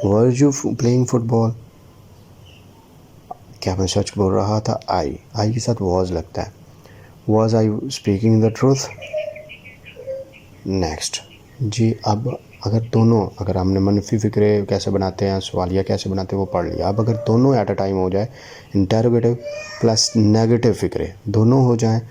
Were you playing football. क्या मैं सच बोल रहा था? आई के साथ वॉज लगता है। Was I speaking the truth. Next जी, अब अगर हमने मनफी फ़िक्रे कैसे बनाते हैं, सवालिया कैसे बनाते हैं वो पढ़ लिया। अब अगर दोनों एट अ टाइम हो जाए, इंटेरोगेटिव प्लस नेगेटिव फ़िक्रे दोनों हो जाएं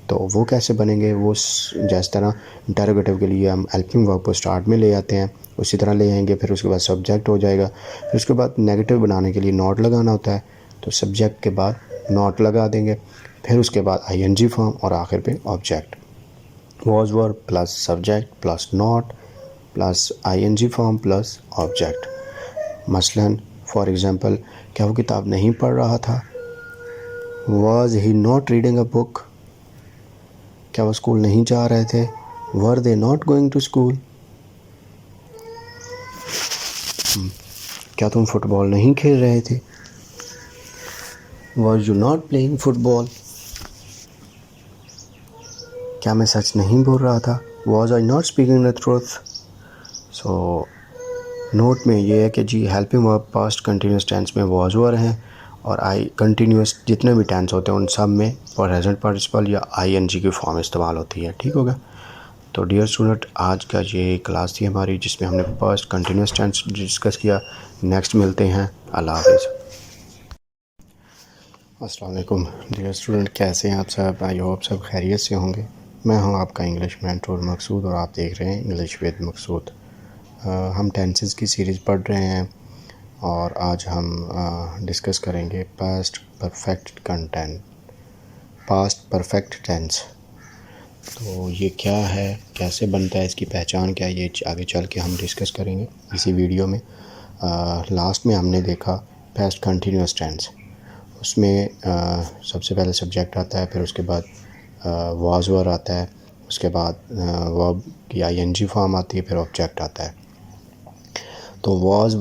तो वो कैसे बनेंगे? वो जिस तरह इंटेरोगेटिव के लिए हम हेल्पिंग वर्ब को स्टार्ट में ले आते हैं उसी तरह ले आएंगे, फिर उसके बाद सब्जेक्ट हो जाएगा, फिर उसके बाद नेगेटिव बनाने के लिए नॉट लगाना होता है तो सब्जेक्ट के बाद नॉट लगा देंगे, फिर उसके बाद आईएनजी फॉर्म और आखिर पे object. Was verb plus subject plus not plus ING form plus object. मसलन फॉर एग्ज़ाम्पल, क्या वो किताब नहीं पढ़ रहा था? Was he not reading a book. क्या वो स्कूल नहीं जा रहे थे? Were they not going to school. क्या तुम फुटबॉल नहीं खेल रहे थे? Were you not playing football. क्या मैं सच नहीं बोल रहा था? Was I not speaking the truth. So note में ये है कि जी helping verb past continuous tense में वॉज वर हैं और आई कंटिन्यूस जितने भी टेंस होते हैं उन सब में प्रेजेंट पार्टिसिपल या आईएनजी की फॉर्म इस्तेमाल होती है। ठीक होगा। तो डियर स्टूडेंट, आज का ये क्लास थी हमारी जिसमें हमने पास्ट कंटिन्यूस टेंस डिस्कस किया। नेक्स्ट मिलते हैं। अल्लाह हाफिज़। अस्सलाम वालेकुम डियर स्टूडेंट, कैसे हैं आप सब? आई होप सब खैरियत से होंगे। मैं हूं आपका इंग्लिश मेंटर मकसूद और आप देख रहे हैं इंग्लिश विद मकसूद। हम टेंसेस की सीरीज़ पढ़ रहे हैं और आज हम डिस्कस करेंगे पास्ट परफेक्ट टेंस। तो ये क्या है, कैसे बनता है, इसकी पहचान क्या है, ये आगे चल के हम डिस्कस करेंगे इसी वीडियो में। लास्ट में हमने देखा पास्ट कंटिन्यूस टेंस। उसमें सबसे पहले सब्जेक्ट आता है, फिर उसके बाद वॉज वर आता है, उसके बाद वर्ब की आईएनजी फॉर्म आती है, फिर ऑब्जेक्ट आता है। तो वॉज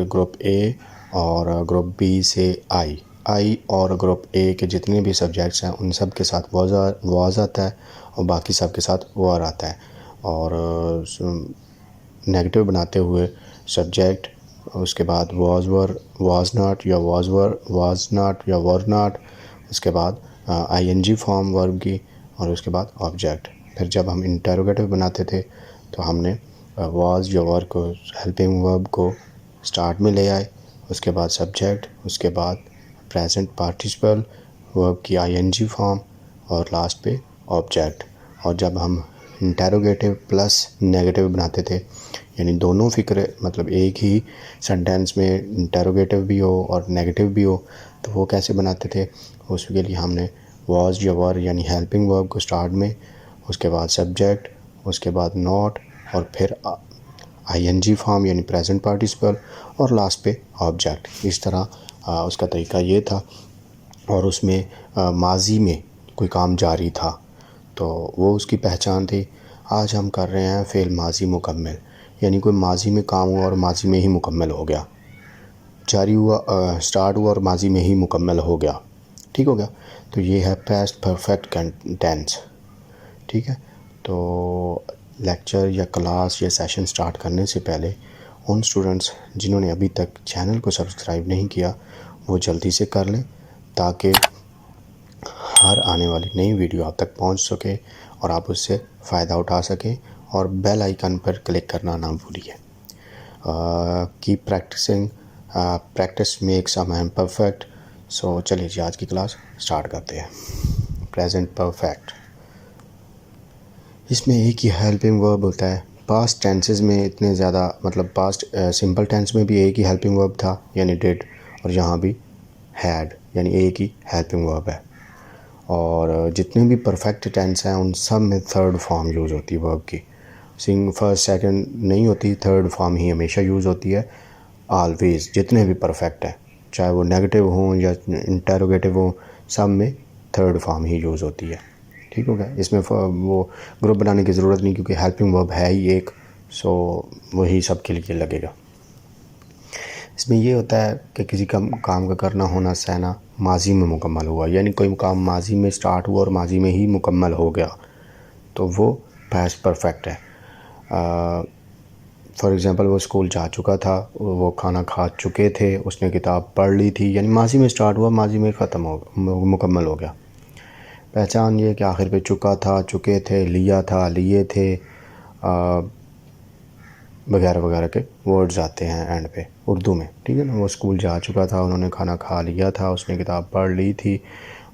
ग्रुप ए और ग्रुप बी से आई और ग्रुप ए के जितने भी सब्जेक्ट्स हैं उन सब के साथ वॉज आता है और बाकी सब के साथ वर आता है। और नेगेटिव बनाते हुए सब्जेक्ट उसके बाद वाज नॉट या वाज नॉट या वर नॉट, उसके बाद आईएनजी फॉर्म वर्ब की, और उसके बाद ऑब्जेक्ट। फिर जब हम इंटरोगेटिव बनाते थे तो हमने वाज या वर को, हेल्पिंग वर्ब को स्टार्ट में ले आए, उसके बाद सब्जेक्ट, उसके बाद प्रेजेंट पार्टिसिपल वर्ब की आईएनजी फॉर्म, और लास्ट पे ऑब्जेक्ट। और जब हम इंटरोगेटिव प्लस नेगेटिव बनाते थे, यानी दोनों फ़िक्र मतलब एक ही सेंटेंस में इंटरोगेटिव भी हो और नेगेटिव भी हो, तो वो कैसे बनाते थे, उसके लिए हमने वाज या वर यानी हेल्पिंग वर्ब को स्टार्ट में, उसके बाद सब्जेक्ट, उसके बाद नॉट, और फिर आईएनजी फॉर्म यानी प्रेजेंट पार्टिसिपल, और लास्ट पे ऑब्जेक्ट। इस तरह उसका तरीका ये था। और उसमें माजी में कोई काम जारी था तो वो उसकी पहचान थी। आज हम कर रहे हैं फ़ेल माजी मुकम्मल, यानी कोई माजी में काम हुआ और माजी में ही मुकम्मल हो गया, जारी हुआ, स्टार्ट हुआ और माजी में ही मुकम्मल हो गया। ठीक हो गया। तो ये है पास्ट परफेक्ट टेंस। ठीक है। तो लेक्चर या क्लास या सेशन स्टार्ट करने से पहले उन स्टूडेंट्स जिन्होंने अभी तक चैनल को सब्सक्राइब नहीं किया वो जल्दी से कर लें, ताकि हर आने वाली नई वीडियो आप तक पहुंच सके और आप उससे फ़ायदा उठा सकें। और बेल आइकन पर क्लिक करना ना भूलिए। Keep practising, practice makes a man perfect. So चलिए जी, आज की क्लास स्टार्ट करते हैं। प्रेजेंट परफेक्ट, इसमें एक ही हेल्पिंग वर्ब होता है। पास्ट टेंसेस में इतने ज़्यादा, मतलब पास्ट सिंपल टेंस में भी एक ही हेल्पिंग वर्ब था यानी डिड, और यहाँ भी हैड यानी एक ही हेल्पिंग वर्ब है। और जितने भी परफेक्ट टेंस हैं उन सब में थर्ड फॉर्म यूज़ होती है वर्ब की। फर्स्ट सेकंड नहीं होती, थर्ड फॉर्म ही हमेशा यूज़ होती है ऑलवेज़। जितने भी परफेक्ट हैं, चाहे वो नेगेटिव हों या इंटरोगेटिव हों, सब में थर्ड फॉर्म ही यूज़ होती है। ठीक हो गया। इसमें वो ग्रुप बनाने की ज़रूरत नहीं, क्योंकि हेल्पिंग वर्ब है ही एक, सो वही सब के लिए लगेगा। इसमें ये होता है कि किसी काम का करना होना सहना माजी में मुकम्मल हुआ, यानी कोई काम माजी में स्टार्ट हुआ और माजी में ही मुकम्मल हो गया, तो वो पास्ट परफेक्ट है। फॉर एग्ज़ाम्पल वो स्कूल जा चुका था, वो खाना खा चुके थे, उसने किताब पढ़ ली थी, यानी माजी में स्टार्ट हुआ, माजी में ख़त्म हो, मुकम्मल हो गया। पहचान ये कि आखिर पे चुका था, चुके थे, लिया था, लिए थे, वगैरह वगैरह के वर्ड्स आते हैं एंड पे उर्दू में। ठीक है ना। वो स्कूल जा चुका था, उन्होंने खाना खा लिया था, उसने किताब पढ़ ली थी,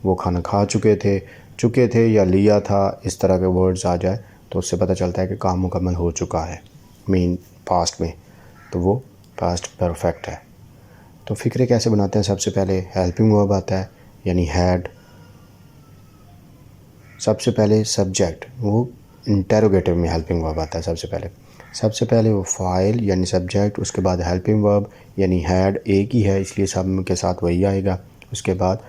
वो खाना खा चुके थे या लिया था, इस तरह के वर्ड्स आ जाए तो उससे पता चलता है कि काम मुकम्मल हो चुका है मीन पास्ट में, तो वो पास्ट परफेक्ट है। तो फ़िक्रे कैसे बनाते हैं? सबसे पहले हेल्पिंग वर्ब आता है यानी हैड, सबसे पहले सब्जेक्ट, वो इंटरोगेटिव में हेल्पिंग वर्ब आता है सबसे पहले वो फाइल यानी सब्जेक्ट, उसके बाद हेल्पिंग वर्ब यानी हैड, एक ही है इसलिए सब के साथ वही आएगा, उसके बाद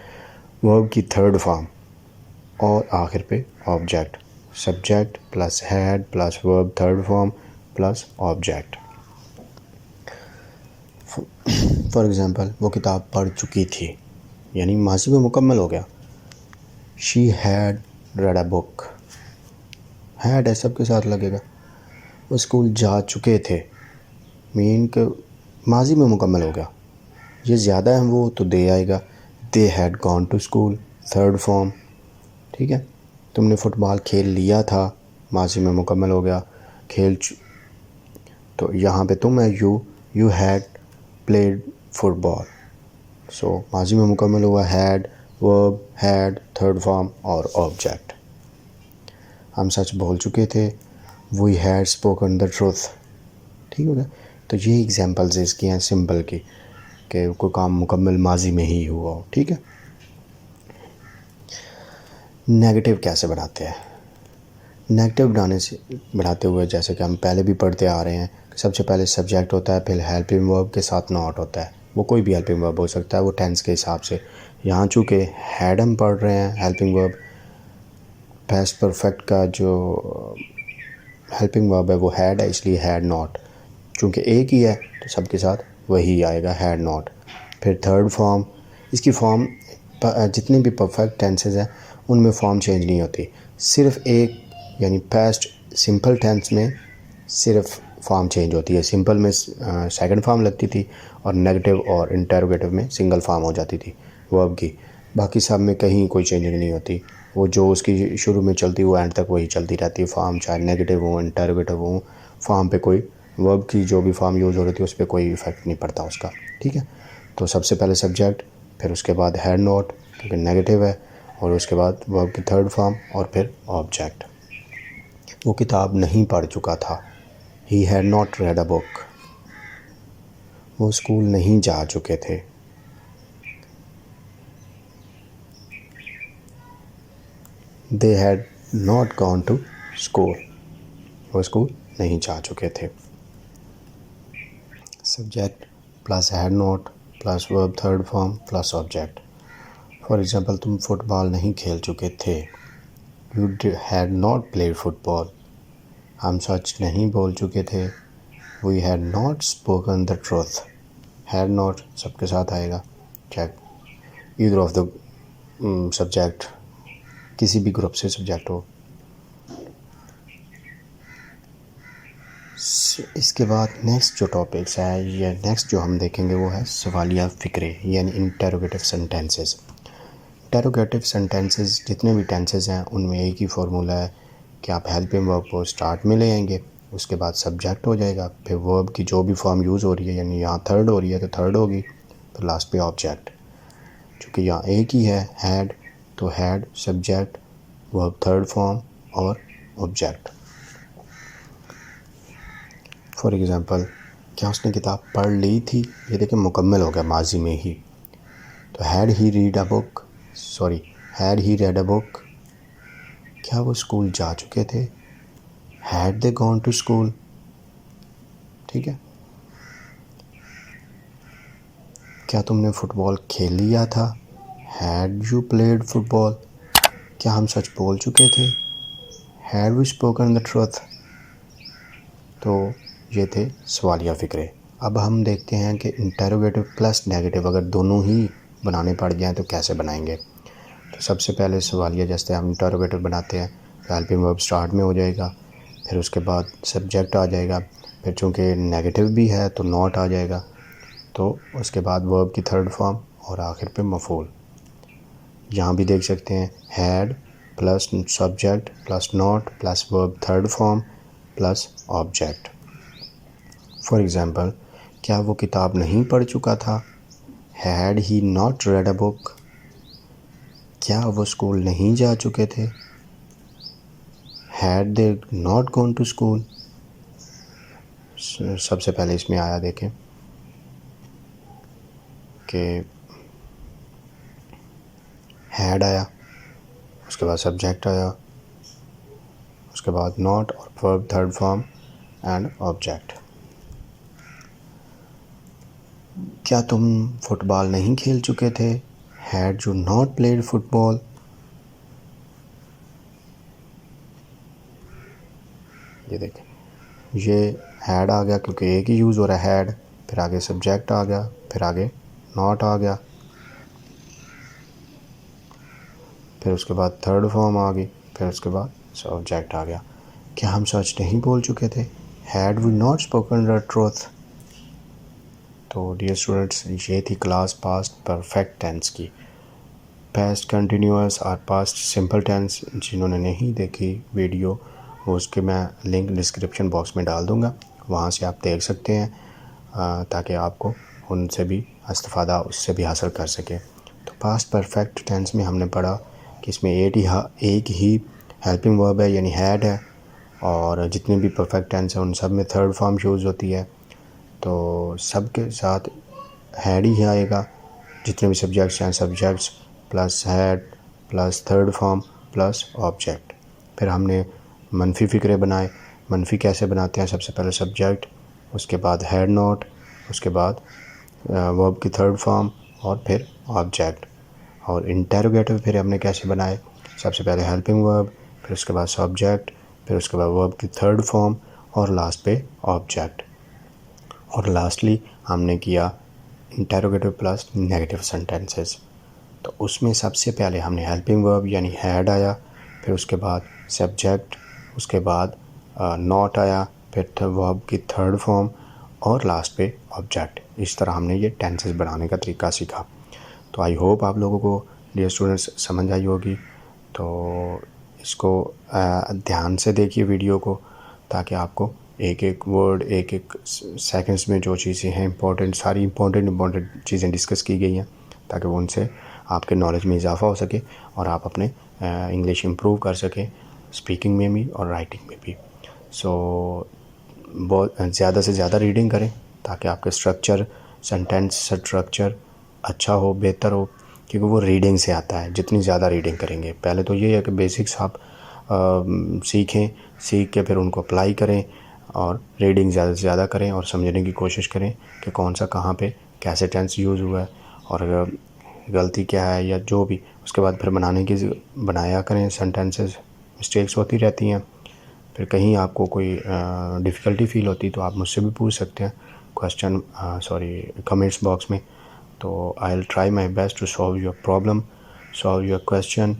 वर्ब की थर्ड फॉर्म, और आखिर पे object. Subject plus had plus verb third form plus object. For example वो किताब पढ़ चुकी थी, यानी माजी में मुकम्मल हो गया। She had read a book, had है सबके साथ लगेगा। वो स्कूल जा चुके थे, मीन के माजी में मुकम्मल हो गया। ये ज़्यादा है वो तो दे आएगा, they had gone to school, third form. ठीक है। तुमने फ़ुटबॉल खेल लिया था, माजी में मुकम्मल हो गया। तो यहाँ पे तुम है यू हैड प्लेड फुटबॉल, सो माजी में मुकम्मल हुआ had, verb, had, third form और ऑब्जेक्ट। हम सच बोल चुके थे, we had spoken the truth. ठीक हो गया। तो ये एग्जांपल्स इसकी हैं सिंपल की, कि कोई काम मुकम्मल माजी में ही हुआ हो। ठीक है। नेगेटिव कैसे बढ़ाते हैं? नेगेटिव बढ़ाते हुए जैसे कि हम पहले भी पढ़ते आ रहे हैं, सबसे पहले सब्जेक्ट होता है, फिर हेल्पिंग वर्ब के साथ नॉट होता है। वो कोई भी हेल्पिंग वर्ब हो सकता है, वो टेंस के हिसाब से। यहाँ चूँकि हैड हम पढ़ रहे हैं, हेल्पिंग वर्ब, पास्ट परफेक्ट का जो हेल्पिंग वर्ब है वो हैड है, इसलिए हैड नॉट। चूँकि एक ही है तो सबके साथ वही आएगा, हैड नॉट। फिर थर्ड फॉर्म, इसकी फॉर्म जितने भी परफेक्ट टेंसेस हैं उनमें फॉर्म चेंज नहीं होती, सिर्फ एक यानी पास्ट सिंपल टेंस में सिर्फ फॉर्म चेंज होती है। सिंपल में सेकंड फॉर्म लगती थी और नेगेटिव और इंटरोगेटिव में सिंगल फॉर्म हो जाती थी वर्ब की। बाकी सब में कहीं कोई चेंजिंग नहीं होती। वो जो उसकी शुरू में चलती वो एंड तक वही चलती रहती है। फॉर्म चाहे नेगेटिव हो इंटरोगेटिव हो, फॉर्म पे कोई वर्ब की जो भी फॉर्म यूज़ हो रही थी उस पर कोई इफेक्ट नहीं पड़ता उसका। ठीक है, तो सबसे पहले सब्जेक्ट, फिर उसके बाद हैड नॉट क्योंकि नेगेटिव है, और उसके बाद वर्ब की थर्ड फॉर्म और फिर ऑब्जेक्ट। वो किताब नहीं पढ़ चुका था। He had not read a book. वो स्कूल नहीं जा चुके थे। They had not gone to school. वो स्कूल नहीं जा चुके थे। Subject plus had not plus verb third form plus object. For example, तुम फुटबॉल नहीं खेल चुके थे। You had not played football. हम सच नहीं बोल चुके थे। We had not spoken the truth. Had not सबके साथ आएगा, चाहे ईदर ऑफ द सब्जेक्ट, किसी भी ग्रुप से सब्जेक्ट हो। इसके बाद नेक्स्ट जो टॉपिक्स है या नेक्स्ट जो हम देखेंगे वो है सवालिया फ़िक्रे यानी इंटरोगेटिव सेंटेंसेस। इंटरोगेटिव सेंटेंसेस जितने भी टेंसेस हैं उनमें एक ही फार्मूला है कि आप हेल्पिंग वर्ब को स्टार्ट में ले आएंगे, उसके बाद सब्जेक्ट हो जाएगा, फिर वर्ब की जो भी फॉर्म यूज़ हो रही है, यानी यहाँ थर्ड हो रही है तो थर्ड होगी, तो लास्ट पे ऑब्जेक्ट। चूँकि यहाँ एक ही है हैड, तो had subject verb third form और ऑब्जेक्ट। फॉर एग्ज़ाम्पल, क्या उसने किताब पढ़ ली थी, ये देखिए मुकम्मल हो गया माजी में ही। तो had he read a book, had he read a book. क्या वो स्कूल जा चुके थे, had they gone to school. ठीक है, क्या तुमने फुटबॉल खेल लिया था, हैड यू प्लेड फुटबॉल। क्या हम सच बोल चुके थे, had we spoken the truth. तो ये थे सवालिया फ़िक्रे। अब हम देखते हैं कि इंटरोगेटिव प्लस नेगेटिव अगर दोनों ही बनाने पड़ जाएँ तो कैसे बनाएंगे। तो सबसे पहले सवालिया जैसे हम इंटरोगेटिव बनाते हैं तो हेल्पिंग वर्ब स्टार्ट में हो जाएगा, फिर उसके बाद सब्जेक्ट आ जाएगा, फिर चूँकि नेगेटिव भी है तो नॉट आ जाएगा, तो उसके बाद वर्ब की थर्ड फॉर्म और आखिर पे मफूल। यहाँ भी देख सकते हैं had plus subject plus not plus verb third form plus object. For example, क्या वो किताब नहीं पढ़ चुका था, had he not read a book. क्या वो स्कूल नहीं जा चुके थे, had they not gone to school. सबसे पहले इसमें आया देखें कि हैड आया, उसके बाद सब्जेक्ट आया, उसके बाद नॉट और verb third form and object. क्या तुम फुटबॉल नहीं खेल चुके थे, had you not played football. ये देखें, ये हैड आ गया क्योंकि एक ही यूज़ हो रहा है हैड, फिर आगे सब्जेक्ट आ गया, फिर आगे नॉट आ गया, फिर उसके बाद थर्ड फॉर्म आ गई, फिर उसके बाद सब्जेक्ट आ गया। क्या हम सच नहीं बोल चुके थे, had we not spoken the truth. तो डियर स्टूडेंट्स, ये थी क्लास पास्ट परफेक्ट टेंस की। पास्ट कंटिन्यूअस और पास्ट सिंपल टेंस जिन्होंने नहीं देखी वीडियो, वो उसके मैं लिंक डिस्क्रिप्शन बॉक्स में डाल दूँगा, वहाँ से आप देख सकते हैं ताकि आपको उनसे भी इस्तिफ़ादा उससे भी हासिल कर सकें। तो पास्ट परफेक्ट टेंस में हमने पढ़ा कि इसमें एक ही हेल्पिंग वर्ब है यानी हैड है, और जितने भी परफेक्ट टेंस हैं उन सब में थर्ड फॉर्म यूज़ होती है, तो सब के साथ हैड ही आएगा। जितने भी सब्जेक्ट्स हैं subjects plus had plus third form plus object. फिर हमने मनफी फ़िक्रे बनाए। मनफी कैसे बनाते हैं, सबसे पहले सब्जेक्ट, उसके बाद हैड नॉट, उसके बाद वर्ब की थर्ड फॉर्म और फिर ऑब्जेक्ट। और इंटरोगेटिव फिर हमने कैसे बनाए, सबसे पहले हेल्पिंग वर्ब, फिर उसके बाद सब्जेक्ट, फिर उसके बाद वर्ब की थर्ड फॉर्म और लास्ट पे ऑब्जेक्ट। और लास्टली हमने किया इंटरोगेटिव प्लस नेगेटिव सेंटेंसेस। तो उसमें सबसे पहले हमने हेल्पिंग वर्ब यानी हैड आया, फिर उसके बाद सब्जेक्ट, उसके बाद नॉट आया, फिर वर्ब की थर्ड फॉर्म और लास्ट पे ऑब्जेक्ट। इस तरह हमने ये टेंसेस बनाने का तरीका सीखा। तो आई होप आप लोगों को डियर स्टूडेंट्स समझ आई होगी। तो इसको ध्यान से देखिए वीडियो को, ताकि आपको एक एक वर्ड एक एक सेकंड्स में जो चीज़ें हैं इंपॉर्टेंट, सारी इंपॉर्टेंट चीज़ें डिस्कस की गई हैं, ताकि वो उनसे आपके नॉलेज में इजाफ़ा हो सके और आप अपने इंग्लिश इम्प्रूव कर सकें, स्पीकिंग में भी और राइटिंग में भी। सो बहुत ज़्यादा से ज़्यादा रीडिंग करें, ताकि आपके स्ट्रक्चर, सेंटेंस स्ट्रक्चर अच्छा हो, बेहतर हो, क्योंकि वो रीडिंग से आता है। जितनी ज़्यादा रीडिंग करेंगे, पहले तो ये है कि बेसिक्स आप सीखें, सीख के फिर उनको अप्लाई करें और रीडिंग ज़्यादा से ज़्यादा करें और समझने की कोशिश करें कि कौन सा कहाँ पे कैसे टेंस यूज़ हुआ है और गलती क्या है या जो भी। उसके बाद फिर बनाया करें सेंटेंसेस। मिस्टेक्स होती रहती हैं, फिर कहीं आपको कोई डिफ़िकल्टी फ़ील होती तो आप मुझसे भी पूछ सकते हैं कमेंट्स बॉक्स में। तो I will try my best to solve your problem, solve your question.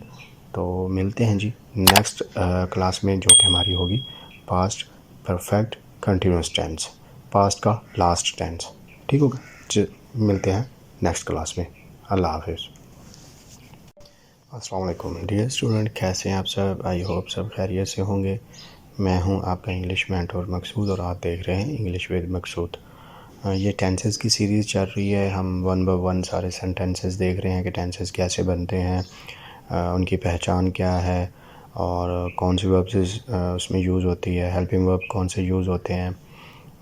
तो मिलते हैं जी नेक्स्ट क्लास में, जो कि हमारी होगी past perfect continuous tense, past का लास्ट टेंस। ठीक होगा, मिलते हैं नेक्स्ट क्लास में। अल्लाह हाफिज़। अस्सलाम वालेकुम डियर स्टूडेंट, कैसे हैं आप सब? आई होप सब खैरियत से होंगे। मैं हूं आपका इंग्लिश मेंटर मकसूद और आप देख रहे हैं इंग्लिश विद मकसूद। ये टेंसेस की सीरीज़ चल रही है। हम वन बाय वन सारे सेंटेंसेस देख रहे हैं कि टेंसेस कैसे बनते हैं, उनकी पहचान क्या है और कौन सी वर्ब्स उसमें यूज़ होती है, हेल्पिंग वर्ब कौन से यूज़ होते हैं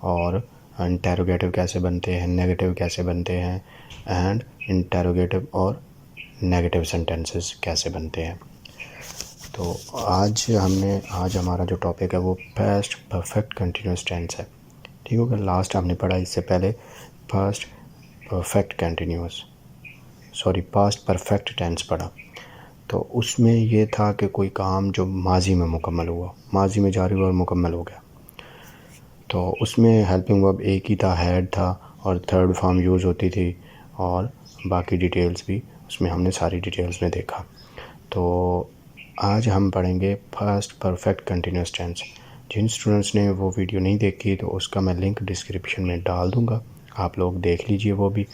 और इंटेरोगेटिव कैसे बनते हैं, नेगेटिव कैसे बनते हैं एंड इंटेरोगेटिव और नेगेटिव सेंटेंसेस कैसे बनते हैं। तो आज हमारा जो टॉपिक है वो पास्ट परफेक्ट कंटिन्यूस टेंस है। ठीक होगा। लास्ट हमने पढ़ा इससे पहले पास्ट परफेक्ट टेंस पढ़ा। तो उसमें ये था कि कोई काम जो माजी में मुकम्मल हुआ, माजी में जारी हुआ और मुकम्मल हो गया, तो उसमें हेल्पिंग वर्ब एक ही था, हैड था, और थर्ड फॉर्म यूज़ होती थी और बाकी डिटेल्स भी उसमें हमने सारी डिटेल्स में देखा। तो आज हम पढ़ेंगे फर्स्ट परफेक्ट कंटिन्यूस टेंस। जिन स्टूडेंट्स ने वो वीडियो नहीं देखी तो उसका मैं लिंक डिस्क्रिप्शन में डाल दूँगा, आप लोग देख लीजिए। वो भी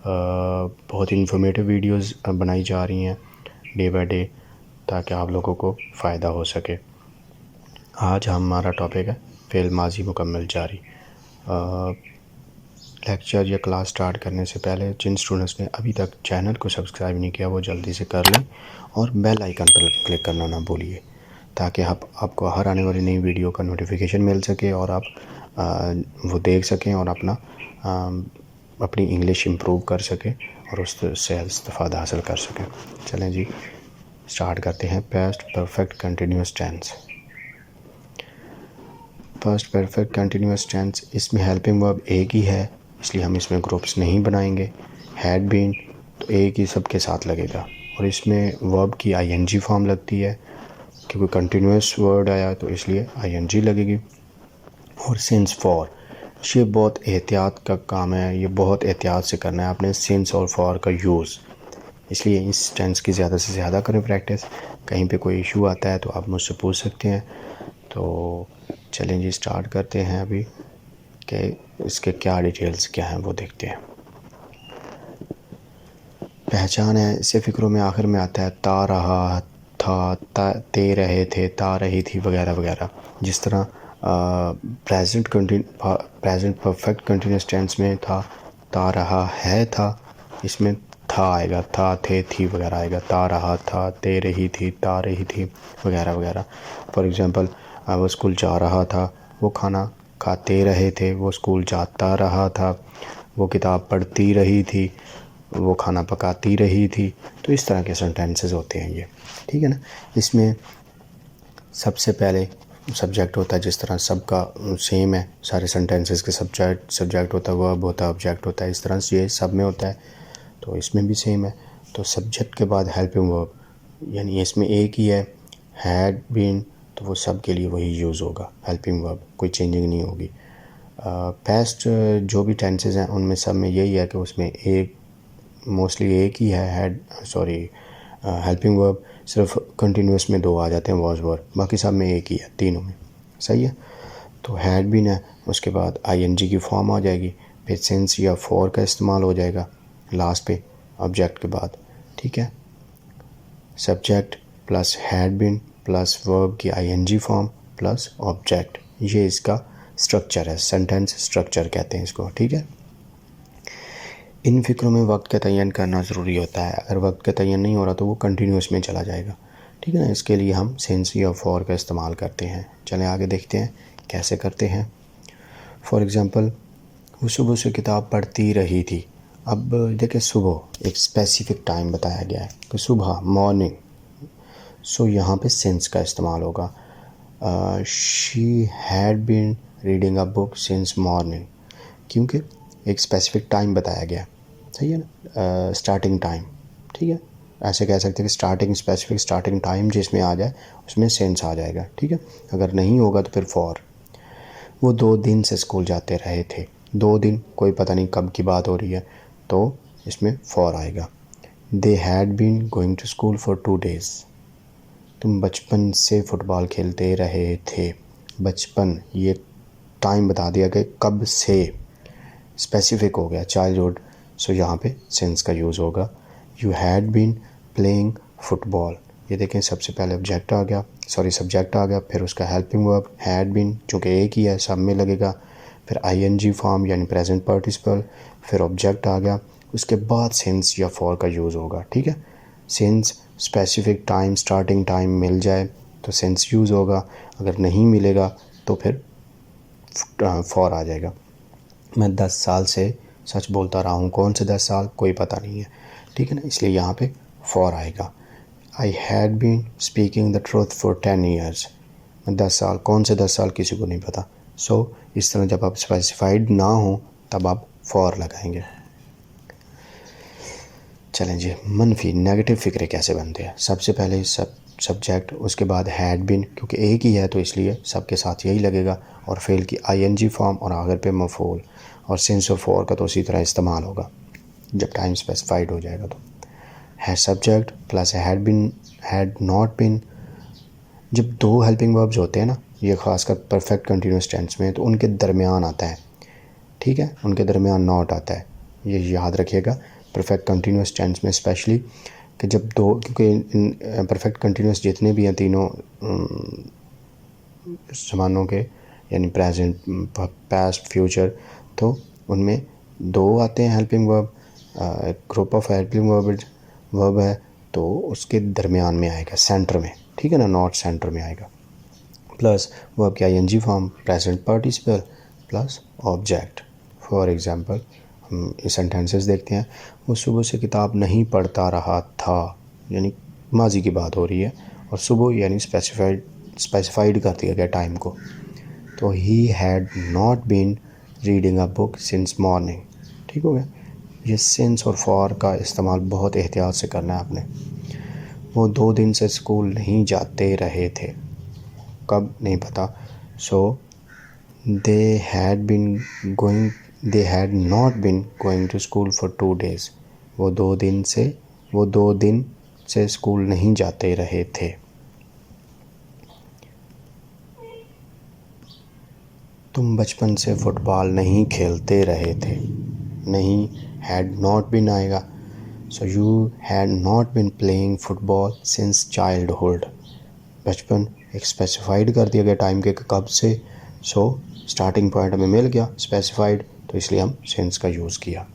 बहुत इन्फॉर्मेटिव वीडियोस बनाई जा रही हैं डे बाय डे, ताकि आप लोगों को फ़ायदा हो सके। आज हमारा टॉपिक है फ़ेल माजी मुकम्मल जारी। लेक्चर या क्लास स्टार्ट करने से पहले जिन स्टूडेंट्स ने अभी तक चैनल को सब्सक्राइब नहीं किया वो जल्दी से कर लें और बेल आइकन पर क्लिक करना ना भूलिए, ताकि आपको हर आने वाली नई वीडियो का नोटिफिकेशन मिल सके और आप वो देख सकें और अपनी इंग्लिश इम्प्रूव कर सकें और उससे इस्तेफ़ादा हासिल कर सकें। चलें जी, स्टार्ट करते हैं। Past perfect continuous tense. First perfect continuous tense, इसमें हेल्पिंग वर्ब एक ही है, इसलिए हम इसमें ग्रुप्स नहीं बनाएंगे। हैड बीन तो एक ही सबके साथ लगेगा, और इसमें वर्ब की आईएनजी फॉर्म लगती है, क्योंकि कंटिन्यूस वर्ड आया तो इसलिए आईएनजी लगेगी। और सिंस फॉर, ये बहुत एहतियात का काम है, ये बहुत एहतियात से करना है आपने सिंस और फॉर का यूज़, इसलिए इस टेंस की ज़्यादा से ज़्यादा करें प्रैक्टिस। कहीं पे कोई इशू आता है तो आप मुझसे पूछ सकते हैं। तो चलें जी, स्टार्ट करते हैं अभी कि इसके क्या डिटेल्स क्या हैं वो देखते हैं। पहचान है, इससे फ़िक्रों में आखिर में आता है ता रहा था, ते रहे थे, ता रही थी, वगैरह वगैरह। जिस तरह प्रेजेंट परफेक्ट कंटिन्यूस टेंस में था ता रहा है था, इसमें था आएगा, था थे थी वगैरह आएगा। ता रहा था, ते रही थी, ता रही थी, वगैरह वगैरह। फॉर एग्ज़ाम्पल, वो स्कूल जा रहा था, वो खाना खाते रहे थे, वो स्कूल जाता रहा था, वो किताब पढ़ती रही थी, वो खाना पकाती रही थी। तो इस तरह के सेंटेंसेस होते हैं ये, ठीक है ना। इसमें सबसे पहले सब्जेक्ट होता है, जिस तरह सबका सेम है, सारे सेंटेंसेस के सब्जेक्ट होता है, वर्ब होता है, ऑब्जेक्ट होता है, इस तरह से ये सब में होता है, तो इसमें भी सेम है। तो सब्जेक्ट के बाद हेल्पिंग वर्ब, यानी इसमें एक ही है, हैड बीन, तो वो सब के लिए वही यूज़ होगा, हेल्पिंग वर्ब, कोई चेंजिंग नहीं होगी। पास्ट जो भी टेंसेस हैं उनमें सब में यही है कि उसमें मोस्टली एक ही है हेल्पिंग वर्ब, सिर्फ कंटिन्यूस में दो आ जाते हैं, वॉज वर, बाकी सब में एक ही है, तीनों में। सही है। तो हैड बीन है, उसके बाद आईएनजी की फॉर्म आ जाएगी, फिर सिंस या फॉर का इस्तेमाल हो जाएगा लास्ट पे ऑब्जेक्ट के बाद, ठीक है। Subject plus had been plus verb की आईएनजी फॉर्म प्लस ऑब्जेक्ट, ये इसका स्ट्रक्चर है, सेंटेंस स्ट्रक्चर कहते हैं इसको, ठीक है। इन फ़िक्रों में वक्त का तयन करना ज़रूरी होता है, अगर वक्त का तयन नहीं हो रहा तो वो कंटिन्यूस में चला जाएगा, ठीक है ना। इसके लिए हम सिंस या फॉर का इस्तेमाल करते हैं। चलें आगे देखते हैं कैसे करते हैं। फॉर एग्ज़ाम्पल, वो सुबह से किताब पढ़ती रही थी। अब देखिए सुबह एक स्पेसिफ़िक टाइम बताया गया है कि सुबह मॉर्निंग, सो यहाँ पे सिंस का इस्तेमाल होगा। She had been reading a book since morning, क्योंकि एक स्पेसिफ़िक टाइम बताया गया, सही है ना, स्टार्टिंग टाइम, ठीक है। ऐसे कह सकते हैं कि स्टार्टिंग, स्पेसिफिक स्टार्टिंग टाइम जिसमें आ जाए उसमें सेंस आ जाएगा, ठीक है। अगर नहीं होगा तो फिर फॉर। वो 2 दिन से स्कूल जाते रहे थे, 2 दिन कोई पता नहीं कब की बात हो रही है, तो इसमें फॉर आएगा। They had been going to school for 2 days, तुम बचपन से फ़ुटबॉल खेलते रहे थे। बचपन ये टाइम बता दिया कि कब से, स्पेसिफिक हो गया चाइल्डहुड, सो यहाँ पे सिंस का यूज़ होगा। You had been playing football, ये देखें सबसे पहले ऑब्जेक्ट आ गया, सॉरी सब्जेक्ट आ गया, फिर उसका हेल्पिंग वर्ब हैड बीन, चूँकि एक ही है सब में लगेगा, फिर आईएनजी फॉर्म यानी प्रेजेंट पार्टिसिपल, फिर ऑब्जेक्ट आ गया, उसके बाद सिंस या फॉर का यूज़ होगा, ठीक है। Since specific time, starting time मिल जाए तो सिंस यूज़ होगा, अगर नहीं मिलेगा तो फिर फॉर आ जाएगा। मैं 10 साल से सच बोलता रहा हूँ, कौन से 10 साल कोई पता नहीं है, ठीक है ना, इसलिए यहाँ पे फॉर आएगा। I had been speaking the truth for 10 years, मैं 10 साल, कौन से 10 साल किसी को नहीं पता। सो इस तरह जब आप स्पेसिफाइड ना हो तब आप फॉर लगाएंगे। चलें जी, मनफी नेगेटिव फ़िक्रे कैसे बनते हैं। सबसे पहले सब्जेक्ट, उसके बाद हैड बीन, क्योंकि एक ही है तो इसलिए सबके साथ यही लगेगा, और फेल की आईएनजी फॉर्म और आखिर पे मफूल, और सिंस और फॉर का तो उसी तरह इस्तेमाल होगा जब टाइम स्पेसिफाइड हो जाएगा। तो है subject plus had been, had not been, जब 2 हेल्पिंग वर्ब्स होते हैं ना, ये खासकर परफेक्ट कंटिन्यूस टेंस में, तो उनके दरमियान आता है, ठीक है, उनके दरमियान नॉट आता है, ये याद रखिएगा परफेक्ट कंटिन्यूस टेंस में स्पेशली, कि जब 2, क्योंकि परफेक्ट कंटिन्यूस जितने भी हैं तीनों ज़मानों के, यानी प्रेजेंट, पास्ट, फ्यूचर, तो उनमें 2 आते हैं helping verb, group of helping verb है, तो उसके दरमियान में आएगा, सेंटर में, ठीक है ना, नॉट सेंटर में आएगा, प्लस वर्ब की ING form, present participle plus object. For example हम ये सेंटेंसेस देखते हैं। वो सुबह से किताब नहीं पढ़ता रहा था, यानी माजी की बात हो रही है, और सुबह यानी स्पेसिफाइड कर दिया गया टाइम को, तो he had not been reading a book since morning, ठीक हो गया। ये सिंस और फॉर का इस्तेमाल बहुत एहतियात से करना है आपने। वो 2 दिन से स्कूल नहीं जाते रहे थे, कब नहीं पता, so they had not been going to school for 2 days, वो 2 दिन से स्कूल नहीं जाते रहे थे। तुम बचपन से फुटबॉल नहीं खेलते रहे थे, नहीं, हैड नॉट बीन आएगा, so you had not been playing football since childhood, बचपन एक स्पेसिफाइड कर दिया गया टाइम के कब से, सो स्टार्टिंग पॉइंट हमें मिल गया स्पेसिफाइड, तो इसलिए हम सिंस का यूज़ किया।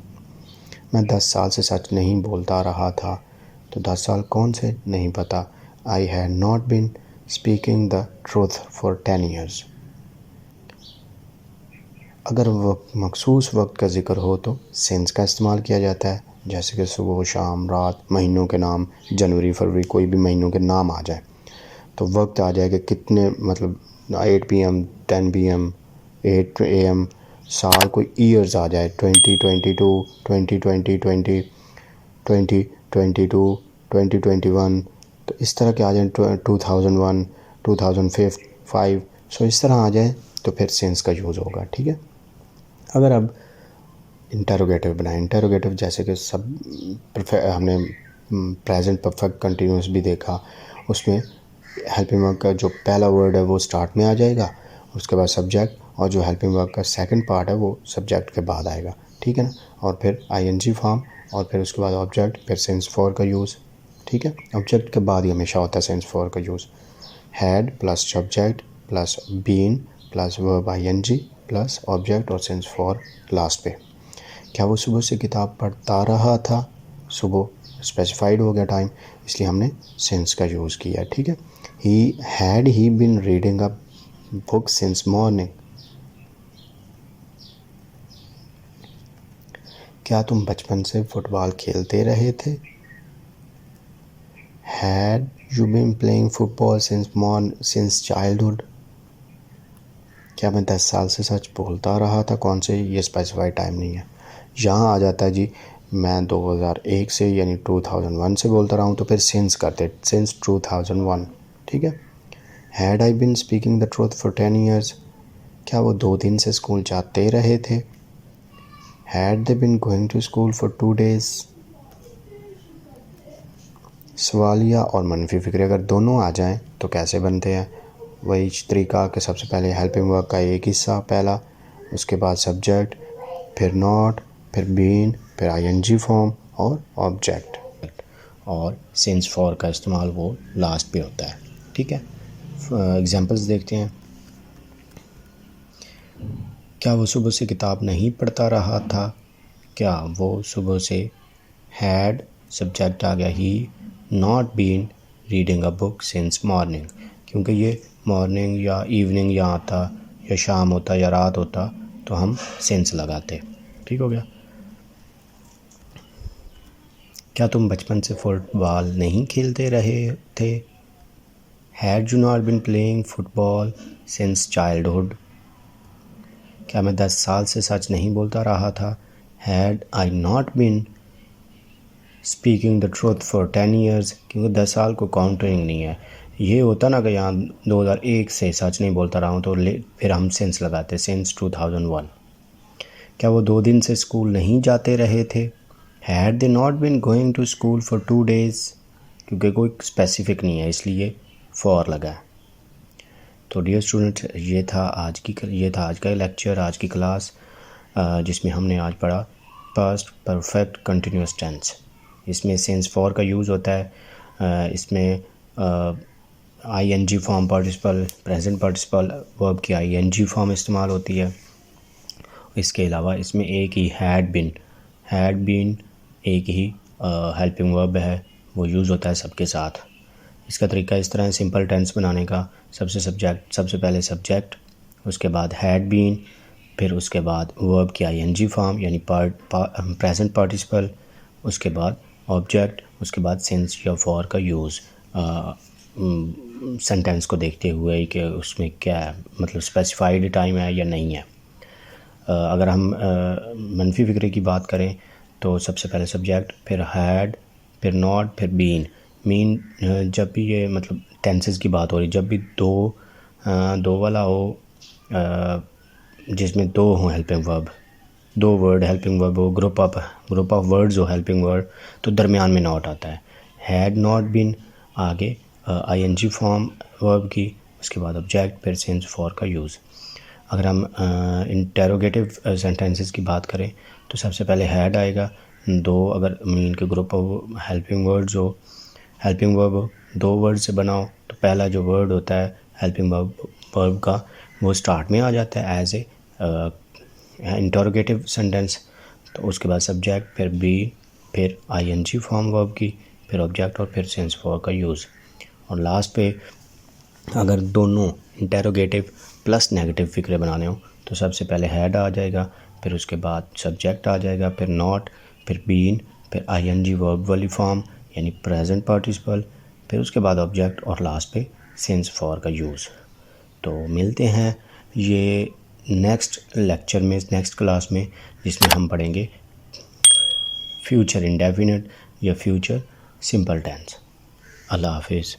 मैं 10 साल से सच नहीं बोलता रहा था, तो 10 साल कौन से नहीं पता। I had not been speaking the truth for 10 years, अगर मखसूस वक्त का ज़िक्र हो तो सिंस का इस्तेमाल किया जाता है, जैसे कि सुबह, शाम, रात, महीनों के नाम, जनवरी, फरवरी, कोई भी महीनों के नाम आ जाए तो वक्त आ जाएगा कितने, मतलब 8 PM, 10 PM, 8 AM, साल कोई ईयर्स आ जाए 2022, 2020, 2022, 2021, तो इस तरह के आ जाए 2001, 2005, सो इस तरह आ जाए तो फिर सिंस का यूज़ होगा, ठीक है। अगर अब इंटरोगेटिव बनाएं, इंटरोगेटिव जैसे कि हमने प्रेजेंट परफेक्ट कंटिन्यूस भी देखा, उसमें हेल्पिंग वर्ब का जो पहला वर्ड है वो स्टार्ट में आ जाएगा, उसके बाद सब्जेक्ट और जो हेल्पिंग वर्ब का सेकंड पार्ट है वो सब्जेक्ट के बाद आएगा, ठीक है ना। और फिर आईएनजी फॉर्म और फिर उसके बाद ऑब्जेक्ट, फिर सिंस फॉर का यूज़, ठीक है। ऑब्जेक्ट के बाद ही हमेशा होता है सिंस फॉर का use. Had plus subject plus been plus verb ING plus object और सिंस फॉर लास्ट पे। क्या वो सुबह से किताब पढ़ता रहा था? सुबह स्पेसिफाइड हो गया टाइम, इसलिए हमने सिंस का यूज़ किया, ठीक है। He been reading a book since morning. क्या तुम बचपन से फुटबॉल खेलते रहे थे? Had you been playing football since childhood. क्या मैं 10 साल से सच बोलता रहा था? कौन से, ये स्पेसिफाइड टाइम नहीं है। यहाँ आ जाता है जी मैं 2001 से यानी 2001 से बोलता रहा हूँ, तो फिर सिंस करते, सिंस 2001, ठीक है। Had I been speaking the truth for 10 years. क्या वो 2 दिन से स्कूल जाते रहे थे? Had they been going to school for 2 days। सवालिया और मनफी फिक्रे अगर दोनों आ जाएं तो कैसे बनते हैं? वही तरीका कि सबसे पहले हेल्पिंग वर्ब का एक हिस्सा पहला, उसके बाद सब्जेक्ट, फिर नॉट, फिर बीन, फिर आईएनजी फॉर्म और ऑब्जेक्ट, और सिंस फॉर का इस्तेमाल वो लास्ट पे होता है, ठीक है। एग्जांपल्स देखते हैं। क्या वो सुबह से किताब नहीं पढ़ता रहा था? क्या वो सुबह से, हैड सब्जेक्ट आ गया, he not been reading a book since morning, क्योंकि ये मॉर्निंग या इवनिंग या आता या शाम होता या रात होता तो हम सिंस लगाते, ठीक हो गया। क्या तुम बचपन से फुटबॉल नहीं खेलते रहे थे? Had you not been playing football since childhood. क्या मैं 10 साल से सच नहीं बोलता रहा था? Had I not been speaking the truth for 10 years, क्योंकि 10 साल को काउंटिंग नहीं है। ये होता ना कि यहाँ 2001 से सच नहीं बोलता रहा हूँ तो फिर हम सिंस लगाते, सिंस 2001। क्या वो 2 दिन से स्कूल नहीं जाते रहे थे? Had they not been going to school for 2 days, क्योंकि कोई स्पेसिफिक नहीं है इसलिए फॉर लगा है। तो डियर स्टूडेंट, ये था आज का लेक्चर, आज की क्लास, जिसमें हमने आज पढ़ा पास्ट परफेक्ट कंटिन्यूअस टेंस। इसमें सिंस फॉर का यूज़ होता है, इसमें ING form participle, present participle verb की आईएनजी फॉर्म इस्तेमाल होती है। इसके अलावा इसमें एक ही हैड बीन एक ही हेल्पिंग वर्ब है, वो यूज़ होता है सबके साथ। इसका तरीका इस तरह है सिंपल टेंस बनाने का। सबसे पहले सब्जेक्ट, उसके बाद हैड बीन, फिर उसके बाद वर्ब की आईएनजी फॉर्म यानी प्रेजेंट पार्टिसिपल, उसके बाद ऑब्जेक्ट, उसके बाद सिंस या फॉर का यूज़ सेंटेंस को देखते हुए कि उसमें क्या है, मतलब स्पेसिफाइड टाइम है या नहीं है। अगर हम मनफी फिक्रे की बात करें तो सबसे पहले सब्जेक्ट, फिर हैड, फिर नॉट, फिर बीन। जब भी ये मतलब टेंसेस की बात हो रही, जब भी दो वाला हो, जिसमें दो हों हेल्पिंग वर्ब, दो वर्ड हेल्पिंग वर्ब हो, ग्रुप ऑफ वर्ड्स हो हेल्पिंग वर्ड, तो दरमियान में नॉट आता है। हैड नॉट बीन, आगे आईएनजी फॉर्म वर्ब की, उसके बाद ऑब्जेक्ट, फिर सिंस फॉर का यूज़। अगर हम इंटेरोगेटिव सेंटेंसेस की बात करें तो सबसे पहले हैड आएगा। दो अगर मीन के ग्रुप ऑफ हेल्पिंग वर्ब हो, दो वर्ड से बनाओ, तो पहला जो वर्ड होता है हेल्पिंग वर्ब का वो स्टार्ट में आ जाता है एज ए इंटेरोगेटिव सेंटेंस। तो उसके बाद सब्जेक्ट, फिर बी, फिर आईएनजी फॉर्म वर्ब की, फिर ऑब्जेक्ट और फिर सिंस फॉर का यूज़। और लास्ट पे अगर दोनों इंटेरोगेटिव प्लस नेगेटिव फिक्रे बनाने हो तो सबसे पहले हैड आ जाएगा, फिर उसके बाद सब्जेक्ट आ जाएगा, फिर नॉट, फिर बीन, फिर आईएनजी वर्ब वाली फॉर्म यानी प्रेजेंट पार्टिसिपल, फिर उसके बाद ऑब्जेक्ट और लास्ट पे सिंस फॉर का यूज़। तो मिलते हैं ये नेक्स्ट लेक्चर में, नेक्स्ट क्लास में, जिसमें हम पढ़ेंगे फ्यूचर इंडेफिनिट या फ्यूचर सिंपल टेंस। अल्लाह हाफिज़।